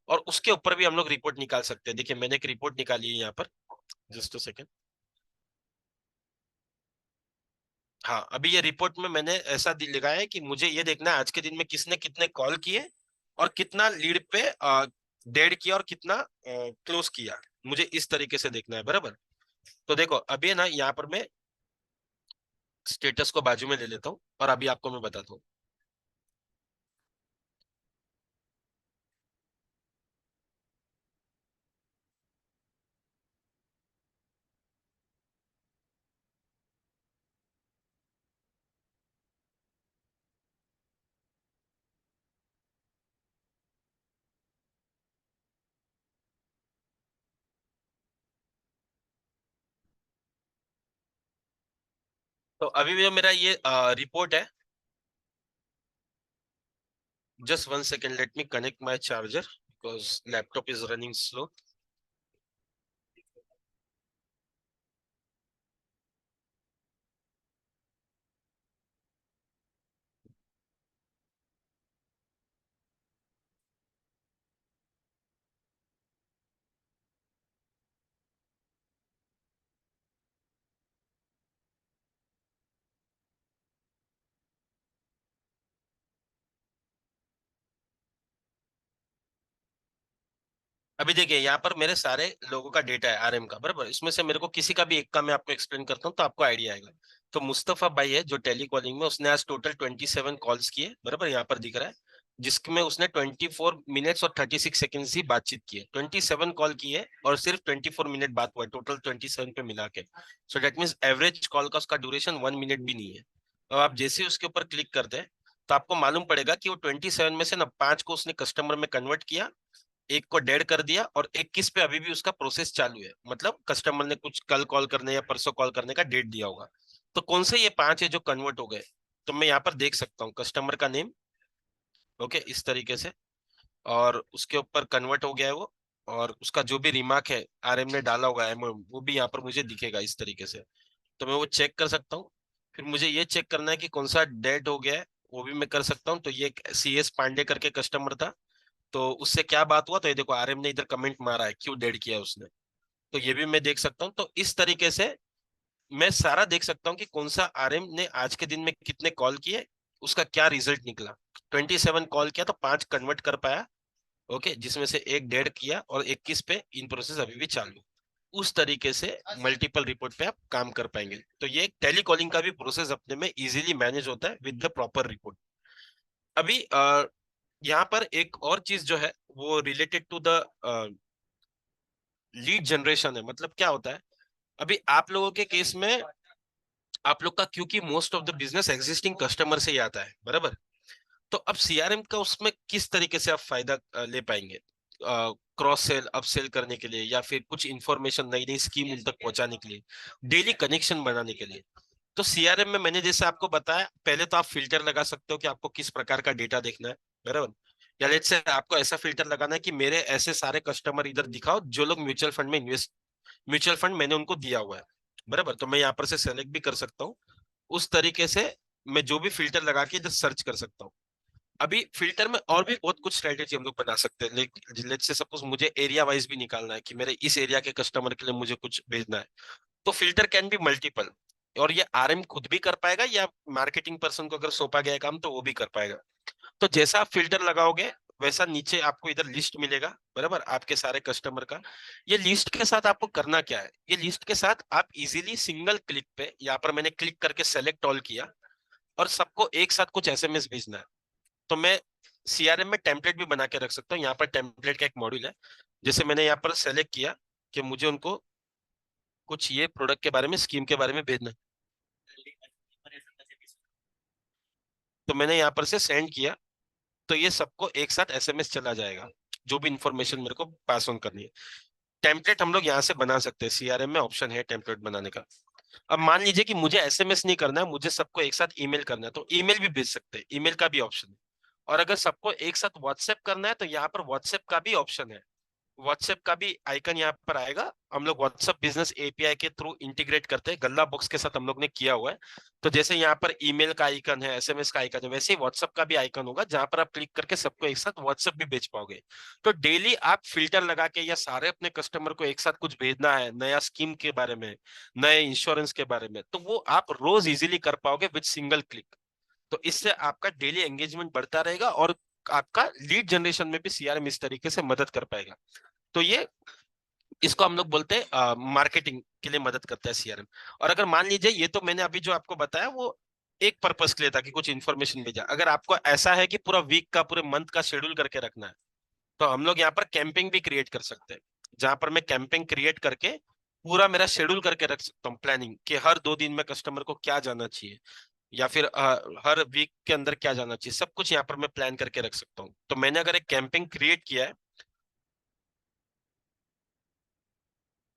और उसके ऊपर भी हम लोग रिपोर्ट निकाल सकते हैं। देखिए मैंने एक रिपोर्ट निकाली है यहाँ पर, जस्ट अ सेकेंड। हाँ, अभी ये रिपोर्ट में मैंने ऐसा लिखा है कि मुझे ये देखना है आज के दिन में किसने कितने कॉल किए और कितना लीड पे डेड किया और कितना क्लोज किया, मुझे इस तरीके से देखना है, बराबर। तो देखो अभी ना यहाँ पर मैं स्टेटस को बाजू में ले लेता हूँ और अभी आपको मैं बताता हूँ। तो अभी जो मेरा ये रिपोर्ट है, just 1 second, let me connect my charger because laptop is running slow. अभी देखिए यहाँ पर मेरे सारे लोगों का डेटा है आरएम का, बराबर। इसमें से मेरे को किसी का भी एक का मैं आपको एक्सप्लेन करता हूँ तो आपको आइडिया आएगा। तो मुस्तफा भाई है जो टेली कॉलिंग में, उसने आज टोटल 27 कॉल्स किए, बराबर, यहाँ पर दिख रहा है, जिसमें उसने 24 मिनट्स और 36 सेकेंड्स ही बातचीत की है। 27 कॉल की है और सिर्फ 24 मिनट बात हुआ है टोटल 27 पे मिला के। So that means average call का उसका ड्यूरेशन 1 मिनट भी नहीं है। और आप जैसे ही उसके ऊपर क्लिक करते हैं तो आपको मालूम पड़ेगा कि वो 27 में से ना 5 को उसने कस्टमर में कन्वर्ट किया, एक को डेड कर दिया और 21 पे अभी भी उसका प्रोसेस चालू है। मतलब कस्टमर ने कुछ कल कॉल करने या परसों कॉल करने का डेट दिया होगा। तो कौन से ये 5 है जो कन्वर्ट हो गए, तो मैं यहाँ पर देख सकता हूँ कस्टमर का नेम, ओके, इस तरीके से, और उसके ऊपर कन्वर्ट हो गया है वो, और उसका जो भी रिमार्क है आरएम ने डाला होगा एमओएम, वो भी यहाँ पर मुझे दिखेगा इस तरीके से। तो मैं वो चेक कर सकता हूँ। फिर मुझे ये चेक करना है कि कौन सा डेड हो गया है, वो भी मैं कर सकता हूँ। तो ये CS पांडे करके कस्टमर था, तो उससे क्या बात हुआ, तो ये देखो आरएम ने इधर कमेंट मारा है क्यों डेड किया उसने, तो ये भी मैं देख सकता हूँ। तो इस तरीके से मैं सारा देख सकता हूँ कि कौन सा आरएम ने आज के दिन में कितने कॉल किए, उसका क्या रिजल्ट निकला। 27 कॉल किया तो 5 कन्वर्ट कर पाया, ओके, जिसमें से एक डेड किया और 21 पे इन प्रोसेस अभी भी चालू। उस तरीके से मल्टीपल रिपोर्ट पे आप काम कर पाएंगे। तो ये टेली कॉलिंग का भी प्रोसेस अपने में इजीली मैनेज होता है विद द प्रॉपर रिपोर्ट। अभी यहाँ पर एक और चीज जो है वो related to the lead generation है। मतलब क्या होता है, अभी आप लोगों के केस में आप लोग का क्योंकि most of the business existing customer से ही आता है, बराबर। तो अब सीआरएम का उसमें किस तरीके से आप फायदा ले पाएंगे, क्रॉस सेल अप सेल करने के लिए, या फिर कुछ इंफॉर्मेशन नई नई स्कीम उन तक पहुंचाने के लिए, डेली कनेक्शन बनाने के लिए। तो सीआरएम में मैंने जैसे आपको बताया, पहले तो आप फिल्टर लगा सकते हो कि आपको किस प्रकार का डेटा देखना है, बराबर। या लेट्स से आपको ऐसा फिल्टर लगाना है कि मेरे ऐसे सारे कस्टमर इधर दिखाओ जो लोग म्यूचुअल फंड में इन्वेस्ट, म्यूचुअल फंड मैंने उनको दिया हुआ है, बराबर। तो मैं यहाँ पर से सेलेक्ट भी कर सकता हूँ। उस तरीके से मैं जो भी फिल्टर लगा के इधर सर्च कर सकता हूँ। अभी फिल्टर में और भी बहुत कुछ स्ट्रेटेजी हम लोग बना सकते हैं। लेट्स से सपोज मुझे एरिया वाइज भी निकालना है कि मेरे इस एरिया के कस्टमर के लिए मुझे कुछ भेजना है, तो फिल्टर कैन बी मल्टीपल। और ये आरएम खुद भी कर पाएगा या मार्केटिंग पर्सन को अगर सौंपा गया काम तो वो भी कर पाएगा। तो जैसा आप फिल्टर लगाओगे वैसा नीचे आपको इधर लिस्ट मिलेगा, बराबर, आपके सारे कस्टमर का। ये लिस्ट के साथ आपको करना क्या है, ये लिस्ट के साथ आप इजीली सिंगल क्लिक पे, यहाँ पर मैंने क्लिक करके सेलेक्ट ऑल किया और सबको एक साथ कुछ एसएमएस भेजना है। तो मैं सीआरएम में टेम्पलेट भी बना के रख सकता हूँ। यहाँ पर टेम्पलेट का एक मॉड्यूल है, जैसे मैंने यहाँ पर सेलेक्ट किया कि मुझे उनको कुछ ये प्रोडक्ट के बारे में, स्कीम के बारे में भेजना है, तो मैंने यहाँ पर से सेंड किया, तो ये सबको एक साथ एसएमएस चला जाएगा जो भी इंफॉर्मेशन मेरे को पास ऑन करनी है। टेम्पलेट हम लोग यहाँ से बना सकते हैं, सीआरएम में ऑप्शन है टेम्पलेट बनाने का। अब मान लीजिए कि मुझे एसएमएस नहीं करना है, मुझे सबको एक साथ ईमेल करना है, तो ईमेल भी भेज सकते हैं, ईमेल का भी ऑप्शन है। और अगर सबको एक साथ व्हाट्सएप करना है तो यहाँ पर व्हाट्सएप का भी ऑप्शन है, व्हाट्सएप का भी आइकन यहाँ पर आएगा। हम लोग व्हाट्सएप बिजनेस एपीआई के थ्रू इंटीग्रेट करते हैं, गल्ला बॉक्स के साथ हम लोग ने किया हुआ है। तो जैसे यहाँ पर ईमेल का आइकन है, एसएमएस का आइकन है, वैसे ही व्हाट्सएप का भी आइकन होगा जहां पर आप क्लिक करके सबको एक साथ व्हाट्सएप भी भेज पाओगे। तो डेली आप फिल्टर लगा के या सारे अपने कस्टमर को एक साथ कुछ भेजना है, नया स्कीम के बारे में, नए इंश्योरेंस के बारे में, तो वो आप रोज इजीली कर पाओगे विद सिंगल क्लिक। तो इससे आपका डेली एंगेजमेंट बढ़ता रहेगा और आपका लीड जनरेशन में भी सीआरएम इस तरीके से मदद कर पाएगा। तो ये इसको हम लोग बोलते हैं मार्केटिंग के लिए मदद करता है सीआरएम। और अगर मान लीजिए ये तो मैंने अभी जो आपको बताया वो एक पर्पस के लिए था कि कुछ इन्फॉर्मेशन भेजा। अगर आपको ऐसा है कि पूरा वीक का, पूरे मंथ का शेड्यूल करके रखना है, तो हम लोग यहाँ पर कैंपिंग भी क्रिएट कर सकते हैं, जहां पर मैं कैंपिंग क्रिएट करके पूरा मेरा शेड्यूल करके रख सकता हूँ, प्लानिंग कि हर 2 दिन में कस्टमर को क्या जाना चाहिए, या फिर हर वीक के अंदर क्या जाना चाहिए, सब कुछ यहाँ पर मैं प्लान करके रख सकता हूँ। तो मैंने अगर एक कैंपिंग क्रिएट किया है,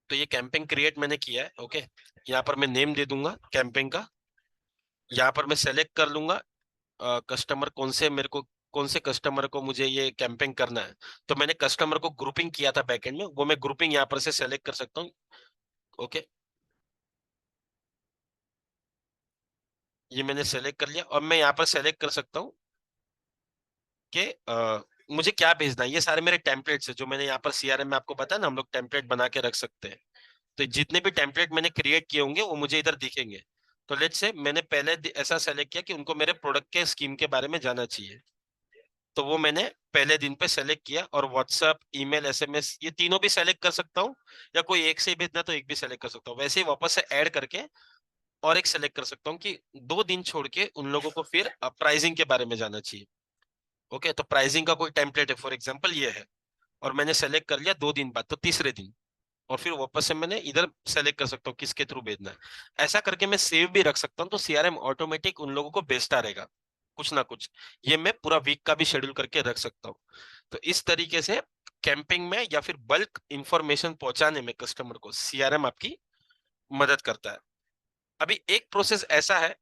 तो ये कैंपिंग क्रिएट मैंने किया है। ओके, यहाँ पर मैं नेम दे दूंगा कैंपिंग का। यहाँ पर मैं सेलेक्ट कर लूंगा कस्टमर कौन से कस्टमर को मुझे ये कैंपिंग करना है। तो मैंने कस्टमर को ग्रुपिंग किया था बैकएंड में, वो मैं ग्रुपिंग यहाँ पर से सेलेक्ट कर सकता हूँ। ओके, ये मैंने सेलेक्ट कर लिया और मैं यहाँ पर सेलेक्ट कर सकता हूँ कि मुझे क्या भेजना है। ये सारे मेरे टेम्पलेट्स है जो मैंने यहाँ पर सीआरएम में आपको बताया ना, हम लोग टेम्पलेट बना के रख सकते हैं। तो जितने भी टेम्पलेट मैंने क्रिएट किए होंगे वो मुझे इधर दिखेंगे। तो लेट्स से मैंने पहले ऐसा सेलेक्ट किया कि उनको मेरे प्रोडक्ट के स्कीम के बारे में जानना चाहिए, तो वो मैंने पहले दिन पे सेलेक्ट किया। और व्हाट्सएप, ईमेल, एसएमएस ये तीनों भी सेलेक्ट कर सकता हूँ, या कोई एक से ही भेजना तो एक भी सेलेक्ट कर सकता हूँ। वैसे ही वापस से ऐड करके और एक सेलेक्ट कर सकता हूँ कि 2 दिन छोड़ के उन लोगों को फिर प्राइसिंग के बारे में जानना चाहिए। ओके, तो प्राइसिंग का कोई टेम्पलेट है, फॉर एग्जाम्पल ये है, और मैंने सेलेक्ट कर लिया 2 दिन बाद, तो तीसरे दिन, और फिर वापस से मैंने इधर सेलेक्ट कर सकता हूँ किसके थ्रू भेजना है। ऐसा करके मैं सेव भी रख सकता हूँ, तो सीआरएम ऑटोमेटिक उन लोगों को भेजता रहेगा कुछ ना कुछ। ये मैं पूरा वीक का भी शेड्यूल करके रख सकता हूँ। तो इस तरीके से कैंपिंग में या फिर बल्क इंफॉर्मेशन पहुंचाने में कस्टमर को सीआरएम आपकी मदद करता है। अभी एक प्रोसेस ऐसा है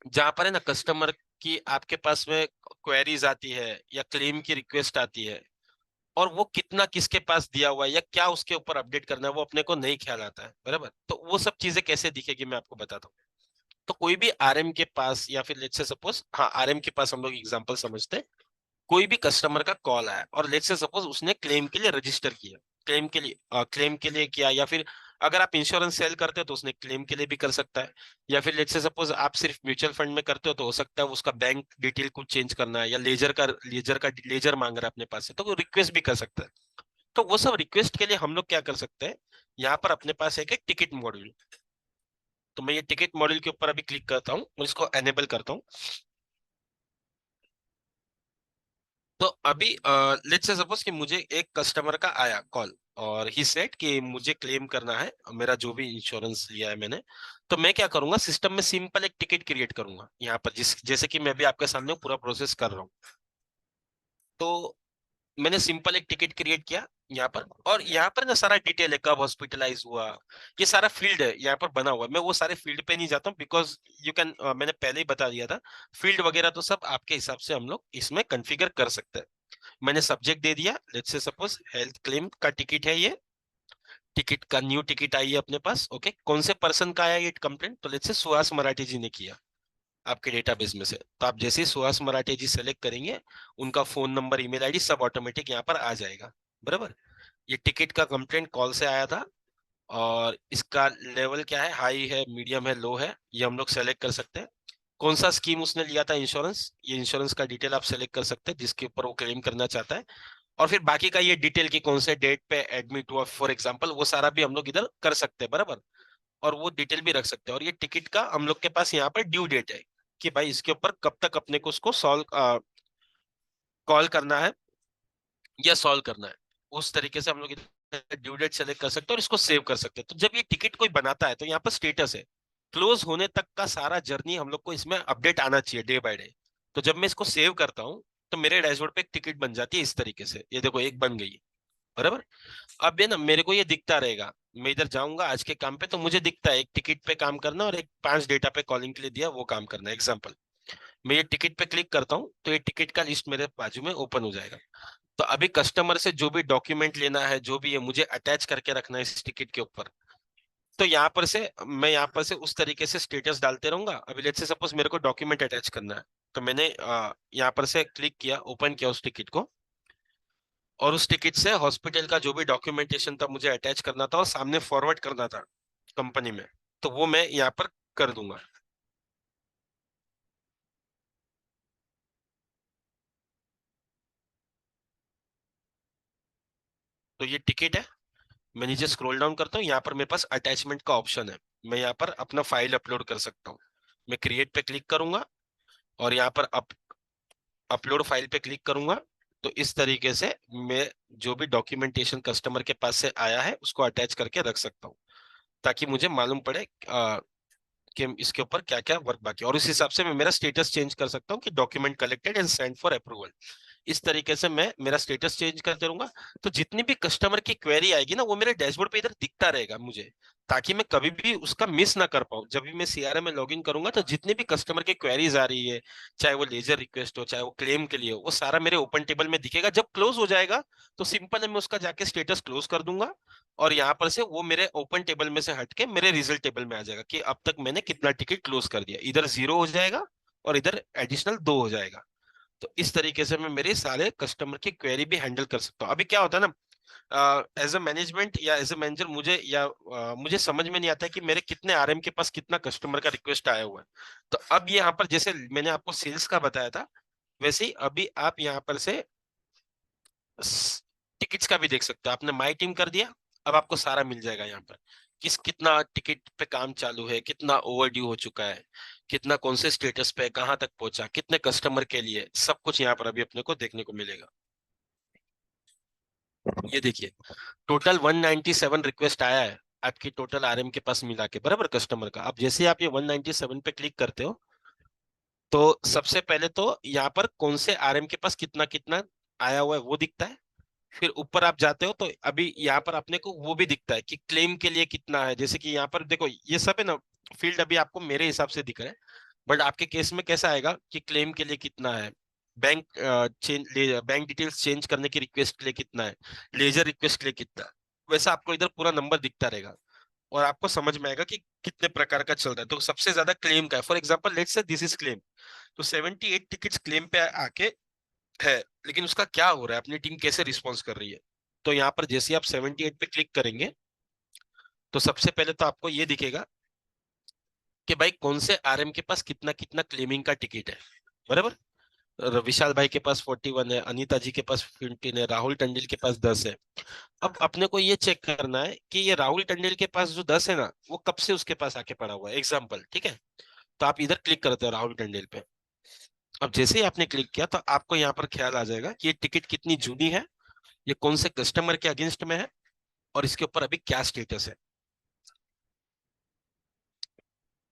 जहां पर है ना, कस्टमर की आपके पास में क्वेरीज आती है या क्लेम की रिक्वेस्ट आती है, और वो कितना किसके पास दिया हुआ है या क्या उसके ऊपर अपडेट करना है वो अपने को नहीं ख्याल आता है, बराबर। तो वो सब चीजें कैसे दिखेगी मैं आपको बताता हूँ। तो कोई भी आरएम के पास, या फिर लेट्स से सपोज, हाँ आरएम के पास हम लोग एग्जांपल समझते हैं, कोई भी कस्टमर का कॉल आया और लेट्स से सपोज उसने क्लेम के लिए रजिस्टर किया, क्लेम के लिए किया, या फिर अगर आप इंश्योरेंस सेल करते हो तो उसने क्लेम के लिए भी कर सकता है, या फिर लेट्स से सपोज आप सिर्फ म्यूचुअल फंड में करते हो तो हो सकता है उसका बैंक डिटेल कुछ चेंज करना है, या लेजर मांग रहा है अपने पास से, तो वो रिक्वेस्ट भी कर सकता है। तो वो सब रिक्वेस्ट के लिए हम लोग क्या कर सकते हैं, यहाँ पर अपने पास एक टिकट मॉड्यूल। तो मैं ये टिकट मॉड्यूल के ऊपर अभी क्लिक करता हूँ और इसको एनेबल करता हूँ। तो अभी लेट्स से सपोज कि मुझे एक कस्टमर का आया कॉल और ही सेड कि मुझे क्लेम करना है मेरा जो भी इंश्योरेंस लिया है मैंने। तो मैं क्या करूंगा, सिस्टम में सिंपल एक टिकट क्रिएट करूंगा यहाँ पर, जैसे कि मैं भी आपके सामने पूरा प्रोसेस कर रहा हूँ। तो मैंने सिंपल एक टिकट क्रिएट किया यहाँ पर, और यहाँ पर ना सारा डिटेल है, कब हॉस्पिटलाइज हुआ, ये सारा फील्ड है यहाँ पर बना हुआ है। मैं वो सारे फील्ड पे नहीं जाता हूँ बिकॉज यू कैन, मैंने पहले ही बता दिया था, फील्ड वगैरह तो सब आपके हिसाब से हम लोग इसमें कॉन्फ़िगर कर सकते हैं। मैंने सब्जेक्ट दे दिया, let's say suppose health claim का टिकट है, ये टिकट का न्यू टिकट आई है अपने पास। ओके, कौन से पर्सन का आया ये कंप्लेंट, तो लेट्स से सुहास मराठी जी ने किया आपके डेटाबेस में से। तो आप जैसे ही सुहास मराठी जी सेलेक्ट करेंगे, उनका फोन नंबर, ईमेल आईडी सब ऑटोमेटिक यहाँ पर आ जाएगा, बराबर। ये टिकट का कंप्लेंट कॉल से आया था, और इसका लेवल क्या है, हाई है, मीडियम है, लो है, ये हम लोग सेलेक्ट कर सकते हैं। कौन सा स्कीम उसने लिया था इंश्योरेंस, ये इंश्योरेंस का डिटेल आप सेलेक्ट कर सकते हैं जिसके ऊपर वो क्लेम करना चाहता है। और फिर बाकी का ये डिटेल की कौन से डेट पे एडमिट हुआ फॉर एग्जांपल, वो सारा भी हम लोग इधर कर सकते हैं, बराबर। और वो डिटेल भी रख सकते हैं। और ये टिकट का हम लोग के पास यहाँ पर ड्यू डेट है कि भाई इसके ऊपर कब तक अपने को उसको कॉल करना है या सॉल्व करना है, उस तरीके से हम लोग ड्यू डेट सेलेक्ट कर सकते हैं और इसको सेव कर सकते हैं। तो जब ये टिकट कोई बनाता है तो यहाँ पर स्टेटस है, क्लोज होने तक का सारा जर्नी हम लोग को इसमें अपडेट आना चाहिए डे बाय डे। तो जब मैं इसको सेव करता हूँ तो मेरे डैशबोर्ड पे एक टिकट बन जाती है इस तरीके से, ये देखो एक बन गई, बराबर। अब ये ना मेरे को ये दिखता रहेगा, मैं इधर जाऊंगा आज के काम पे तो मुझे दिखता है एक टिकट पे काम करना और एक 5 डेटा पे कॉलिंग के लिए दिया वो काम करना है। एग्जाम्पल, मैं ये टिकट पे क्लिक करता हूँ तो ये टिकट का लिस्ट मेरे बाजू में ओपन हो जाएगा। तो अभी कस्टमर से जो भी डॉक्यूमेंट लेना है, जो भी है, मुझे अटैच करके रखना है इस टिकट के ऊपर। तो यहाँ पर से मैं यहाँ पर से उस तरीके से स्टेटस डालते रहूंगा। अभी लेट्स से सपोज मेरे को डॉक्यूमेंट अटैच करना है, तो मैंने यहाँ पर से क्लिक किया, ओपन किया उस टिकट को, और उस टिकट से हॉस्पिटल का जो भी डॉक्यूमेंटेशन था मुझे अटैच करना था और सामने फॉरवर्ड करना था कंपनी में, तो वो मैं यहाँ पर कर दूंगा। तो ये टिकट है, मैं नीचे स्क्रॉल डाउन करता हूँ, यहाँ पर मेरे पास अटैचमेंट का ऑप्शन है, मैं यहाँ पर अपना फाइल अपलोड कर सकता हूँ। मैं क्रिएट पे क्लिक करूंगा और यहाँ पर अपलोड फाइल पे क्लिक करूंगा। तो इस तरीके से मैं जो भी डॉक्यूमेंटेशन कस्टमर के पास से आया है उसको अटैच करके रख सकता हूँ, ताकि मुझे मालूम पड़े कि इसके ऊपर क्या क्या वर्क बाकी है। और उस हिसाब से मैं मेरा स्टेटस चेंज कर सकता हूँ कि document collected and send for approval. इस तरीके से मैं मेरा स्टेटस चेंज करते रहूंगा। तो जितनी भी कस्टमर की क्वेरी आएगी ना, वो मेरे डैशबोर्ड पे इधर दिखता रहेगा मुझे, ताकि मैं कभी भी उसका मिस ना कर पाऊँ। जब भी मैं सीआरएम में लॉगिन करूंगा तो जितनी भी कस्टमर की क्वेरीज आ रही है, चाहे वो लेजर रिक्वेस्ट हो, चाहे वो क्लेम के लिए हो, वो सारा मेरे ओपन टेबल में दिखेगा। जब क्लोज हो जाएगा तो सिंपल है, मैं उसका जाके स्टेटस क्लोज कर दूंगा और यहाँ पर से वो मेरे ओपन टेबल में से हटके मेरे रिजल्ट टेबल में आ जाएगा कि अब तक मैंने कितना टिकट क्लोज कर दिया। इधर 0 हो जाएगा और इधर एडिशनल 2 हो जाएगा। तो इस तरीके से मैं मेरे सारे कस्टमर की क्वेरी भी हैंडल कर सकता हूँ। अभी क्या होता है ना, एज अ मैनेजमेंट या एज अ मैनेजर मुझे समझ में नहीं आता है कि मेरे कितने आरएम के पास कितना कस्टमर का रिक्वेस्ट आया हुआ है। तो अब यहाँ पर जैसे मैंने आपको सेल्स का बताया था, वैसे ही अभी आप यहाँ पर से टिकट्स का भी देख सकते हो। आपने माई टीम कर दिया, अब आपको सारा मिल जाएगा यहाँ पर, कितना टिकट पे काम चालू है, कितना ओवरड्यू हो चुका है, कितना कौन से स्टेटस पे, कहाँ तक पहुंचा, कितने कस्टमर के लिए, सब कुछ यहाँ पर अभी अपने को देखने को मिलेगा। ये देखिए, टोटल 197 रिक्वेस्ट आया है आपकी टोटल आरएम के पास मिला के, बराबर, कस्टमर का। अब जैसे ही आप ये 197 पे क्लिक करते हो तो सबसे पहले तो यहाँ पर कौन से आरएम के पास कितना कितना आया हुआ है वो दिखता है। फिर ऊपर आप जाते हो तो अभी यहाँ पर अपने को वो भी दिखता है कि क्लेम के लिए कितना है। जैसे कि यहाँ पर देखो, ये सब है ना फील्ड, अभी आपको मेरे हिसाब से दिख रहा है, बट आपके केस में कैसा आएगा कि क्लेम के लिए कितना है, बैंक डिटेल्स चेंज करने की रिक्वेस्ट के लिए कितना है, लेजर रिक्वेस्ट के लिए कितना है, वैसा आपको इधर पूरा नंबर दिखता रहेगा और आपको समझ में आएगा कि कितने प्रकार का चल रहा है। तो सबसे ज्यादा क्लेम का है, for example let's say this is claim, तो 78 टिकट्स क्लेम पे आके है, लेकिन उसका क्या हो रहा है, अपनी टीम कैसे रिस्पॉन्स कर रही है। तो यहाँ पर जैसे आप 78 पे क्लिक करेंगे तो सबसे पहले तो आपको ये दिखेगा कि भाई कौन से आरएम के पास कितना कितना क्लेमिंग का टिकट है, बराबर। विशाल भाई के पास 41 है, अनीता जी के पास 15 है, राहुल टंडल के पास 10 है। अब अपने को ये चेक करना है कि ये राहुल टंडल के पास जो 10 है ना, वो कब से उसके पास आके पड़ा हुआ है, एग्जाम्पल, ठीक है। तो आप इधर क्लिक करते हो राहुल टंडल पे। अब जैसे ही आपने क्लिक किया तो आपको यहाँ पर ख्याल आ जाएगा कि ये टिकट कितनी जूनी है, ये कौन से कस्टमर के अगेंस्ट में है और इसके ऊपर अभी क्या स्टेटस है।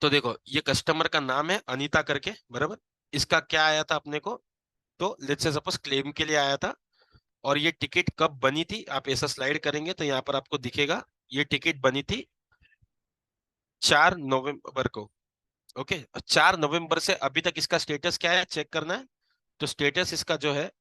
तो देखो, ये कस्टमर का नाम है अनीता करके, बराबर। इसका क्या आया था अपने को, तो लेट्स से सपोज क्लेम के लिए आया था। और ये टिकट कब बनी थी, आप ऐसा स्लाइड करेंगे तो यहाँ पर आपको दिखेगा ये टिकट बनी थी 4 नवंबर को। ओके, 4 नवंबर से अभी तक इसका स्टेटस क्या है चेक करना है। तो स्टेटस इसका जो है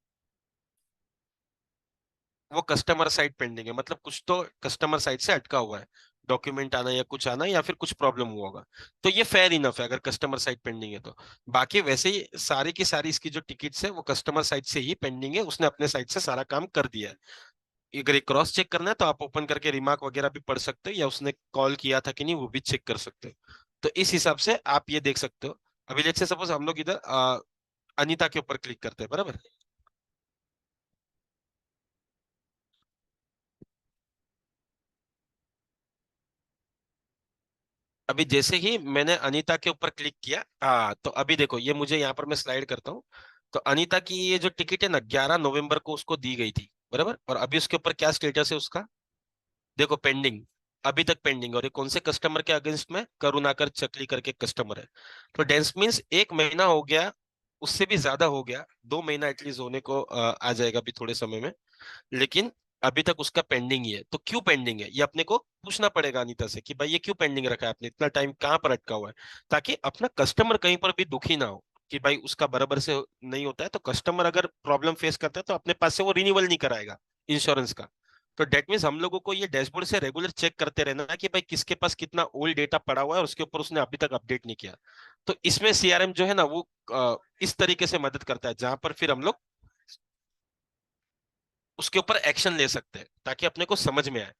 वो कस्टमर साइड पेंडिंग है, मतलब कुछ तो कस्टमर साइड से अटका हुआ है, डॉक्यूमेंट आना या कुछ आना या फिर कुछ प्रॉब्लम हुआ होगा। तो ये फेयर इनफ है अगर कस्टमर साइड पेंडिंग है तो। बाकी वैसे ही सारी की सारी इसकी जो टिकट्स है वो कस्टमर साइड से ही पेंडिंग है, उसने अपने साइड से सारा काम कर दिया है। अगर ये क्रॉस चेक करना है तो आप ओपन करके रिमार्क वगैरह भी पढ़ सकते हो, या उसने कॉल किया था कि नहीं वो भी चेक कर सकते हो। तो इस हिसाब से आप ये देख सकते हो। अभी लेट्स से सपोज हम लोग इधर अनीता के ऊपर क्लिक करते हैं, बराबर। अभी जैसे ही मैंने अनीता के ऊपर क्लिक किया, तो अभी देखो ये मुझे यहाँ पर मैं स्लाइड करता हूँ। तो अनीता की ये जो टिकट है ना 11 नवंबर को उसको दी गई थी, बराबर। और अभी उसके ऊपर क्या स्टेटस है उसका, देखो पेंडिंग, अभी तक पेंडिंग। और ये कौन से कस्टमर के अगेंस्ट में, करुणाकर चकली करके कस्टमर है। तो डेंस मीन्स 1 महीना हो गया, उससे भी ज्यादा हो गया, 2 महीना एटलीस्ट होने को आ जाएगा अभी थोड़े समय में, लेकिन अभी तक उसका पेंडिंग ही है। तो क्यों पेंडिंग है ये अपने को पूछना पड़ेगा अनीता से कि भाई ये क्यों पेंडिंग रखा है आपने, इतना टाइम कहाँ पर अटका हुआ है, ताकि अपना कस्टमर कहीं पर भी दुखी ना हो। कि भाई उसका बराबर से नहीं होता है, तो कस्टमर अगर प्रॉब्लम फेस करता है तो अपने पास से वो रिन्यूअल नहीं कराएगा इंश्योरेंस का। तो डेट मीन्स हम लोगों को ये डैशबोर्ड से रेगुलर चेक करते रहना है कि भाई किसके पास कितना ओल्ड डेटा पड़ा हुआ है और उसके ऊपर उसने अभी तक अपडेट नहीं किया। तो इसमें सीआरएम जो है ना वो इस तरीके से मदद करता है, जहां पर फिर हम लोग उसके ऊपर एक्शन ले सकते हैं ताकि अपने को समझ में आए।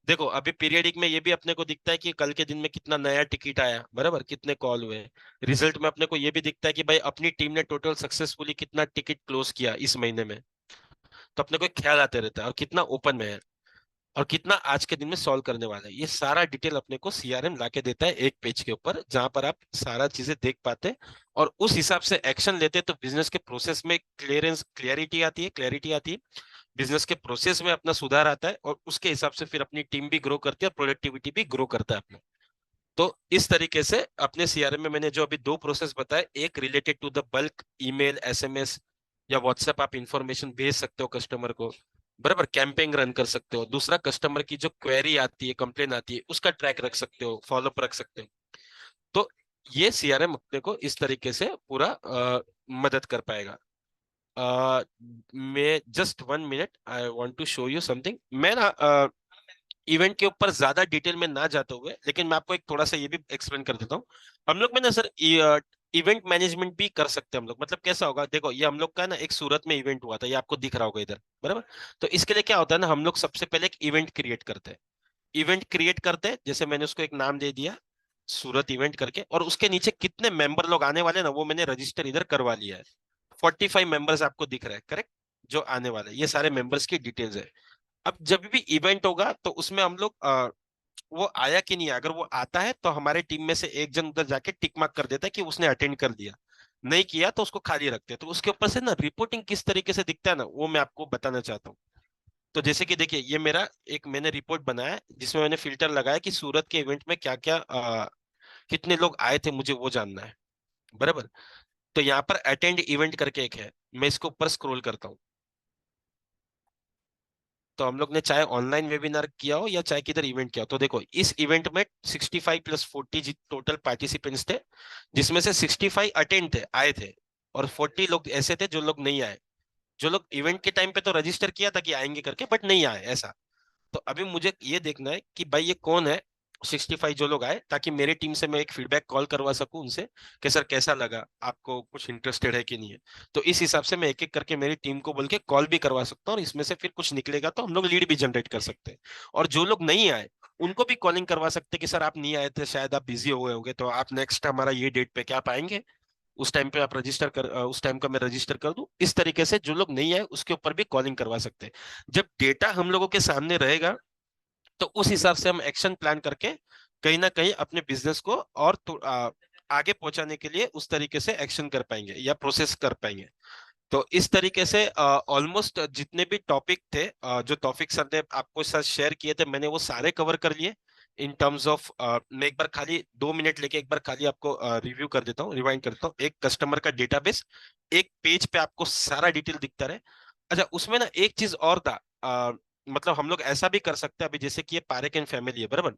देखो अभी पीरियडिक में ये भी अपने को दिखता है कि कल के दिन में कितना नया टिकट आया, बराबर, कितने कॉल हुए। रिजल्ट में अपने को ये भी दिखता है कि भाई अपनी टीम ने टोटल सक्सेसफुली कितना टिकट क्लोज किया इस महीने में। तो अपने को एक ख्याल आते रहता है, और कितना ओपन में है और कितना आज के दिन में सॉल्व करने वाला है। ये सारा डिटेल अपने को सीआरएम लाके देता है एक पेज के ऊपर, जहां पर आप सारा चीजें देख पाते हैं और उस हिसाब से एक्शन लेते हैं। तो बिजनेस के प्रोसेस में क्लियरिटी आती है, बिजनेस के प्रोसेस में अपना सुधार आता है, और उसके हिसाब से फिर अपनी टीम भी ग्रो करती है और प्रोडक्टिविटी भी ग्रो करता है अपना। तो इस तरीके से अपने सीआरएम में मैंने जो अभी दो प्रोसेस बताए, एक related to the bulk email, SMS या व्हाट्सएप, आप इंफॉर्मेशन भेज सकते हो कस्टमर को, बराबर, कैंपेन रन कर सकते हो। दूसरा, कस्टमर की जो क्वेरी आती है, कंप्लेन आती है, उसका ट्रैक रख सकते हो, फॉलोअप रख सकते हो। तो ये सीआरएम अपने को इस तरीके से पूरा मदद कर पाएगा। मैं just 1 minute, I want to show you something. मैं ना इवेंट के ऊपर ज्यादा डिटेल में ना जाते हुए, लेकिन मैं आपको एक थोड़ा सा ये भी एक्सप्लेन कर देता हूँ। हम लोग में ना सर इवेंट मैनेजमेंट भी कर सकते हैं हम लोग। मतलब कैसा होगा, देखो ये हम लोग का ना एक सूरत में इवेंट हुआ था, ये आपको दिख रहा होगा इधर, बराबर। तो इसके लिए क्या होता है ना, हम लोग सबसे पहले एक इवेंट क्रिएट करते हैं। इवेंट क्रिएट करते हैं, जैसे मैंने उसको एक नाम दे दिया सूरत इवेंट करके, और उसके नीचे कितने मेंबर लोग आने वाले हैं ना वो मैंने रजिस्टर इधर करवा लिया है। 45 मेंबर्स आपको दिख रहा है, करेक्ट, जो आने वाले हैं। ये सारे मेंबर्स की डिटेल्स है। अब जब भी इवेंट होगा तो उसमें हम लोग वो आया कि नहीं आया, अगर वो आता है तो हमारे टीम में से एक जन उधर जाके टिक मार्क कर देता है कि उसने अटेंड कर दिया, नहीं किया तो उसको खाली रखते हैं। तो उसके ऊपर से ना रिपोर्टिंग किस तरीके से दिखता है ना, वो मैं आपको बताना चाहता हूँ। तो जैसे कि देखिए, ये मेरा एक मैंने रिपोर्ट बनाया है, जिसमें मैंने फिल्टर लगाया कि सूरत के इवेंट में क्या क्या कितने लोग आए थे, मुझे वो जानना है, बराबर। तो यहाँ पर अटेंड इवेंट करके एक है, मैं इसको ऊपर स्क्रॉल करता हूँ। तो हम लोग ने चाहे ऑनलाइन वेबिनार किया हो या चाहे किधर इवेंट किया हो, तो देखो इस इवेंट में 65 + 40 टोटल पार्टिसिपेंट्स थे, जिसमें से 65 अटेंड थे, आए थे, और 40 लोग ऐसे थे जो लोग नहीं आए, जो लोग इवेंट के टाइम पे तो रजिस्टर किया था कि आएंगे करके, बट नहीं आए, ऐसा। तो अभी मुझे ये देखना है कि भाई ये कौन है 65 जो लोग आए, ताकि मेरे टीम से मैं एक फीडबैक कॉल करवा सकूं उनसे कि सर कैसा लगा, आपको कुछ इंटरेस्टेड है कि नहीं है। तो इस हिसाब से मैं एक एक करके मेरी टीम को बोल के कॉल भी करवा सकता हूँ, और इसमें से फिर कुछ निकलेगा तो हम लोग लीड भी जनरेट कर सकते हैं। और जो लोग नहीं आए उनको भी कॉलिंग करवा सकते हैं कि सर आप नहीं आए थे, शायद आप बिजी हो गए होंगे, तो आप नेक्स्ट हमारा ये डेट पे क्या पाएंगे, उस टाइम पे आप रजिस्टर कर, उस टाइम का मैं रजिस्टर कर दूं। इस तरीके से जो लोग नहीं आए उसके ऊपर भी कॉलिंग करवा सकते हैं। जब डेटा हम लोगों के सामने रहेगा तो उस हिसाब से हम एक्शन प्लान करके कहीं ना कहीं अपने बिजनेस को और आगे पहुंचाने के लिए उस तरीके से एक्शन कर पाएंगे या प्रोसेस कर पाएंगे। तो इस तरीके से ऑलमोस्ट जितने भी टॉपिक थे, जो टॉपिक सर ने आपको साथ शेयर किए थे, मैंने वो सारे कवर कर लिए। इन टर्म्स ऑफ, मैं एक बार खाली 2 मिनट लेके एक बार खाली आपको रिव्यू कर देता हूँ, रिवाइंड कर देता हूँ। एक कस्टमर का डेटाबेस, एक पेज पे आपको सारा डिटेल दिखता रहे। अच्छा, उसमें ना एक चीज और था, मतलब हम लोग ऐसा भी कर सकते हैं, अभी जैसे कि ये पारेख एंड फैमिली है, बराबर।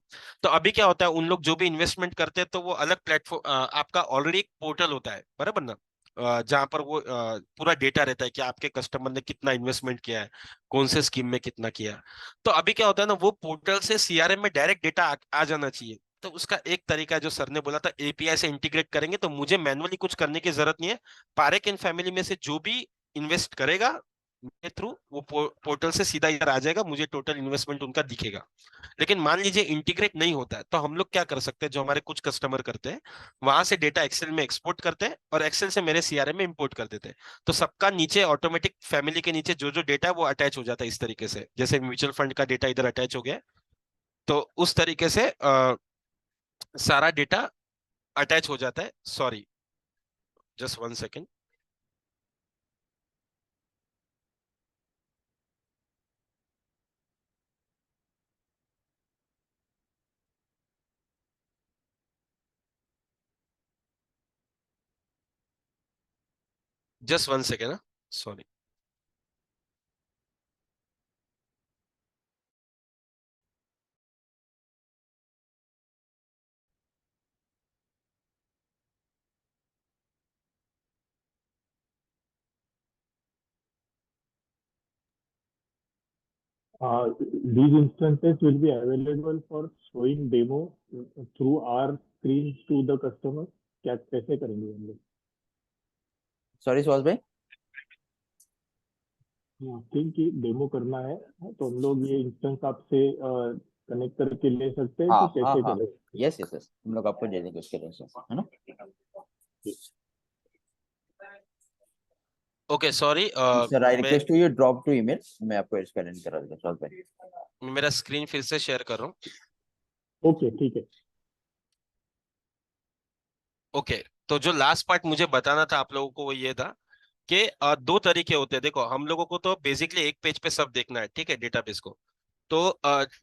तो अभी क्या होता है, उन लोग जो भी इन्वेस्टमेंट करते हैं तो वो अलग प्लेटफॉर्म, आपका ऑलरेडी एक पोर्टल होता है, बराबर ना, जहां पर वो पूरा डेटा रहता है कि आपके कस्टमर ने कितना इन्वेस्टमेंट किया है, कौन से स्कीम में कितना किया है। तो अभी क्या होता है ना, वो पोर्टल से सीआरएम में डायरेक्ट डेटा आ जाना चाहिए। तो उसका एक तरीका है, जो सर ने बोला था, एपीआई से इंटीग्रेट करेंगे तो मुझे मैनुअली कुछ करने की जरूरत नहीं है। पारेख एंड फैमिली में से जो भी इन्वेस्ट करेगा मेरे थ्रू, वो पोर्टल से सीधा इधर आ जाएगा, मुझे टोटल इन्वेस्टमेंट उनका दिखेगा। लेकिन मान लीजिए इंटीग्रेट नहीं होता है, तो हम लोग क्या कर सकते हैं, जो हमारे कुछ कस्टमर करते हैं, वहां से डेटा एक्सेल में एक्सपोर्ट करते हैं और एक्सेल से मेरे सीआरएम में इंपोर्ट कर देते हैं। तो सबका नीचे ऑटोमेटिक फैमिली के नीचे जो जो डेटा है वो अटैच हो जाता है, इस तरीके से जैसे म्यूचुअल फंड का डेटा इधर अटैच हो गया। तो उस तरीके से सारा डेटा अटैच हो जाता है। Sorry, just 1 second. Just 1 second, sorry. these instances will be available for showing demo through our screens to the customer. क्या कैसे करेंगे हम लोग? सॉरी सुहास भाई, क्योंकि डेमो करना है तो हम लोग ये इंस्टेंस आपसे कनेक्ट करके ले सकते हैं हाँ कि हाँ कैसे हाँ, करें? यस यस यस, हम लोग आपको दे देंगे उसके लिए, है ना? ओके सॉरी, सर आई मैं request you drop to email, मैं आपको एक्सप्लेन करा दूंगा सुहास भाई। मेरा स्क्रीन फिर से शेयर कर रहा हूँ। ओके ठीक है। ओके, तो जो लास्ट पार्ट मुझे बताना था आप लोगों को वो ये था कि दो तरीके होते हैं। देखो, हम लोगों को तो बेसिकली एक पेज पे सब देखना है, ठीक है, डेटाबेस को। तो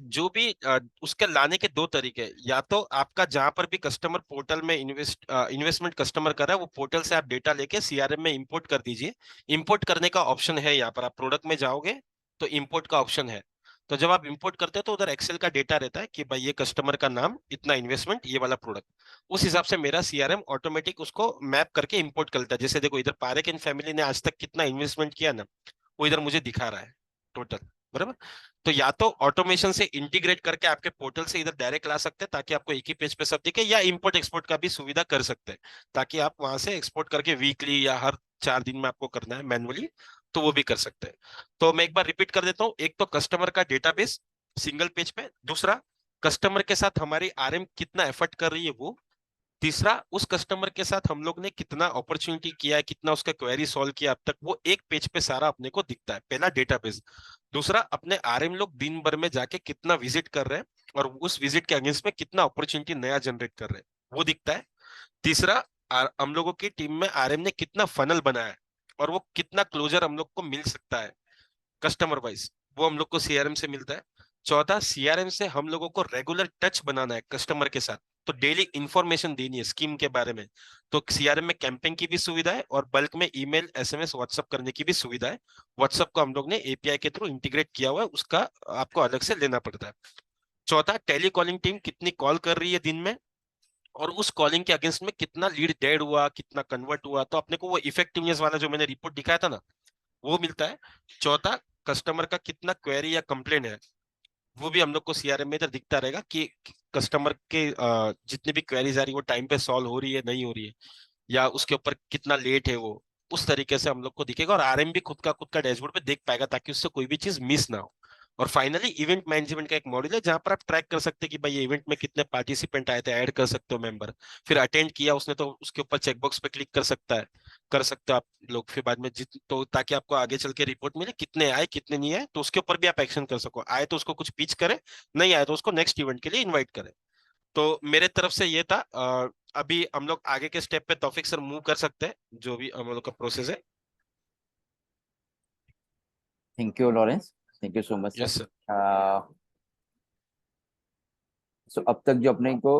जो भी उसके लाने के दो तरीके हैं। या तो आपका जहां पर भी कस्टमर पोर्टल में इन्वेस्टमेंट कस्टमर कर रहा है, वो पोर्टल से आप डेटा लेके सीआरएम में इंपोर्ट कर दीजिए। इंपोर्ट करने का ऑप्शन है यहाँ पर, आप प्रोडक्ट में जाओगे तो इंपोर्ट का ऑप्शन है। तो जब आप इंपोर्ट करते हो तो उधर एक्सेल का डेटा रहता है कि भाई ये कस्टमर का नाम, इतना इन्वेस्टमेंट, ये वाला प्रोडक्ट। उस हिसाब से मेरा सीआरएम ऑटोमेटिक उसको मैप करके इंपोर्ट करता है। जैसे देखो, इधर पारेख एंड फैमिली ने आज तक कितना इन्वेस्टमेंट किया ना, वो इधर मुझे दिखा रहा है टोटल, बराबर। तो या तो ऑटोमेशन से इंटीग्रेट करके आपके पोर्टल से इधर डायरेक्ट ला सकते हैं ताकि आपको एक ही पेज पे सब दिखे, या इंपोर्ट एक्सपोर्ट का भी सुविधा कर सकते हैं ताकि आप वहां से एक्सपोर्ट करके वीकली या हर 4 दिन में आपको करना है मैनुअली, तो वो भी कर सकते हैं। तो मैं एक बार रिपीट कर देता हूँ। एक तो कस्टमर का डेटाबेस सिंगल पेज पे, दूसरा कस्टमर के साथ हमारी आरएम कितना एफर्ट कर रही है वो, तीसरा उस कस्टमर के साथ हम लोग ने कितना अपॉर्चुनिटी किया है, कितना उसका क्वेरी सॉल्व किया अब तक, वो एक पेज पे सारा अपने को दिखता है, पहला डेटाबेस। दूसरा, अपने आरएम लोग दिन भर में जाके कितना विजिट कर रहे हैं और उस विजिट के अगेंस्ट में कितना अपॉर्चुनिटी नया जनरेट कर रहे हैं, वो दिखता है। तीसरा, हम लोगों की टीम में आरएम ने कितना फनल बनाया है और वो कितना क्लोजर हम लोग को मिल सकता है कस्टमर वाइज, वो हम लोग को सीआरएम से मिलता है। चौथा, सीआरएम से हम लोगों को रेगुलर टच बनाना है कस्टमर के साथ, तो डेली इंफॉर्मेशन देनी है स्कीम के बारे में। तो सीआरएम में कैंपेन की भी सुविधा है और बल्क में ईमेल, एसएमएस, व्हाट्सएप करने की भी सुविधा है। व्हाट्सएप को हम लोग ने एपीआई के थ्रू इंटीग्रेट किया हुआ है, उसका आपको अलग से लेना पड़ता है। चौथा, टेली कॉलिंग टीम कितनी कॉल कर रही है दिन में और उस कॉलिंग के अगेंस्ट में कितना लीड डेड हुआ, कितना कन्वर्ट हुआ, तो अपने को वो इफेक्टिवनेस वाला जो मैंने रिपोर्ट दिखाया था ना, वो मिलता है। चौथा, कस्टमर का कितना क्वेरी या कंप्लेन है, वो भी हम लोग को सीआरएम में इधर दिखता रहेगा कि कस्टमर के जितनी भी क्वेरीज आ रही है वो टाइम पे सॉल्व हो रही है, नहीं हो रही है, या उसके ऊपर कितना लेट है, वो उस तरीके से हम लोग को दिखेगा। और आरएम भी खुद का डैशबोर्ड पे देख पाएगा ताकि उससे कोई भी चीज मिस ना हो। और फाइनली, इवेंट मैनेजमेंट का एक मॉड्यूल है जहां पर आप ट्रैक कर सकते हैं कि भाई ये इवेंट में कितने पार्टिसिपेंट आए थे, ऐड कर सकते हो मेंबर, फिर अटेंड किया उसने तो उसके ऊपर चेकबॉक्स पे क्लिक कर सकता है, कर सकते हो आप लोग फिर बाद में तो ताकि आपको आगे चल के रिपोर्ट मिले कितने आए कितने नहीं आए, तो उसके ऊपर भी आप एक्शन कर सको। आए तो उसको कुछ पिच करे, नहीं आए तो उसको नेक्स्ट इवेंट के लिए इन्वाइट करें। तो मेरे तरफ से ये था। अभी हम लोग आगे के स्टेप पे तौफीक सर मूव कर सकते हैं, जो भी हम लोग का प्रोसेस है। Thank you Lawrence, thank you so much yes sir. Sir. So अब तक जो अपने को,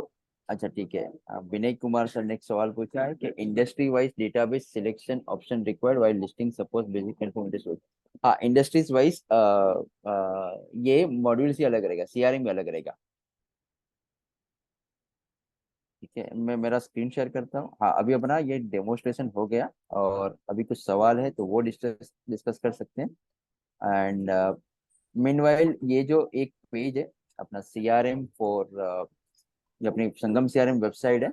अच्छा ठीक है, विनय कुमार सर ने एक सवाल पूछा है कि industry wise database selection option required while listing suppose basic information. हाँ, इंडस्ट्रीज वाइज ये मॉड्यूल से अलग रहेगा, सीआरएम में अलग रहेगा। ठीक है, मैं मेरा स्क्रीन शेयर करता हूँ। हाँ, अभी अपना ये डेमोस्ट्रेशन हो गया और अभी कुछ सवाल है तो वो डिस्कस कर सकते हैं। एंड मीनवाइल ये जो एक पेज है अपना सीआरएम फॉर, ये अपनी संगम सीआरएम वेबसाइट है,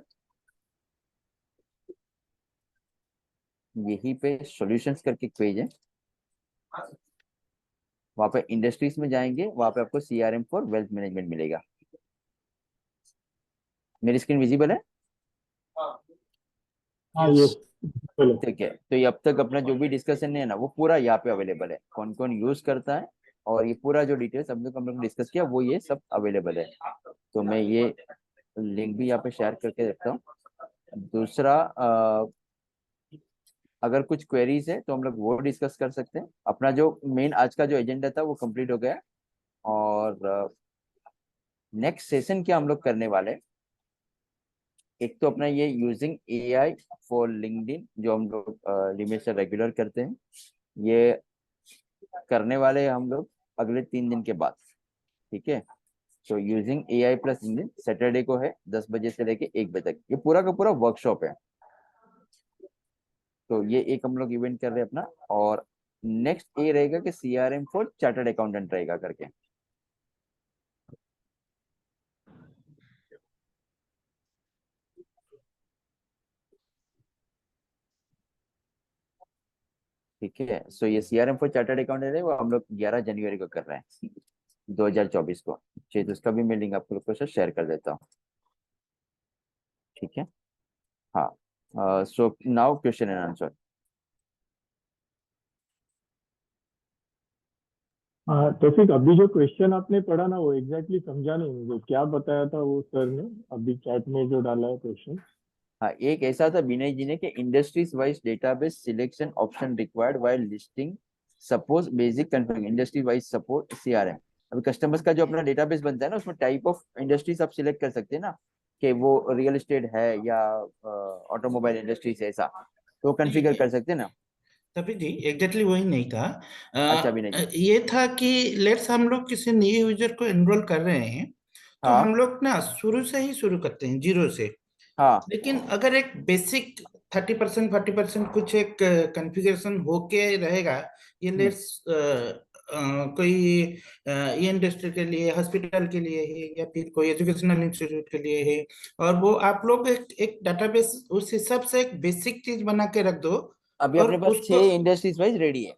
यही पे सॉल्यूशंस करके एक पेज है, वहाँ पे इंडस्ट्रीज में जाएंगे, वहाँ पे आपको सीआरएम फॉर वेल्थ मैनेजमेंट मिलेगा। मेरी स्क्रीन विजिबल है? हाँ ये बोलो। ठीक है, तो ये अब तक अपना जो भी डिस्कशन है ना वो पूरा यहाँ पे अवेलेबल है, कौन कौन यूज करता है और ये पूरा जो डिटेल्स हम लोग डिस्कस किया वो ये सब अवेलेबल है। तो मैं ये लिंक भी यहाँ पे शेयर करके रखता हूँ। दूसरा, अगर कुछ क्वेरीज है तो हम लोग वो डिस्कस कर सकते हैं। अपना जो मेन आज का जो एजेंडा था वो कंप्लीट हो गया। और नेक्स्ट सेशन क्या हम लोग करने वाले हैं, एक तो अपना ये यूजिंग एआई फॉर लिंक्डइन जो हम लोग हमेशा रेगुलर करते हैं, ये करने वाले हैं हम लोग अगले 3 दिन के बाद। ठीक है, तो using AI plus LinkedIn Saturday को है 10 बजे से लेके 1 बजे तक, ये पूरा का पूरा वर्कशॉप है। तो ये एक हम लोग इवेंट कर रहे हैं अपना। और नेक्स्ट ए रहेगा कि सीआरएम फॉर चार्टर्ड अकाउंटेंट रहेगा करके। ठीक है, सो ये सीआरएम फॉर चार्टर्ड अकाउंटेंट है, वो हम लोग 11 जनवरी को कर रहे हैं 2024 को। चलिए, तो उसका भी मैं लिंक आपको लोग को शेयर कर देता हूँ। ठीक है, हाँ। So now question and answer. हाँ तौफीक, अभी जो क्वेश्चन आपने पढ़ा ना वो एग्जैक्टली समझा नहीं मुझे, क्या बताया था वो सर ने अभी चैट में जो डाला है क्वेश्चन? हाँ, एक ऐसा था विनय जी ने कि industries wise database selection option required while listing suppose basic configuration industry wise support CRM. अभी कस्टमर्स का जो अपना डेटाबेस बनता है ना, उसमें टाइप ऑफ इंडस्ट्रीज आप सिलेक्ट कर सकते हैं ना, कि वो रियल एस्टेट है या ऑटोमोबाइल इंडस्ट्री से, ऐसा तो कॉन्फ़िगर कर सकते हैं ना। तभी जी एग्जैक्टली वही नहीं था। अच्छा विनय जी। ये था कि लेट्स हम लोग किसी नए यूजर को एनरोल कर रहे हैं, तो हाँ हम लोग ना शुरू से ही शुरू करते हैं जीरो से। हाँ लेकिन अगर एक बेसिक 30% 40% कुछ एक कॉन्फ़िगरेशन होके रहेगा, ये लेट्स कोई ये इंडस्ट्री के लिए, हॉस्पिटल के लिए है, या फिर कोई एजुकेशनल इंस्टीट्यूट के लिए है, और वो आप लोग एक डाटाबेस उस हिसाब से एक बेसिक चीज बना के रख दो। अभी और अपने पास उसको 6 इंडस्ट्रीज वाइज रेडी है, तो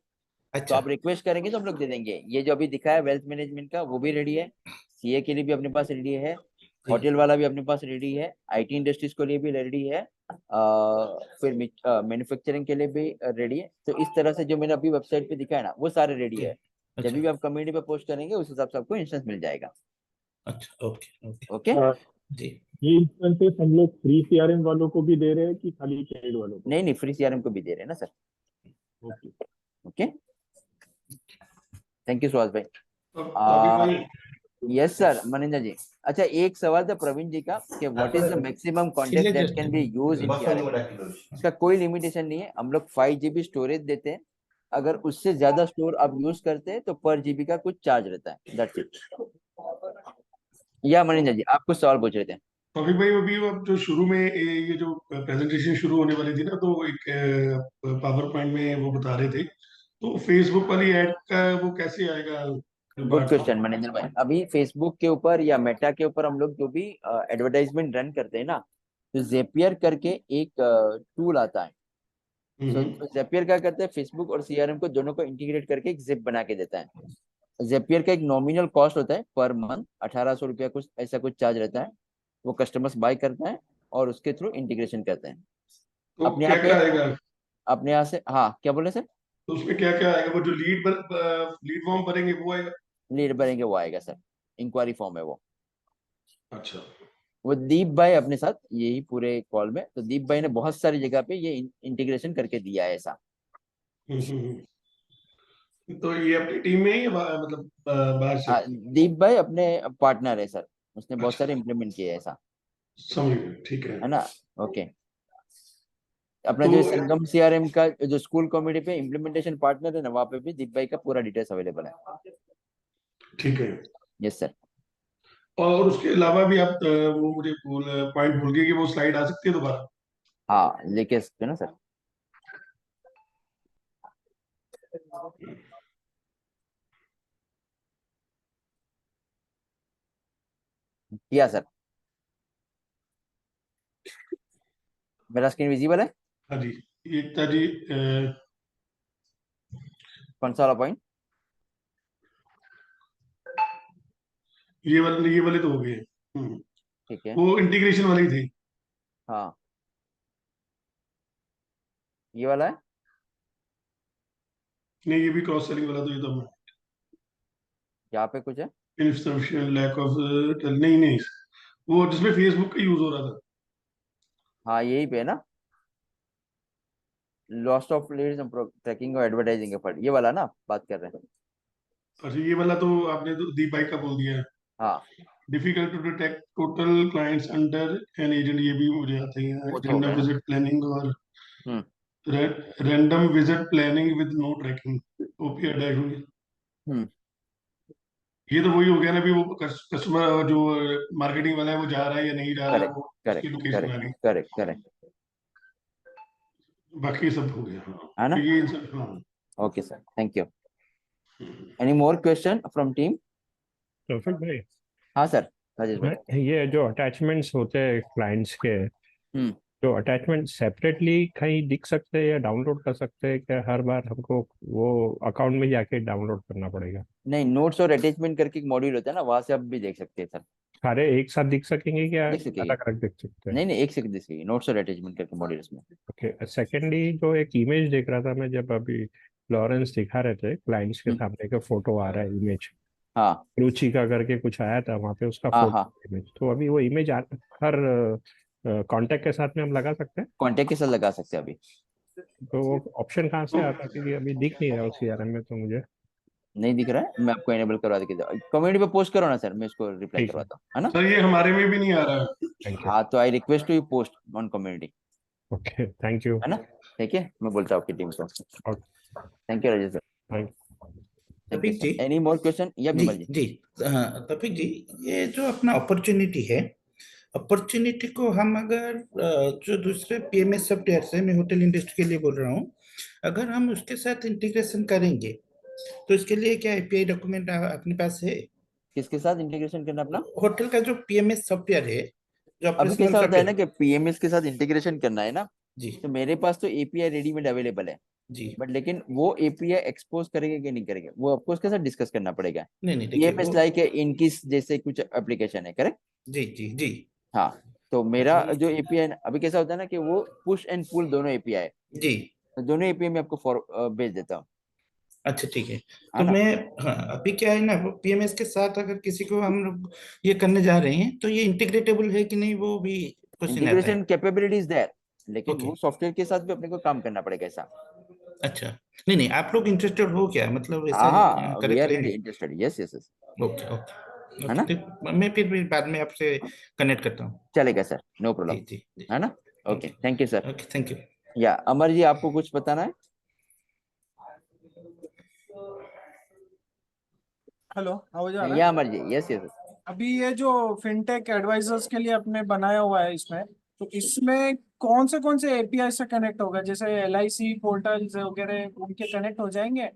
अच्छा आप रिक्वेस्ट करेंगे तो हम लोग दे देंगे। ये जो अभी दिखा है वेल्थ मैनेजमेंट का, वो भी रेडी है। सीए के लिए भी अपने पास रेडी है। जी होटल वाला भी अपने पास रेडी है। आईटी इंडस्ट्रीज के लिए भी रेडी है। फिर मैन्युफैक्चरिंग के लिए भी रेडी है। तो इस तरह से जो मैंने अभी वेबसाइट पे दिखा है ना, वो सारे रेडी जी है। जब अच्छा भी आप कम्युनिटी पे पोस्ट करेंगे उस हिसाब से आपको इंस्टेंस मिल जाएगा। अच्छा ओके ओके ओके। जी ये इंस्टेंसेस हम लोग फ्री सीआरएम वालों को भी दे रहे हैं कि खाली पेड वालों को? नहीं नहीं, फ्री सीआरएम को भी दे रहे हैं ना sir. Okay. Okay, thank you Suhas भाई। अभी भाई यस सर मनिंदर जी। अच्छा, एक सवाल था प्रवीण जी का कि what is the maximum content that can be use in CRM. इसका कोई लिमिटेशन नहीं है। हम लोग 5 GB स्टोरेज देते हैं। अगर उससे ज्यादा स्टोर आप यूज करते हैं तो पर जीबी का कुछ चार्ज रहता है, दैट्स इट। या मनिंदर जी, आप कुछ सवाल पूछ रहे थे। अभी भाई अभी अब जो शुरू में ये जो प्रेजेंटेशन शुरू होने वाली थी ना, तो एक पावर पॉइंट में वो बता रहे थे, तो फेसबुक वाली ऐड का वो कैसे आएगा? गुड क्वेश्चन मनिंदर भाई। अभी फेसबुक के ऊपर या मेटा के ऊपर हम लोग जो भी एडवर्टाइजमेंट रन करते हैं ना, तो जेपियर करके एक टूल आता है। सो जेपियर क्या करता है, फेसबुक और सीआरएम को दोनों को इंटीग्रेट करके एक जिप बना के देता है। जेपियर का एक नॉमिनल कॉस्ट होता है पर मंथ 1800 रुपया, कुछ ऐसा कुछ चार्ज रहता है। वो कस्टमर्स बाय करता है और उसके थ्रू इंटीग्रेशन करते हैं तो अपने क्या यहाँ क्या पे। आएगा? अपने यहाँ से, हाँ क्या बोले सर? तो उसमें क्या क्या आएगा? वो जो लीड फॉर्म भरेंगे वो आएगा? लीड भरेंगे वो आएगा सर। इंक्वायरी फॉर्म है वो। अच्छा। वो दीप भाई अपने साथ यही पूरे कॉल में, तो दीप भाई ने बहुत सारी जगह पे ये इंटीग्रेशन करके दिया है ऐसा। तो ये अपनी टीम में ही है मतलब बाहर से? दीप भाई अपने पार्टनर है सर, उसने बहुत अच्छा, सारे इम्प्लीमेंट किए हैं ऐसा, समझ गए, ठीक है। है ना। ओके। अपना तो जो संगम सीआरएम का जो स्कूल कॉमेडी पे इम्प्लीमेंटेशन पार्टनर है ना, वहाँ पे भी दीप भाई का पूरा डिटेल्स अवेलेबल है। ठीक है। Yes sir. और उसके अलावा भी आप वो मुझे पॉइंट भूल गए कि वो स्लाइड आ सकती है दोबारा? हाँ लेके सकते हैं ना सर। किया सर। मेरा स्क्रीन विजिबल है? हाँ जी। एकता जी, कौन सा वाला पॉइंट? ये वाले तो हो गए। ठीक है। वो इंटीग्रेशन वाले ही थे। हाँ, ये वाला है। नहीं, ये भी क्रॉस सेलिंग वाला, तो ये तो यहाँ पे कुछ है। इनसफिशिएंट लैक ऑफ, नहीं नहीं, वो जिसमें फेसबुक का यूज हो रहा था। हाँ यही पे है ना, लॉस्ट ऑफ लीड्स ट्रैकिंग और एडवर्टाइजिंग एफर्ट, ये वाला ना बात कर रहे हैं। अच्छा, ये वाला तो आपने तो दीप भाई का बोल दिया है। हाँ difficult to detect total clients under an agent, ये भी मुझे आते हैं। वो तो हो रैंडम गया ना। विजिट प्लानिंग और hmm random visit planning with no tracking OP dash होंगे। हम्म ये तो वही हो गया ना, भी वो कस्टमर जो मार्केटिंग वाला है वो जा रहा है या नहीं जा रहा है, करेक्ट वो उसकी करेक्ट लोकेशन आ करेक्ट गई। करेक्ट करेक्ट, बाकी सब हो गया। हाँ, है तो ना। ये सब, हाँ। Okay sir, thank you. Any more question from team? Praful भाई, हाँ सर, राजेश भाई। ये जो अटैचमेंट्स होते हैं क्लाइंट्स के, हम्म। जो अटैचमेंट सेपरेटली कहीं दिख सकते हैं या डाउनलोड कर सकते हैं, क्या हर बार हमको वो अकाउंट में जाके डाउनलोड करना पड़ेगा? नहीं, नोट्स और अटैचमेंट करके एक मॉड्यूल होता है ना, वहां से आप भी देख सकते हैं सर। सारे एक साथ दिख सकेंगे क्या देख सकेंगे। अलग अलग दिख सकते हैं? नहीं नहीं, एक सेकंड दिख सकेगी, नोट्स और अटैचमेंट करके मॉड्यूल्स में। ओके, सेकेंडली जो एक इमेज देख रहा था मैं, जब अभी लॉरेंस दिखा रहे थे क्लाइंट्स के हम्म, सामने का फोटो आ रहा है इमेज, हाँ रुचि का करके कुछ आया था वहाँ पे उसका हाँ फोटो हाँ, इमेज, तो अभी वो इमेज हर कांटेक्ट के साथ में हम लगा सकते हैं? कॉन्टेक्ट के साथ लगा सकते हैं अभी। तो वो ऑप्शन कहाँ से आता है, क्योंकि अभी दिख नहीं रहा है सीआरएम में तो मुझे। नहीं दिख रहा है, मैं आपको एनेबल करवा के कम्युनिटी पे पोस्ट करो ना सर, मैं इसको रिप्लाई ठीक है, करवाता हूँ, है ना? सर ये हमारे में भी नहीं आ रहा है। Thank you. हाँ, तो I request you post on community, okay, thank you. है ना? ठीक है, मैं बोलता हूँ आपकी टीम को। Thank you Rajesh sir, thank thank you Tafeek ji. Sir. Any more question? या जी विमल जी? जी। हाँ तफीक जी, ये जो अपना अपॉर्चुनिटी है, अपॉर्चुनिटी को हम अगर जो दूसरे पीएमएस सॉफ्टवेयर से, मैं होटल इंडस्ट्री के लिए बोल रहा हूँ, अगर हम उसके साथ इंटीग्रेशन करेंगे तो इसके लिए क्या एपीआई डॉक्यूमेंट अपने पास है? किसके साथ इंटीग्रेशन करना अपना? होटल का जो पीएमएस सॉफ्टवेयर है, जो अभी ऑपरेशनल कैसा होता है ना सॉफ्टवेयर। कि पीएमएस के साथ इंटीग्रेशन करना है ना, जी तो मेरे पास तो एपीआई रेडीमेड अवेलेबल है, जी। बट लेकिन वो एपीआई एक्सपोज करेंगे कि नहीं करेंगे, वो आपको उसके साथ डिस्कस करना पड़ेगा। नहीं नहीं, देखिए पीएमएस वो। लाइक इनकिस जैसे कुछ एप्लीकेशन है, करेक्ट? जी जी जी। हाँ, तो मेरा जो एपीआई अभी कैसा होता है ना कि वो पुश एंड पुल दोनों एपीआई है, जी। तो दोनों एपीआई में आपको भेज देता हूँ, अच्छा ठीक है। है तो ना? मैं, हाँ अभी क्या है ना, वो पीएमएस के साथ अगर किसी को हम लोग ये करने जा रहे हैं तो ये इंटीग्रेटेबल है कि नहीं, वो भी क्वेश्चन आता है। इंटीग्रेशन कैपेबिलिटीज देयर, लेकिन ओके। वो सॉफ्टवेयर के साथ भी अपने को काम करना पड़ेगा ऐसा। अच्छा, नहीं नहीं, आप लोग इंटरेस्टेड हो क्या, मतलब ऐसा हाँ हाँ, वी करेक्ट आर करेंगे? Interested, yes yes yes, okay okay है ओके, ना? तो मैं फिर भी बाद में आपसे कनेक्ट करता हूँ। चलेगा सर, नो जी प्रॉब्लम, जी जी। है ना? Okay, okay thank you sir. Okay, thank you. या अमर जी, आपको कुछ बताना है? हेलो, आवाज आ रहा है? या अमर जी, यस यस। अभी ये जो फिनटेक एडवाइजर्स के लिए आपने बनाया हुआ है इसमें, तो इसमें कौन से एपीआई से कनेक्ट होगा? जैसे एलआईसी पोर्टल्स वगैरह उनके कनेक्ट हो जाएंगे?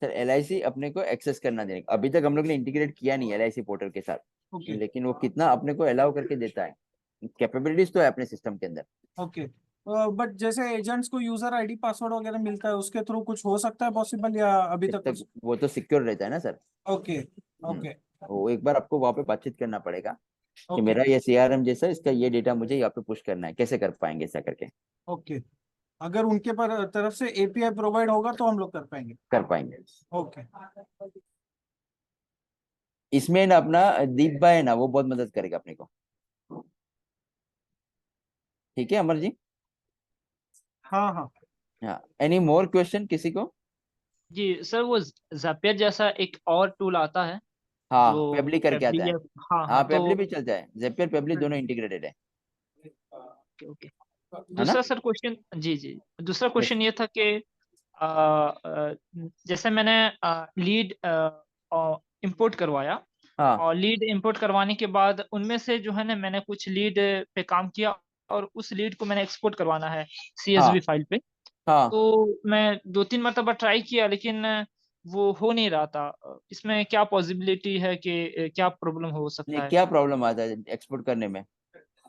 सर एलआईसी अपने को एक्सेस करना देने, अभी तक हम लोग ने इंटीग्रेट किया नहीं एलआईसी पोर्टल के साथ, ओके लेकिन वो कितना अपने को अलाउ करके देता है, कैपेबिलिटीज तो है अपने सिस्टम के अंदर। ओके। बट जैसे एजेंट्स को यूजर आईडी पासवर्ड वगैरह मिलता है, उसके थ्रू कुछ हो सकता है पॉसिबल, या अभी जब तक तक कुछ? वो तो सिक्योर रहता है ना सर। ओके ओके वो एक बार आपको वहां पे बातचीत करना पड़ेगा कि ओके मेरा ये सीआरएम जैसा इसका ये डेटा मुझे यहाँ पे पुश करना है, कैसे कर पाएंगे ऐसा करके? ओके। अगर उनके पर तरफ से एपीआई प्रोवाइड होगा तो हम लोग कर पाएंगे। कर पाएंगे। ओके। इसमें ना अपना दीप भाई है ना, वो बहुत मदद करेगा अपने को। ठीक है अमर जी? हाँ हाँ। हाँ, एनी मोर क्वेश्चन किसी को? जी सर, वो जापियर जैसा एक और टूल आता है हाँ, जो पेबली करके आता पेबली है। है। हाँ हाँ, हाँ, तो पेबली भी चलता है, जेपियर पेबली दोनों इंटीग्रेटेड है, ओके ओके। है ना? दूसरा सर क्वेश्चन, जी जी, दूसरा यस। क्वेश्चन ये था कि जैसे मैंने लीड इंपोर्ट करवाया, हाँ और लीड इंपोर्ट करवाने के बाद उनमें से जो है ना, मैंने कुछ लीड पे काम किया, और उस लीड को मैंने एक्सपोर्ट करवाना है हाँ CSV फाइल पे। हाँ। तो मैं 2-3 मरतबा ट्राई किया, लेकिन वो हो नहीं रहा था। इसमें क्या पॉसिबिलिटी है कि क्या प्रॉब्लम हो नहीं, सकता है? क्या प्रॉब्लम आता है एक्सपोर्ट करने में?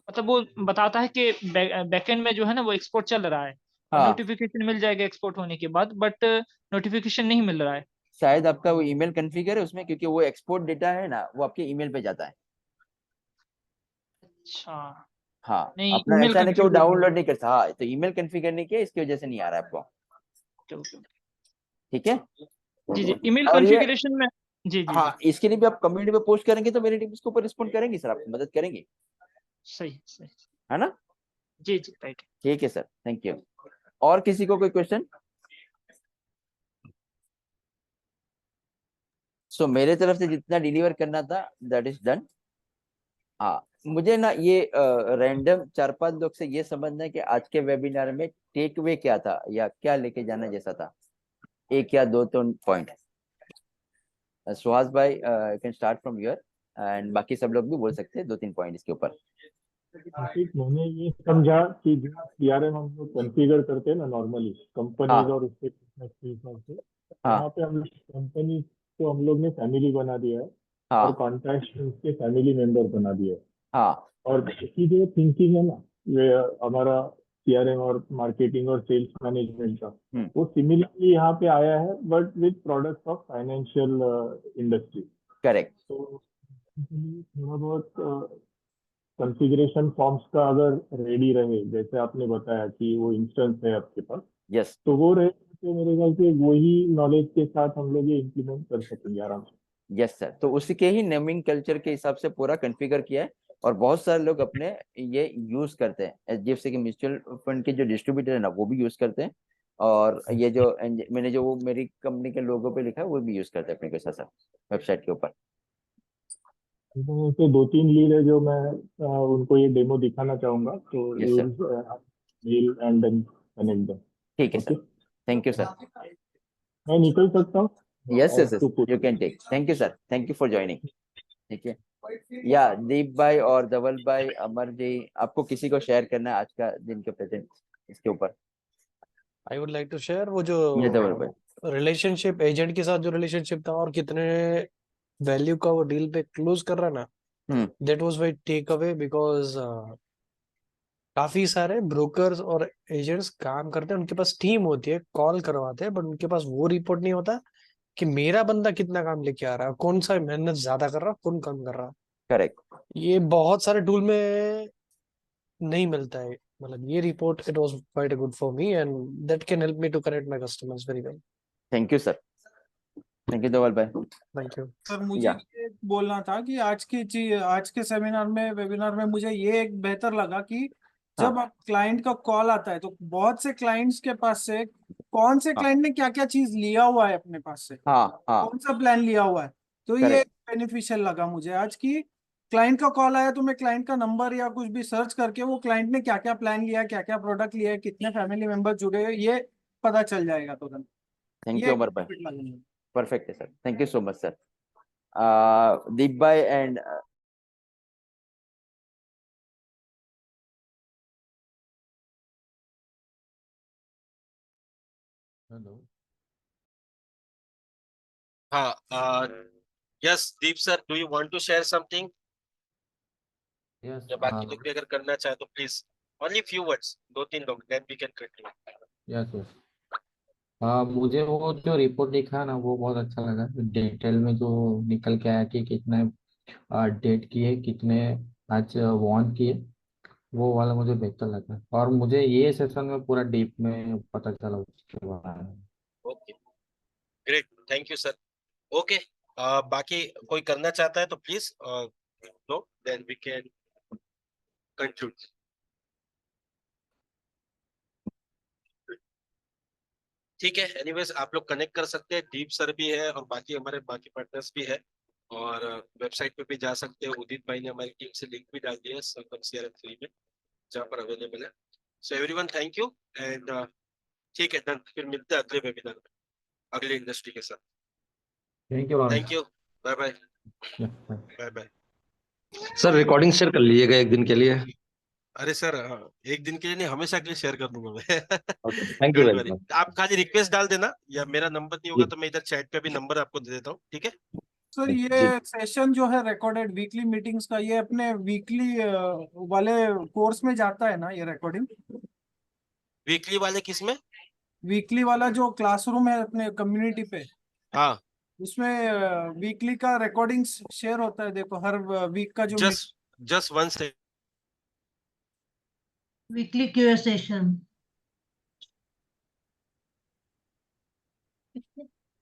मतलब वो बताता है कि बैकएंड में जो है ना वो एक्सपोर्ट चल रहा है, और हाँ, नोटिफिकेशन मिल जाएगा एक्सपोर्ट होने के बाद, बट नोटिफिकेशन नहीं मिल रहा है। शायद आपका वो ईमेल कॉन्फ़िगर है उसमें, क्योंकि वो एक्सपोर्ट डेटा है ना, वो आपके ईमेल पे जाता है। अच्छा। हाँ, नहीं, अपना ईमेल ऐसा नहीं कि वो कॉन्फ़िगर नहीं डाउनलोड है। नहीं करता, हाँ, तो ईमेल कॉन्फ़िगर नहीं किया, इसकी वजह से नहीं आ रहा है आपको। Okay okay. ठीक है। जी जी, ईमेल और ये, कॉन्फ़िगरेशन में। जी जी जी। हाँ, इसके लिए भी आप कम्युनिटी पे पोस्ट करेंगे तो मेरी टीम इसके ऊपर रिस्पॉन्ड करेंगी सर, आपकी मदद करेंगे, सही सही। है ना? जी जी, राइट। ठीक है सर, थैंक यू। और किसी को कोई क्वेश्चन? सो मेरे तरफ से जितना डिलीवर करना था दैट इज डन। हाँ, मुझे ना ये रैंडम 4-5 लोग से ये समझना है कि आज के वेबिनार में टेक अवे क्या था, या क्या लेके जाना जैसा था, एक या दो तो पॉइंट। सुहास भाई can start from your, and बाकी सब लोग भी बोल सकते हैं 2-3 पॉइंट इसके ऊपर। ठीक, मैंने ये समझा कि जो सीआरएम हम लोग कॉन्फ़िगर करते हैं ना नॉर्मली कंपनीज हाँ और उसके बिजनेस के हिसाब से, हाँ वहाँ पे हम लोग कंपनी को हम लोग ने फैमिली बना दिया है और हाँ कॉन्टैक्ट उसके फैमिली मेंबर बना दिया है। हाँ और इसकी जो थिंकिंग है ना, ये हमारा सीआरएम और मार्केटिंग और सेल्स मैनेजमेंट का, हम्म, वो सिमिलरली यहाँ पे आया है but with products of financial industry. Correct. तो इसलिए थोड़ा बहुत कॉन्फ़िगरेशन फॉर्म्स का अगर रेडी रहे, जैसे आपने बताया कि वो इंस्टेंस है आपके पास, यस तो वो रहे तो मेरे ख्याल से वही नॉलेज के साथ हम लोग ये इम्प्लीमेंट कर सकेंगे आराम से। यस सर, तो उसी के ही नेमिंग कल्चर के हिसाब से पूरा कॉन्फ़िगर किया है और बहुत सारे लोग अपने ये यूज करते हैं। एचडीएफसी के म्यूचुअल फंड के जो डिस्ट्रीब्यूटर है ना वो भी यूज करते हैं, और ये जो मैंने जो वो मेरी कंपनी के लोगों पे लिखा है वो भी यूज करते हैं अपने के साथ साथ वेबसाइट के ऊपर। तो ऐसे 2-3 लीड है जो मैं उनको ये डेमो दिखाना चाहूंगा, तो yes sir, mail and then connect them. ठीक है okay, sir, thank you sir. मैं निकल सकता हूँ yes yes yes, to put. You can take, thank you sir, thank you for joining. ठीक है, या दीप भाई और धवल भाई, अमर जी, आपको किसी को शेयर करना है आज का दिन के प्रेजेंट इसके ऊपर? I would like to share वो जो ये धवल भाई। रिलेशनशिप एजेंट के साथ जो रिलेशनशिप था और कितने वैल्यू का वो डील पे क्लोज कर रहा ना, that was my takeaway, because काफी सारे ब्रोकर्स और एजेंट्स काम करते हैं, उनके पास टीम होती है, कॉल करवाते हैं, बट उनके पास वो रिपोर्ट नहीं होता कि मेरा बंदा कितना काम लेके आ रहा है, कौन सा मेहनत ज्यादा कर रहा है, कौन कम कर रहा है। करेक्ट। ये बहुत सारे टूल में नहीं मिलता है। मतलब ये report it was quite good for me and that can help me to connect my customers very well. Thank you sir, thank you Dhaval भाई। थैंक यू सर मुझे या ये बोलना था कि आज के सेमिनार में वेबिनार में मुझे ये एक बेहतर लगा कि जब हाँ आप क्लाइंट का कॉल आता है तो बहुत से क्लाइंट्स के पास से कौन से हाँ क्लाइंट ने क्या क्या चीज लिया हुआ है अपने पास से, हाँ हाँ, कौन सा प्लान लिया हुआ है, तो ये करेक्ट। बेनिफिशियल लगा मुझे आज की क्लाइंट का कॉल आया तो मैं क्लाइंट का नंबर या कुछ भी सर्च करके वो क्लाइंट ने क्या क्या प्लान लिया है, क्या क्या प्रोडक्ट लिया है, कितने फैमिली मेंबर जुड़े हैं, ये पता चल जाएगा तुरंत। थैंक ये यू एक अमर भाई, benefit लगा मुझे। परफेक्ट है sir, thank you so much sir. Deep भाई एंड हेलो, हाँ, yes Deep sir, do you want to share something? Yes या बाकी लोग भी अगर करना चाहे तो प्लीज, ओनली फ्यू वर्ड्स, 2-3 लोग, then we can continue. Yes yes. मुझे वो जो रिपोर्ट दिखा ना वो बहुत अच्छा लगा, डिटेल में जो निकल के आया कि कितने डेट किए, कितने आज वॉन किए, वो वाला मुझे बेहतर लगा और मुझे ये सेशन में पूरा डीप में पता चला उसके बारे में। Okay, great, thank you sir. Okay, बाकी कोई करना चाहता है तो please no, then we can conclude. ठीक है, एनीवेज आप लोग कनेक्ट कर सकते हैं, दीप सर भी है और बाकी हमारे बाकी पार्टनर्स भी है, और वेबसाइट पे भी जा सकते हैं। उदित भाई ने हमारी टीम से लिंक भी डाल दिया है संगम CRM 3 में, जहाँ पर अवेलेबल है। So everyone thank you and ठीक है, डन, फिर मिलते हैं अगले वेबिनार में अगले इंडस्ट्री के साथ। Thank you thank you, bye bye, ma'am. Bye bye. Sir recording share कर लीजिएगा एक दिन के लिए। अरे सर, एक दिन के लिए नहीं, हमेशा के लिए शेयर कर दूंगा मैं। Thank you don't very worry, much. आप खाली रिक्वेस्ट डाल देना, या मेरा नंबर नहीं होगा तो मैं इधर चैट पे भी नंबर आपको दे देता हूँ, ठीक है? सर जी ये सेशन जो है रिकॉर्डेड वीकली मीटिंग्स का, ये अपने वीकली वाले कोर्स में जाता है ना ये रिकॉर्डिंग? वीकली वाले किस में? वीकली वाला जो क्लासरूम है अपने कम्युनिटी पे, हाँ, उसमें वीकली का रिकॉर्डिंग्स शेयर होता है, देखो हर वीक का जो जस्ट वन से वीकली क्यूए सेशन।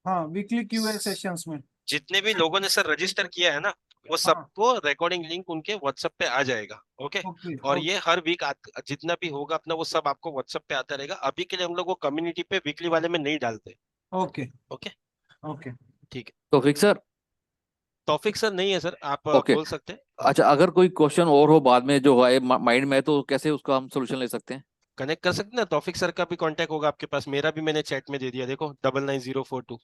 हाँ वीकली क्यूए सेशंस में जितने भी लोगों ने सर रजिस्टर किया है ना, वो हाँ सबको रिकॉर्डिंग लिंक उनके व्हाट्सएप पे आ जाएगा। ओके, ओके और ये हर वीक जितना भी होगा अपना वो सब आपको व्हाट्सएप पे आता रहेगा। अभी के लिए हम लोग वो कम्युनिटी पे वीकली वाले में नहीं डालते। ओके ओके ओके ठीक है। तौफीक सर। तौफीक सर नहीं है सर, आप ओके, बोल सकते हैं। अच्छा अगर कोई क्वेश्चन और हो बाद में जो है माइंड में है तो कैसे उसका हम सोल्यूशन ले सकते हैं? कनेक्ट कर सकते हैं ना, तौफीक सर का भी कांटेक्ट होगा आपके पास, मेरा भी मैंने चैट में दे दिया, देखो 999042।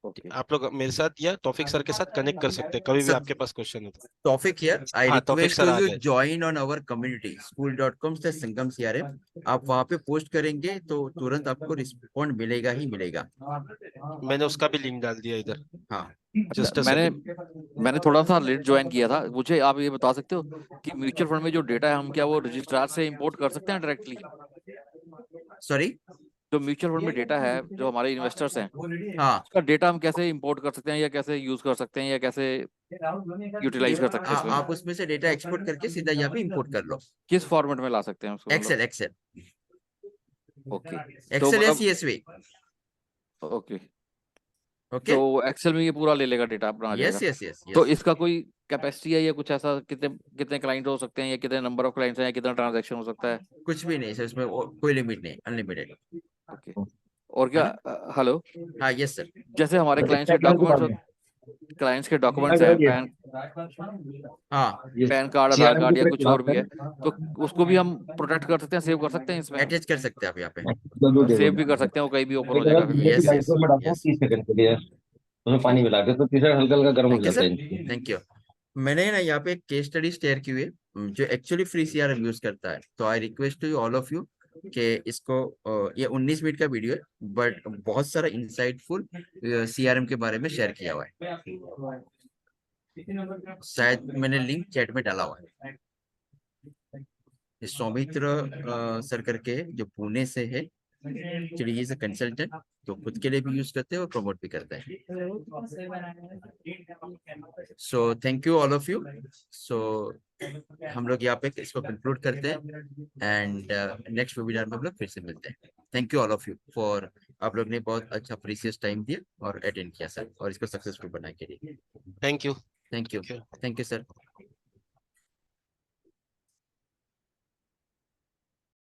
आप लोग मेरे साथ या तौफिक सर के साथ कनेक्ट कर सकते हैं कभी भी Sir, आपके पास क्वेश्चन हो तो। Tawfiq here. I हाँ, तौफिक request सर आ you गए। join on our community school.com/Sangam CRM. आप वहाँ पे पोस्ट करेंगे तो तुरंत आपको रिस्पॉन्ड मिलेगा ही मिलेगा। मैंने उसका भी लिंक डाल दिया इधर। हाँ, जस्ट अ मैंने थोड़ा सा लेट ज्वाइन किया था। मुझे आप ये बता सकते हो कि म्यूचुअल फंड में जो डेटा है हम क्या वो रजिस्ट्रार से इंपोर्ट कर सकते हैं डायरेक्टली? सॉरी, जो म्यूचुअल फंड में डेटा है जो हमारे इन्वेस्टर्स हैं, हाँ, उसका डेटा हम कैसे इंपोर्ट कर सकते हैं या कैसे यूज कर सकते हैं या कैसे यूटिलाइज कर सकते हैं इसमें? आप उसमें से डेटा एक्सपोर्ट करके सीधा यहाँ पे इंपोर्ट कर लो। किस फॉर्मेट में ला सकते हैं उसको? एक्सेल ओके, एक्सेल या CSV। ओके ओके, तो एक्सेल में ये पूरा ले लेगा डेटा अपना आ यस जाएगा। यस यस तो इसका कोई कैपेसिटी है या कुछ ऐसा, कितने कितने क्लाइंट हो सकते हैं या कितने नंबर ऑफ क्लाइंट्स हैं या कितना ट्रांजैक्शन हो सकता है? कुछ भी नहीं सर, इसमें कोई लिमिट नहीं, अनलिमिटेड। ओके, और क्या हेलो? हाँ, यस सर। जैसे हमारे क्लाइंट्स के डॉक्यूमेंट्स हैं, पैन कार्ड, आधार कार्ड या कुछ और भी है, तो उसको भी हम प्रोटेक्ट कर सकते हैं, सेव कर सकते हैं इसमें? अटैच कर सकते हैं आप यहाँ पे, सेव भी कर सकते हैं, वो कहीं भी ओपन हो जाएगा फिर। यस यस, 30 सेकंड के लिए उसमें पानी मिला के तो तीसरा हल्का हल्का गर्म हो थैंक यू जाता सर, है। Thank you. मैंने ना यहाँ पे एक केस स्टडी शेयर की हुई है जो एक्चुअली फ्री CRM यूज करता है। तो I request to all of you कि इसको ये 19 मिनट का वीडियो है बट बहुत सारा इंसाइटफुल CRM के बारे में शेयर किया हुआ है। शायद मैंने लिंक चैट में डाला हुआ है। सौमित्र सर करके जो पुणे से है, एक्चुअली इज अ कंसल्टेंट, तो खुद के लिए भी यूज करते हैं और प्रमोट भी करते हैं। So thank you all of you. So हम लोग यहाँ पे इसको कंक्लूड करते हैं एंड नेक्स्ट वेबिनार में हम लोग फिर से मिलते हैं। Thank you all of you for, आप लोग ने बहुत अच्छा प्रीशियस टाइम दिया और अटेंड किया सर, और इसको सक्सेसफुल बनाने के लिए thank you. Thank you sir.